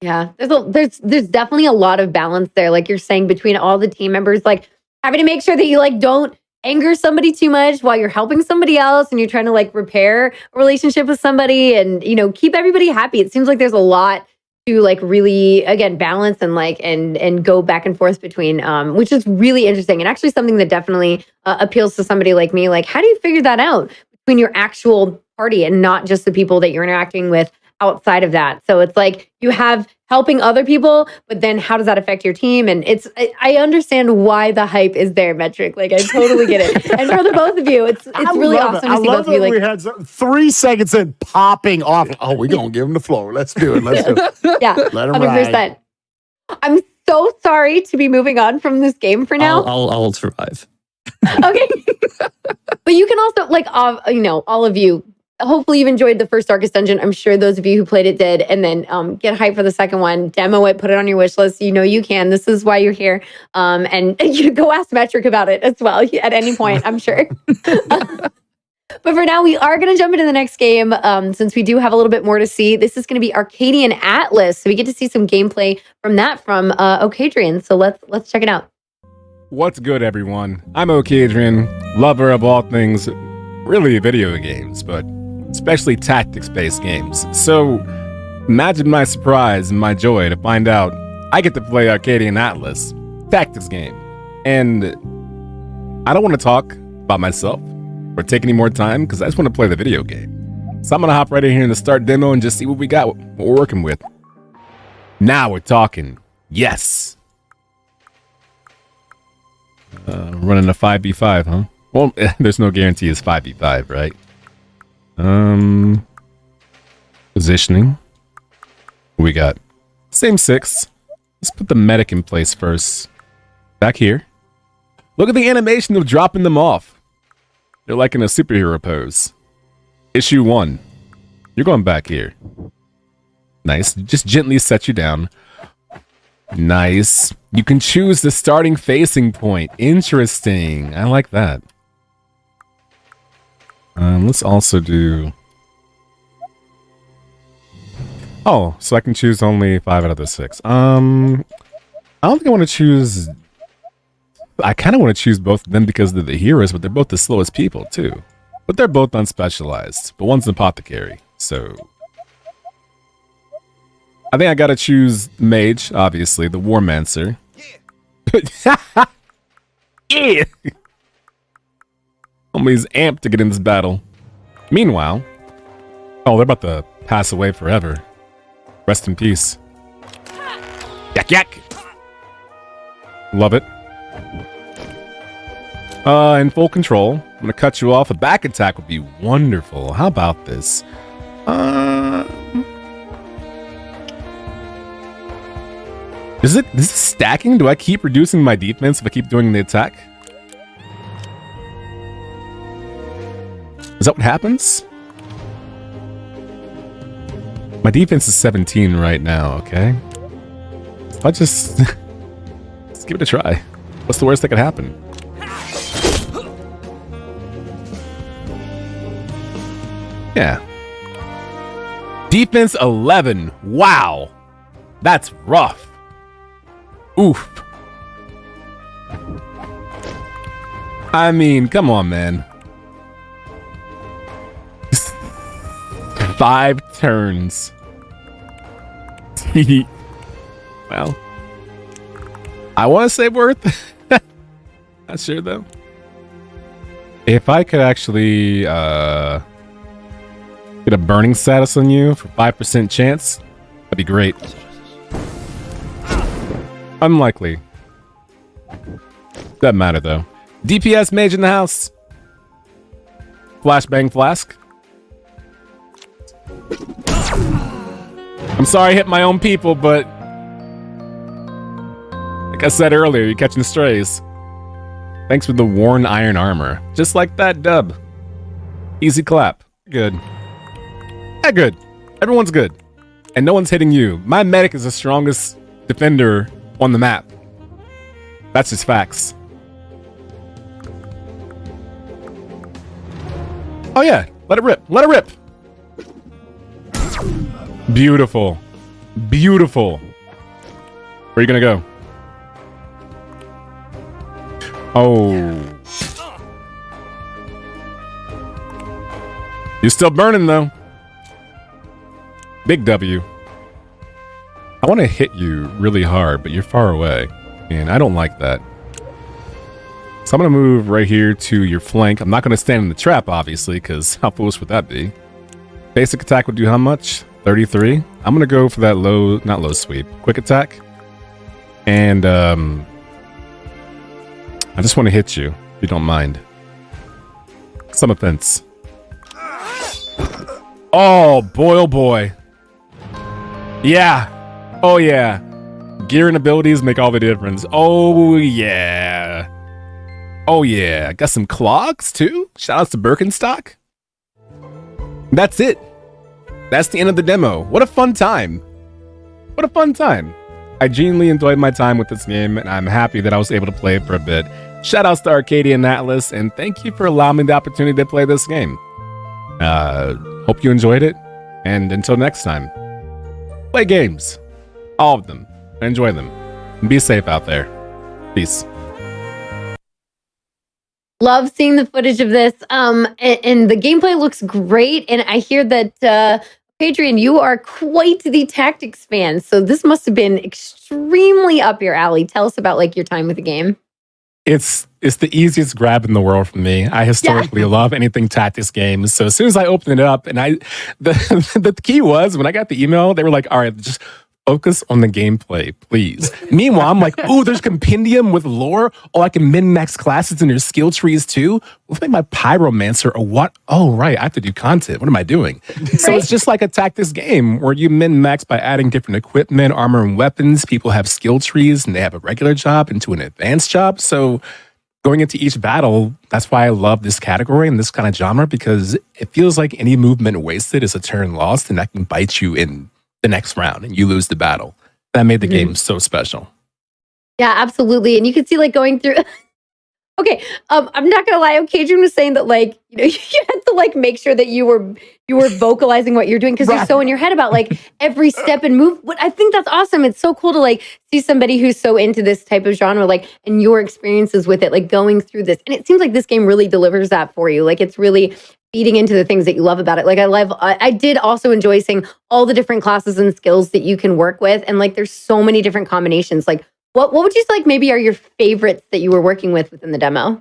Yeah, there's definitely a lot of balance there, like you're saying, between all the team members, like having to make sure that you like don't anger somebody too much while you're helping somebody else and you're trying to like repair a relationship with somebody and keep everybody happy. It seems like there's a lot to like really again balance and like and go back and forth between, which is really interesting and actually something that definitely appeals to somebody like me. Like, how do you figure that out between your actual party and not just the people that you're interacting with outside of that? So it's like you have helping other people, but then how does that affect your team? And I understand why the hype is there, Metric. Like, I totally get it. And for the both of you, it's really awesome to see both of you. Like, we had 3 seconds in popping off. Oh, we're going to give him the floor. Let's do it. Yeah, let him 100%. ride. I'm so sorry to be moving on from this game for now. I'll survive. Okay. But you can also, like, all of you, hopefully you've enjoyed the first Darkest Dungeon. I'm sure those of you who played it did. And then get hyped for the second one. Demo it, put it on your wish list. You can. This is why you're here. And you go ask Metric about it as well at any point, I'm sure. But for now, we are going to jump into the next game since we do have a little bit more to see. This is going to be Arcadian Atlas. So we get to see some gameplay from Ocadrian. So let's check it out. What's good, everyone? I'm Ocadrian, lover of all things, really video games, but especially tactics-based games. So imagine my surprise and my joy to find out I get to play Arcadian Atlas, tactics game. And I don't want to talk about myself or take any more time because I just want to play the video game. So I'm going to hop right in here in the start demo and just see what we got, what we're working with. Now we're talking. Yes. Running a 5v5, huh? Well, there's no guarantee it's 5v5, right? Positioning. What we got? Same 6. Let's put the medic in place first. Back here. Look at the animation of dropping them off. They're like in a superhero pose. Issue 1. You're going back here. Nice. Just gently set you down. Nice. You can choose the starting facing point. Interesting. I like that. Let's also do... Oh, so I can choose only 5 out of the 6. I don't think I want to choose... I kind of want to choose both of them because they're the heroes, but they're both the slowest people, too. But they're both unspecialized. But one's an apothecary, so... I think I gotta choose Mage, obviously, the Warmancer. Yeah! Homie's amped to get in this battle. Meanwhile... Oh, they're about to pass away forever. Rest in peace. Yak yak! Love it. In full control. I'm gonna cut you off. A back attack would be wonderful. How about this? Just Is this stacking? Do I keep reducing my defense if I keep doing the attack? Is that what happens? My defense is 17 right now, okay? So I just... let's give it a try. What's the worst that could happen? Yeah. Defense 11. Wow. That's rough. Oof. I mean, come on, man. 5 turns. Well, I want to say worth. Not sure, though. If I could actually get a burning status on you for 5% chance, that'd be great. Unlikely. Doesn't matter, though. DPS mage in the house. Flashbang flask. I'm sorry I hit my own people, but like I said earlier, you're catching strays. Thanks for the worn iron armor. Just like that, dub. Easy clap. Good. Yeah, good. Everyone's good. And no one's hitting you. My medic is the strongest defender on the map. That's just facts. Oh yeah, let it rip. Let it rip. Beautiful. Beautiful. Where are you gonna go? Oh. You're still burning though. Big W. I want to hit you really hard, but you're far away. And I don't like that. So I'm going to move right here to your flank. I'm not going to stand in the trap, obviously, because how foolish would that be? Basic attack would do how much? 33? I'm going to go for that not low sweep, quick attack. And I just want to hit you, if you don't mind. Some offense. Oh, boy, oh boy. Yeah. Oh, yeah. Gear and abilities make all the difference. Oh, yeah. Oh, yeah. Got some clogs, too. Shout outs to Birkenstock. That's it. That's the end of the demo. What a fun time. What a fun time. I genuinely enjoyed my time with this game, and I'm happy that I was able to play it for a bit. Shout outs to Arcadia and Atlas, and thank you for allowing me the opportunity to play this game. Hope you enjoyed it, and until next time, play games. All of them. Enjoy them. And be safe out there. Peace. Love seeing the footage of this. And the gameplay looks great. And I hear that, Adrian, you are quite the tactics fan. So this must have been extremely up your alley. Tell us about like your time with the game. It's the easiest grab in the world for me. I historically love anything tactics games. So as soon as I opened it up, and the key was when I got the email, they were like, all right, just focus on the gameplay, please. Meanwhile, I'm like, ooh, there's compendium with lore. Oh, I can min-max classes and there's skill trees too. Let's make my pyromancer or what? Oh, right, I have to do content. What am I doing? So it's just like a tactics game where you min-max by adding different equipment, armor, and weapons. People have skill trees and they have a regular job into an advanced job. So going into each battle, that's why I love this category and this kind of genre, because it feels like any movement wasted is a turn lost and that can bite you in the next round and you lose the battle. That made the game so special. Yeah, absolutely. And you can see like going through. Okay, I'm not gonna lie. Cajun was saying that like you had to like make sure that you were vocalizing what you're doing because you're so in your head about like every step and move. But I think that's awesome. It's so cool to like see somebody who's so into this type of genre, like and your experiences with it, like going through this. And it seems like this game really delivers that for you. Like it's really feeding into the things that you love about it. Like I did also enjoy seeing all the different classes and skills that you can work with. And like, there's so many different combinations. Like what would you say like maybe are your favorites that you were working with within the demo?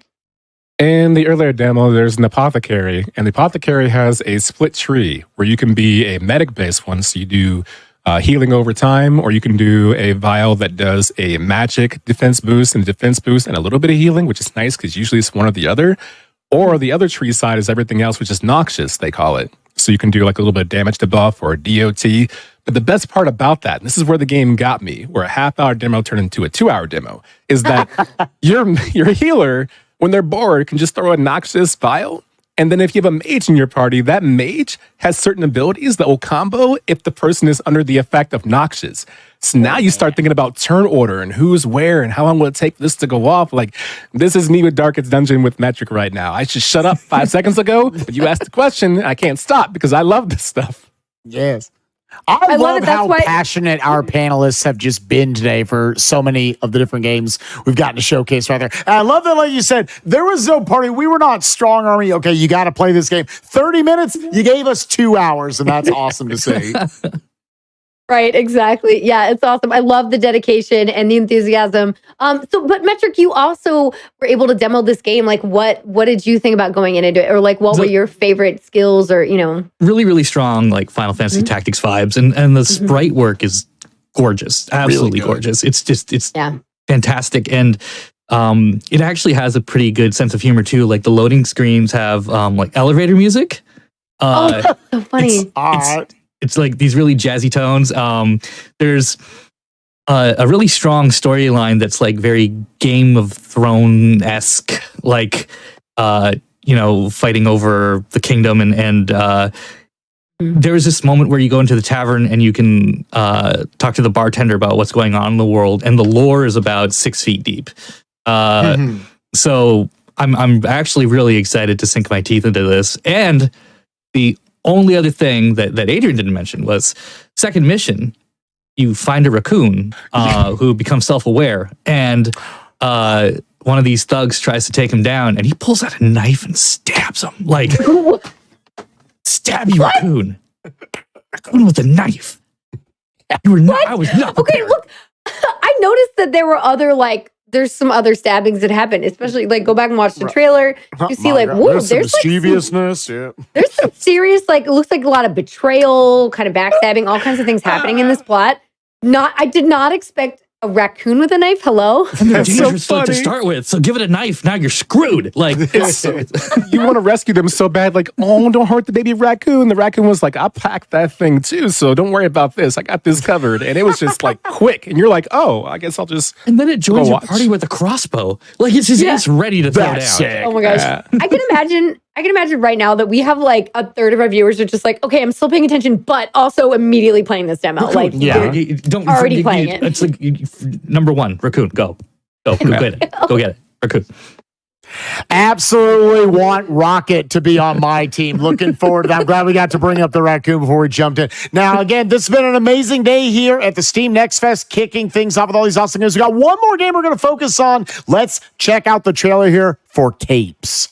In the earlier demo, there's an apothecary, and the apothecary has a split tree where you can be a medic-based one. So you do healing over time, or you can do a vial that does a magic defense boost and a defense boost and a little bit of healing, which is nice because usually it's one or the other. Or the other tree side is everything else, which is noxious, they call it. So you can do like a little bit of damage debuff or a DOT. But the best part about that, and this is where the game got me, where a half-hour demo turned into a 2-hour demo, is that your healer, when they're bored, can just throw a Noxus vial. And then if you have a mage in your party, that mage has certain abilities that will combo if the person is under the effect of Noxus. So now you start thinking about turn order and who's where and how long will it take this to go off. Like, this is me with Darkest Dungeon with Metric right now. I should shut up 5 seconds ago, but you asked the question, I can't stop because I love this stuff. Yes. I love how passionate our panelists have just been today for so many of the different games we've gotten to showcase right there. And I love that, like you said, there was no party. We were not strong army. Okay, you got to play this game. 30 minutes, you gave us 2 hours, and that's awesome to see. Right, exactly. Yeah, it's awesome. I love the dedication and the enthusiasm. But Metric, you also were able to demo this game. Like, what did you think about going into it, or like, what were your favorite skills, or Really, really strong, like Final Fantasy Tactics vibes, and the sprite work is gorgeous, absolutely really gorgeous. It's fantastic, and it actually has a pretty good sense of humor too. Like the loading screens have like elevator music. So funny. It's like these really jazzy tones. There's a really strong storyline that's like very Game of Thrones-esque, like, fighting over the kingdom. And there was this moment where you go into the tavern and you can talk to the bartender about what's going on in the world. And the lore is about 6 feet deep. So I'm actually really excited to sink my teeth into this. And the only other thing that Adrian didn't mention was second mission. You find a raccoon who becomes self-aware, and one of these thugs tries to take him down, and he pulls out a knife and stabs him. Like, stab you, raccoon. Raccoon with a knife. You were not. I was not prepared. Okay, look, I noticed that there were other there's some other stabbings that happen, especially like go back and watch the trailer. You see whoa, there's some mischievousness. There's some serious, it looks like a lot of betrayal, kind of backstabbing, all kinds of things happening in this plot. I did not expect a raccoon with a knife. Hello? And they're dangerous to start with, so give it a knife. Now you're screwed. Like, you want to rescue them so bad, like, oh, don't hurt the baby raccoon. The raccoon was like, I packed that thing too, so don't worry about this. I got this covered. And it was just like quick. And you're like, oh, I guess I'll just. And then it joins your party with a crossbow. Like, it's just it's ready to throw down. Sick. Oh my gosh. I can imagine right now that we have like a third of our viewers are just like, okay, I'm still paying attention, but also immediately playing this demo. Raccoon, Don't already playing it. It's like number one, raccoon, go get it, raccoon. Absolutely want Rocket to be on my team. Looking forward to that. I'm glad we got to bring up the raccoon before we jumped in. Now, again, this has been an amazing day here at the Steam Next Fest, kicking things off with all these awesome games. We got one more game we're going to focus on. Let's check out the trailer here for Capes.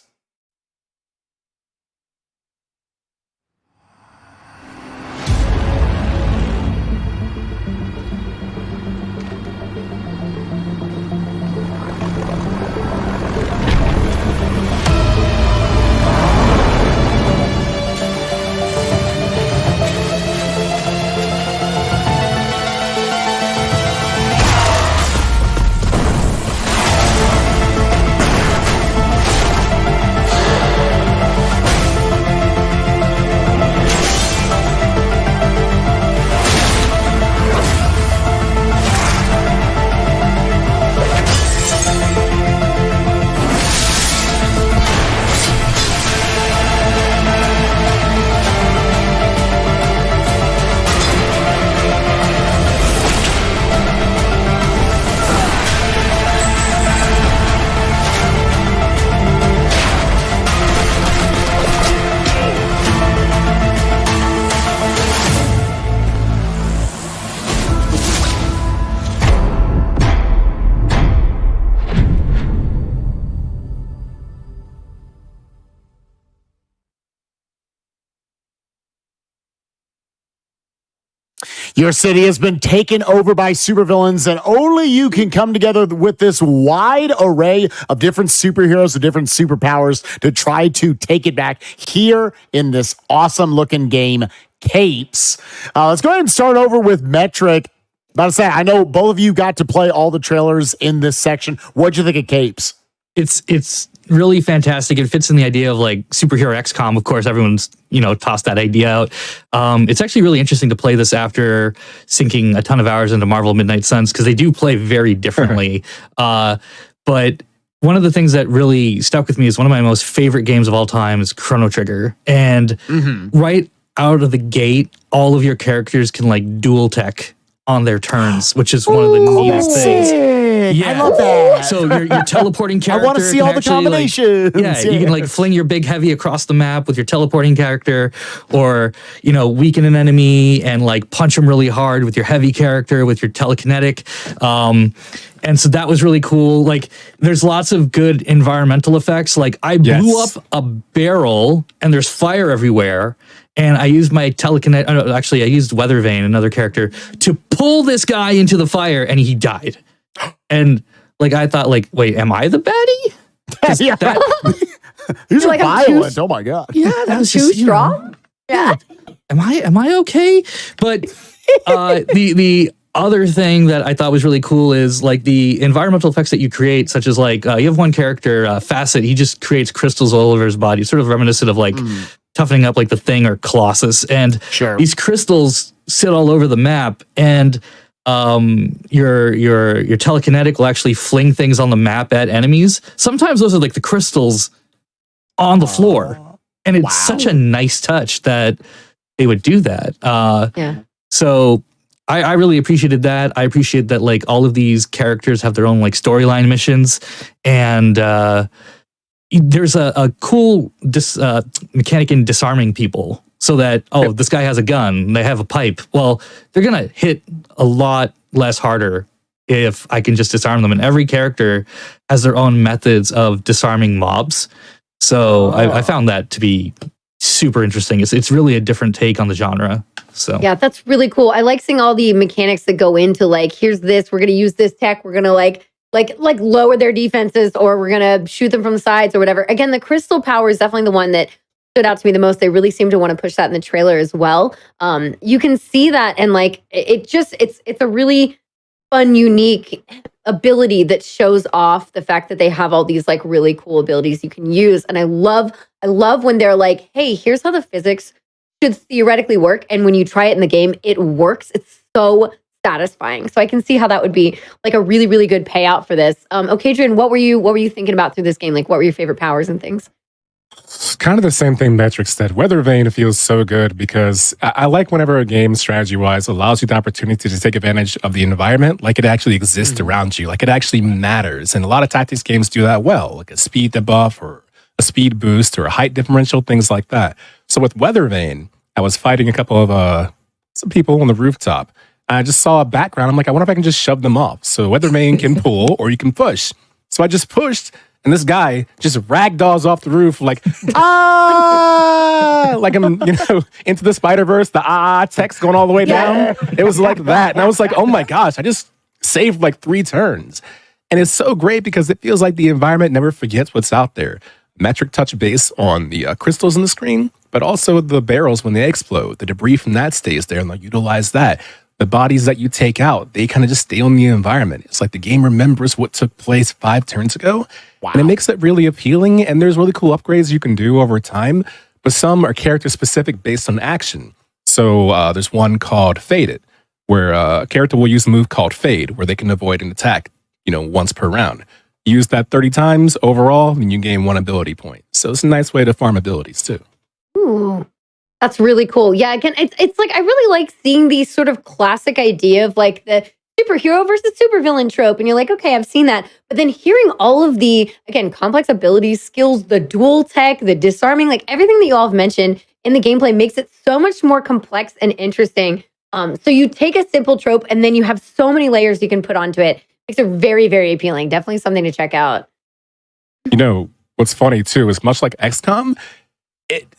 Your city has been taken over by supervillains, and only you can come together with this wide array of different superheroes with different superpowers to try to take it back here in this awesome-looking game, Capes. Let's go ahead and start over with Metric. About to say, I know both of you got to play all the trailers in this section. What'd you think of Capes? It's really fantastic. It fits in the idea of like superhero XCOM. Of course, everyone's, tossed that idea out. It's actually really interesting to play this after sinking a ton of hours into Marvel Midnight Suns, because they do play very differently. But one of the things that really stuck with me is one of my most favorite games of all time is Chrono Trigger. And right out of the gate, all of your characters can like dual tech on their turns, which is one of the neatest things. Yeah. I love that. So your teleporting character. I want to see all the combinations. You can like fling your big heavy across the map with your teleporting character, or weaken an enemy and like punch them really hard with your heavy character with your telekinetic. And so that was really cool. Like, there's lots of good environmental effects. Like, I blew up a barrel and there's fire everywhere. And I used my telekinetic. Actually, I used Weather Vane, another character, to pull this guy into the fire, and he died. And like, I thought, like, wait, am I the baddie? These are like violent. Oh my god. Yeah, that was too strong. Yeah. Am I okay? But the other thing that I thought was really cool is like the environmental effects that you create, such as like you have one character, Facet. He just creates crystals all over his body, sort of reminiscent of like toughening up like the Thing or Colossus. And these crystals sit all over the map, and your telekinetic will actually fling things on the map at enemies. Sometimes those are like the crystals on the floor, and it's such a nice touch that they would do that. So I really appreciated that. I appreciate that like all of these characters have their own like storyline missions, and there's a cool mechanic in disarming people. So that, this guy has a gun, they have a pipe. Well, they're going to hit a lot less harder if I can just disarm them. And every character has their own methods of disarming mobs. So I found that to be super interesting. It's really a different take on the genre. So yeah, that's really cool. I like seeing all the mechanics that go into like, here's this, we're going to use this tech, we're going to like lower their defenses, or we're going to shoot them from the sides or whatever. Again, the crystal power is definitely the one that stood out to me the most. They really seem to want to push that in the trailer as well. You can see that, and like it's a really fun, unique ability that shows off the fact that they have all these like really cool abilities you can use. And I love when they're like, hey, here's how the physics should theoretically work, and when you try it in the game, it works. It's so satisfying. So I can see how that would be like a really, really good payout for this. Okay, Adrian, what were you thinking about through this game? Like, what were your favorite powers and things? It's kind of the same thing Metric said. Weather Vane feels so good because I like whenever a game strategy-wise allows you the opportunity to take advantage of the environment, like it actually exists around you, like it actually matters. And a lot of tactics games do that well, like a speed debuff or a speed boost or a height differential, things like that. So with Weather Vane, I was fighting a couple of some people on the rooftop. I just saw a background. I'm like, I wonder if I can just shove them off. So Weather Vane can pull or you can push. So I just pushed. And this guy just ragdolls off the roof like, like I'm, into the Spider-Verse, the text going all the way down. It was like that. And I was like, oh my gosh, I just saved like 3 turns. And it's so great because it feels like the environment never forgets what's out there. Metric touch base on the crystals on the screen, but also the barrels when they explode. The debris from that stays there, and they'll utilize that. The bodies that you take out, they kind of just stay on the environment. It's like the game remembers what took place 5 turns ago. Wow. And it makes it really appealing. And there's really cool upgrades you can do over time. But some are character specific based on action. So there's one called Faded, where a character will use a move called Fade, where they can avoid an attack, once per round. Use that 30 times overall, and you gain 1 ability point. So it's a nice way to farm abilities too. Ooh. That's really cool. Yeah, again, it's like I really like seeing these sort of classic idea of like the superhero versus supervillain trope, and you're like, okay, I've seen that. But then hearing all of the, again, complex abilities, skills, the dual tech, the disarming, like everything that you all have mentioned in the gameplay makes it so much more complex and interesting. So you take a simple trope and then you have so many layers you can put onto it. Makes it very, very appealing. Definitely something to check out. What's funny too is much like XCOM,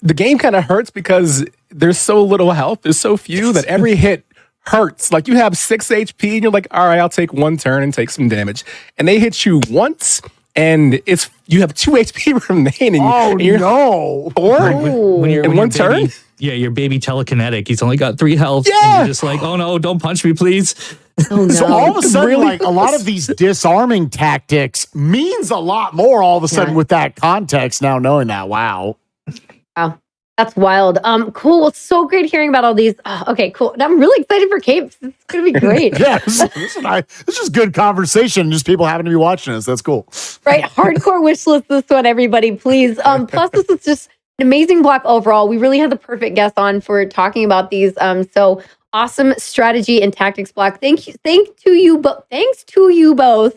the game kind of hurts because there's so little health. There's so few that every hit hurts. Like you have 6 HP and you're like, all right, I'll take 1 turn and take some damage. And they hit you once and you have 2 HP remaining. Oh, no. 4 when you're in 1 turn? Yeah, your baby telekinetic. He's only got 3 health. Yeah. And you're just like, oh no, don't punch me, please. Oh no! So all of a sudden, Really? like a lot of these disarming tactics means a lot more. All of a sudden, with that context, now knowing that, wow. That's wild. Cool. Well, so great hearing about all these. Okay, cool. I'm really excited for Capes. It's gonna be great. Yeah, this is just good conversation. Just people happen to be watching us. That's cool. Right, hardcore wish list this one, everybody, please. Plus, this is just an amazing block overall. We really had the perfect guest on for talking about these. So awesome strategy and tactics block. Thanks to you both.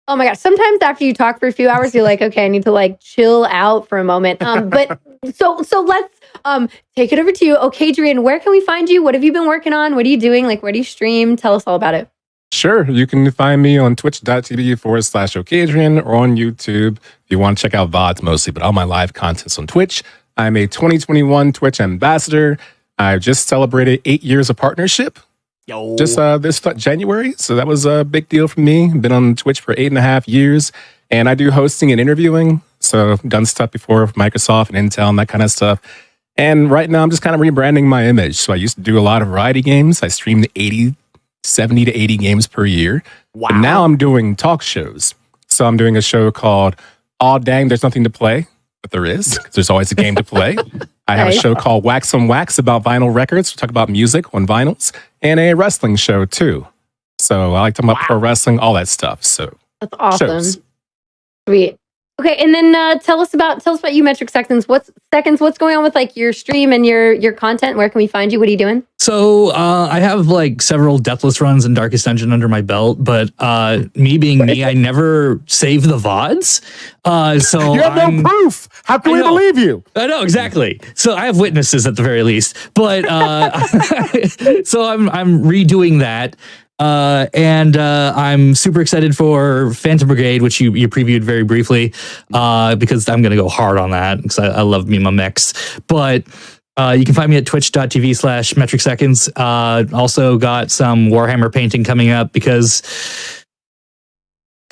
Oh my gosh! Sometimes after you talk for a few hours, you're like, okay, I need to like chill out for a moment. But so let's take it over to you. Okay, Adrian, where can we find you? What have you been working on? What are you doing? Like, where do you stream? Tell us all about it. Sure. You can find me on twitch.tv/OkAdrian or on YouTube if you want to check out VODs mostly, but all my live content's on Twitch. I'm a 2021 Twitch ambassador. I've just celebrated 8 years of partnership. Just this January. So that was a big deal for me. Been on Twitch for 8.5 years. And I do hosting and interviewing. So I've done stuff before with Microsoft and Intel and that kind of stuff. And right now I'm just kind of rebranding my image. So I used to do a lot of variety games. I streamed 70 to 80 games per year. Wow. But now I'm doing talk shows. So I'm doing a show called Aw Dang, There's Nothing to Play. But there is, 'cause there's always a game to play. I have a show called Wax on Wax about vinyl records. We talk about music on vinyls, and a wrestling show too. So I like to talk about pro wrestling, all that stuff. So that's awesome. Shows. Sweet. Okay, and then tell us about you, Metric Seconds. What's going on with like your stream and your content? Where can we find you? What are you doing? So I have like several Deathless runs and Darkest Dungeon under my belt, but me being me, I never save the VODs. So you have no proof. How can we believe you? I know, exactly. So I have witnesses at the very least. But so I'm redoing that. And I'm super excited for Phantom Brigade, which you previewed very briefly, because I'm going to go hard on that because I love me my mechs. But you can find me at twitch.tv/metric seconds. Also got some Warhammer painting coming up because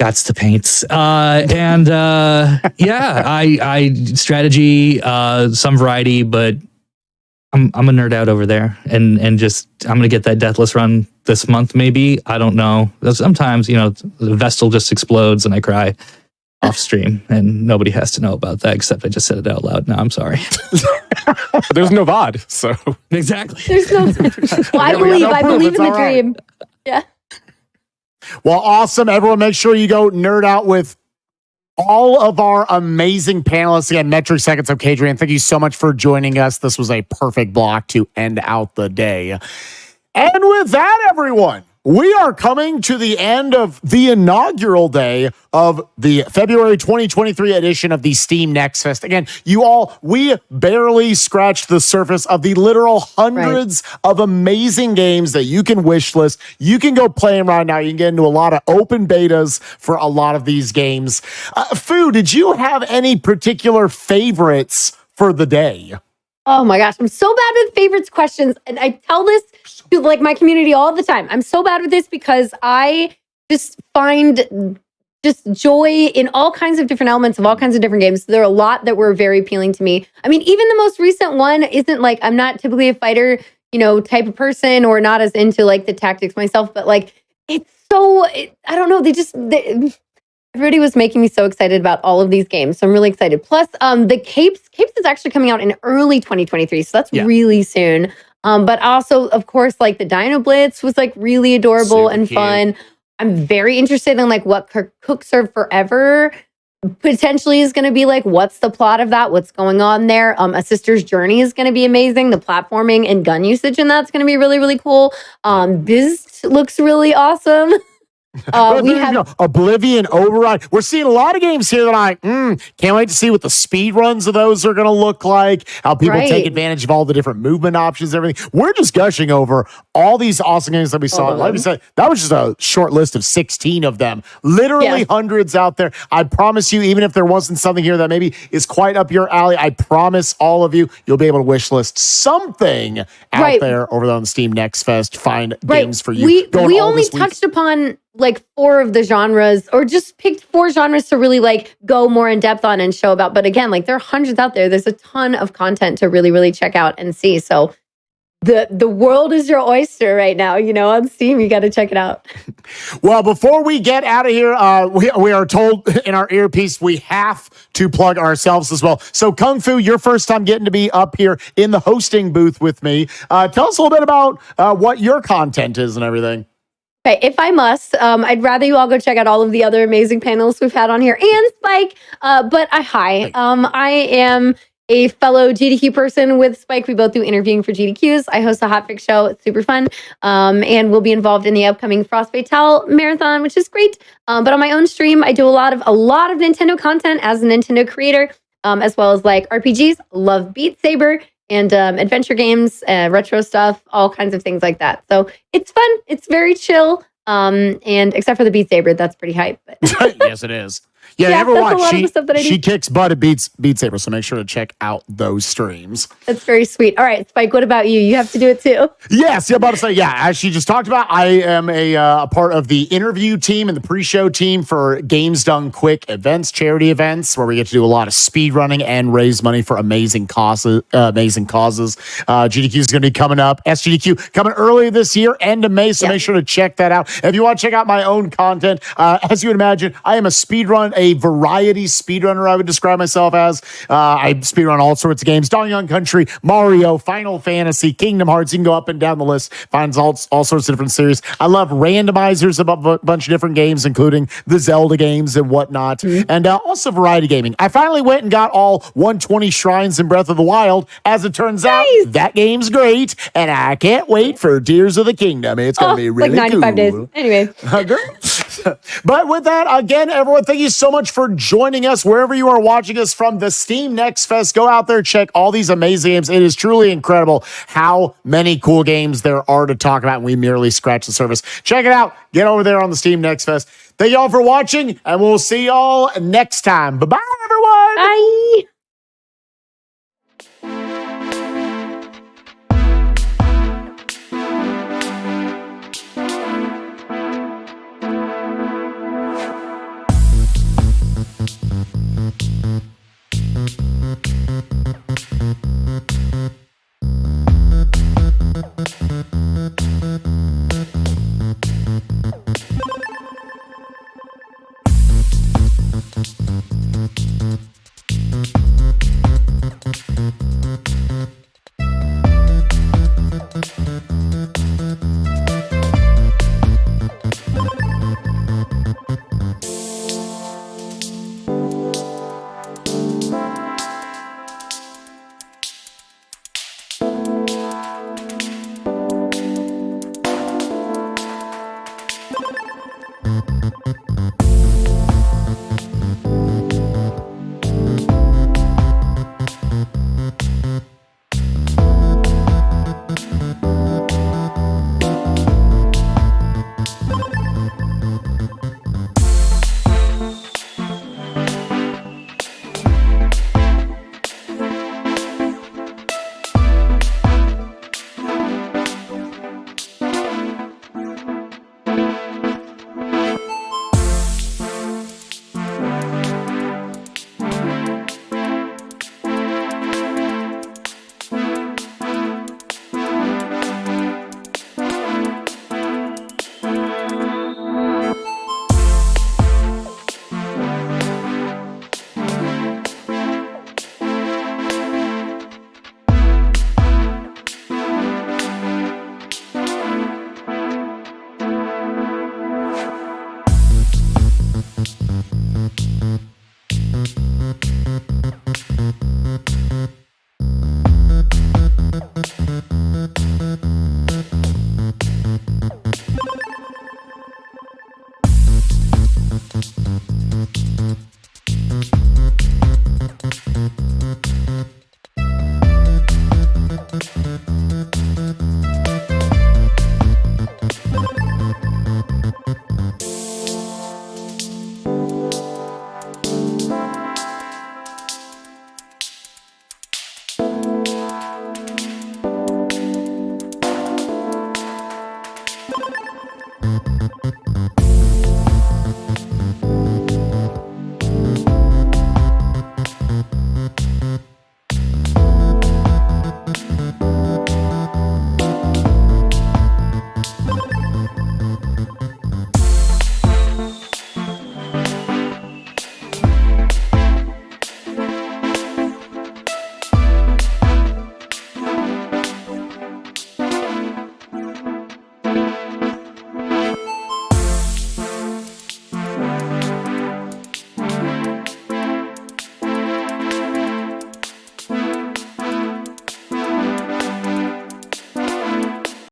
gots to paint. Yeah, I strategy, some variety, but I'm a nerd out over there, and just I'm gonna get that Deathless run this month, maybe. I don't know. Sometimes the Vestal just explodes and I cry off stream, and nobody has to know about that except I just said it out loud. No, I'm sorry. There's no VOD, so exactly. There's no. Well, I believe in the dream. Yeah. Well, awesome, everyone! Make sure you go nerd out with all of our amazing panelists. Again, Metric Seconds, okay, Adrian, thank you so much for joining us. This was a perfect block to end out the day. And with that, everyone, we are coming to the end of the inaugural day of the February 2023 edition of the Steam Next Fest. Again, we barely scratched the surface of the literal hundreds of amazing games that you can wish list. You can go play them right now. You can get into a lot of open betas for a lot of these games. Fu, did you have any particular favorites for the day? Oh my gosh, I'm so bad with favorites questions. And I tell this to like my community all the time. I'm so bad with this because I just find just joy in all kinds of different elements of all kinds of different games. There are a lot that were very appealing to me. I mean, even the most recent one isn't like, I'm not typically a fighter, type of person, or not as into like the tactics myself, but like, it's so, I don't know, everybody was making me so excited about all of these games. So I'm really excited. Plus, the Capes is actually coming out in early 2023. So that's really soon. But also, of course, like the Dino Blitz was like really adorable and fun. I'm very interested in like what Cook Serve Forever potentially is going to be like. What's the plot of that? What's going on there? A Sister's Journey is going to be amazing. The platforming and gun usage in that's going to be really, really cool. Biz looks really awesome. We have Oblivion, Override. We're seeing a lot of games here that can't wait to see what the speed runs of those are going to look like, how people take advantage of all the different movement options, everything. We're just gushing over all these awesome games that we saw. Like we said, that was just a short list of 16 of them. Literally hundreds out there. I promise you, even if there wasn't something here that maybe is quite up your alley, I promise all of you, you'll be able to wish list something out there over on the Steam Next Fest. Find games for you. We only touched upon like 4 of the genres, or just picked 4 genres to really like go more in depth on and show about. But again, like there are hundreds out there. There's a ton of content to really, really check out and see. So the world is your oyster right now. On Steam, you got to check it out. Well, before we get out of here, we are told in our earpiece we have to plug ourselves as well. So, Kung Fu, your first time getting to be up here in the hosting booth with me. Tell us a little bit about what your content is and everything. Okay, if I must, I'd rather you all go check out all of the other amazing panelists we've had on here and Spike. But I am a fellow GDQ person with Spike. We both do interviewing for GDQs. I host a hotfix show. It's super fun. And we'll be involved in the upcoming Frost Fatale marathon, which is great. But on my own stream, I do a lot of Nintendo content as a Nintendo creator, as well as like RPGs. Love Beat Saber and adventure games, retro stuff, all kinds of things like that. So it's fun. It's very chill. And except for the Beat Saber, that's pretty hype. But Yes, it is. Yeah, never that's a lot watch. of the stuff that I do. She kicks butt at Beat Saber, so make sure to check out those streams. That's very sweet. All right, Spike, what about you? You have to do it too. Yes, I'm about to say, as she just talked about, I am a part of the interview team and the pre-show team for Games Done Quick events, charity events, where we get to do a lot of speed running and raise money for amazing causes. GDQ is going to be coming up. SGDQ coming early this year, end of May, so make sure to check that out. If you want to check out my own content, as you would imagine, I am a variety speedrunner, I would describe myself as. I speedrun all sorts of games. Donkey Kong Country, Mario, Final Fantasy, Kingdom Hearts. You can go up and down the list. Finds all sorts of different series. I love randomizers about a bunch of different games, including the Zelda games and whatnot. And also variety gaming. I finally went and got all 120 shrines in Breath of the Wild. As it turns out, that game's great. And I can't wait for Tears of the Kingdom. It's going to be really like 95 cool. days. Anyway. But with that, again, everyone, thank you so much for joining us wherever you are watching us from the Steam Next Fest. Go out there, check all these amazing games. It is truly incredible how many cool games there are to talk about, and we merely scratch the surface. Check it out. Get over there on the Steam Next Fest. Thank you all for watching, and we'll see y'all next time. Bye-bye, everyone. Bye. Thank you.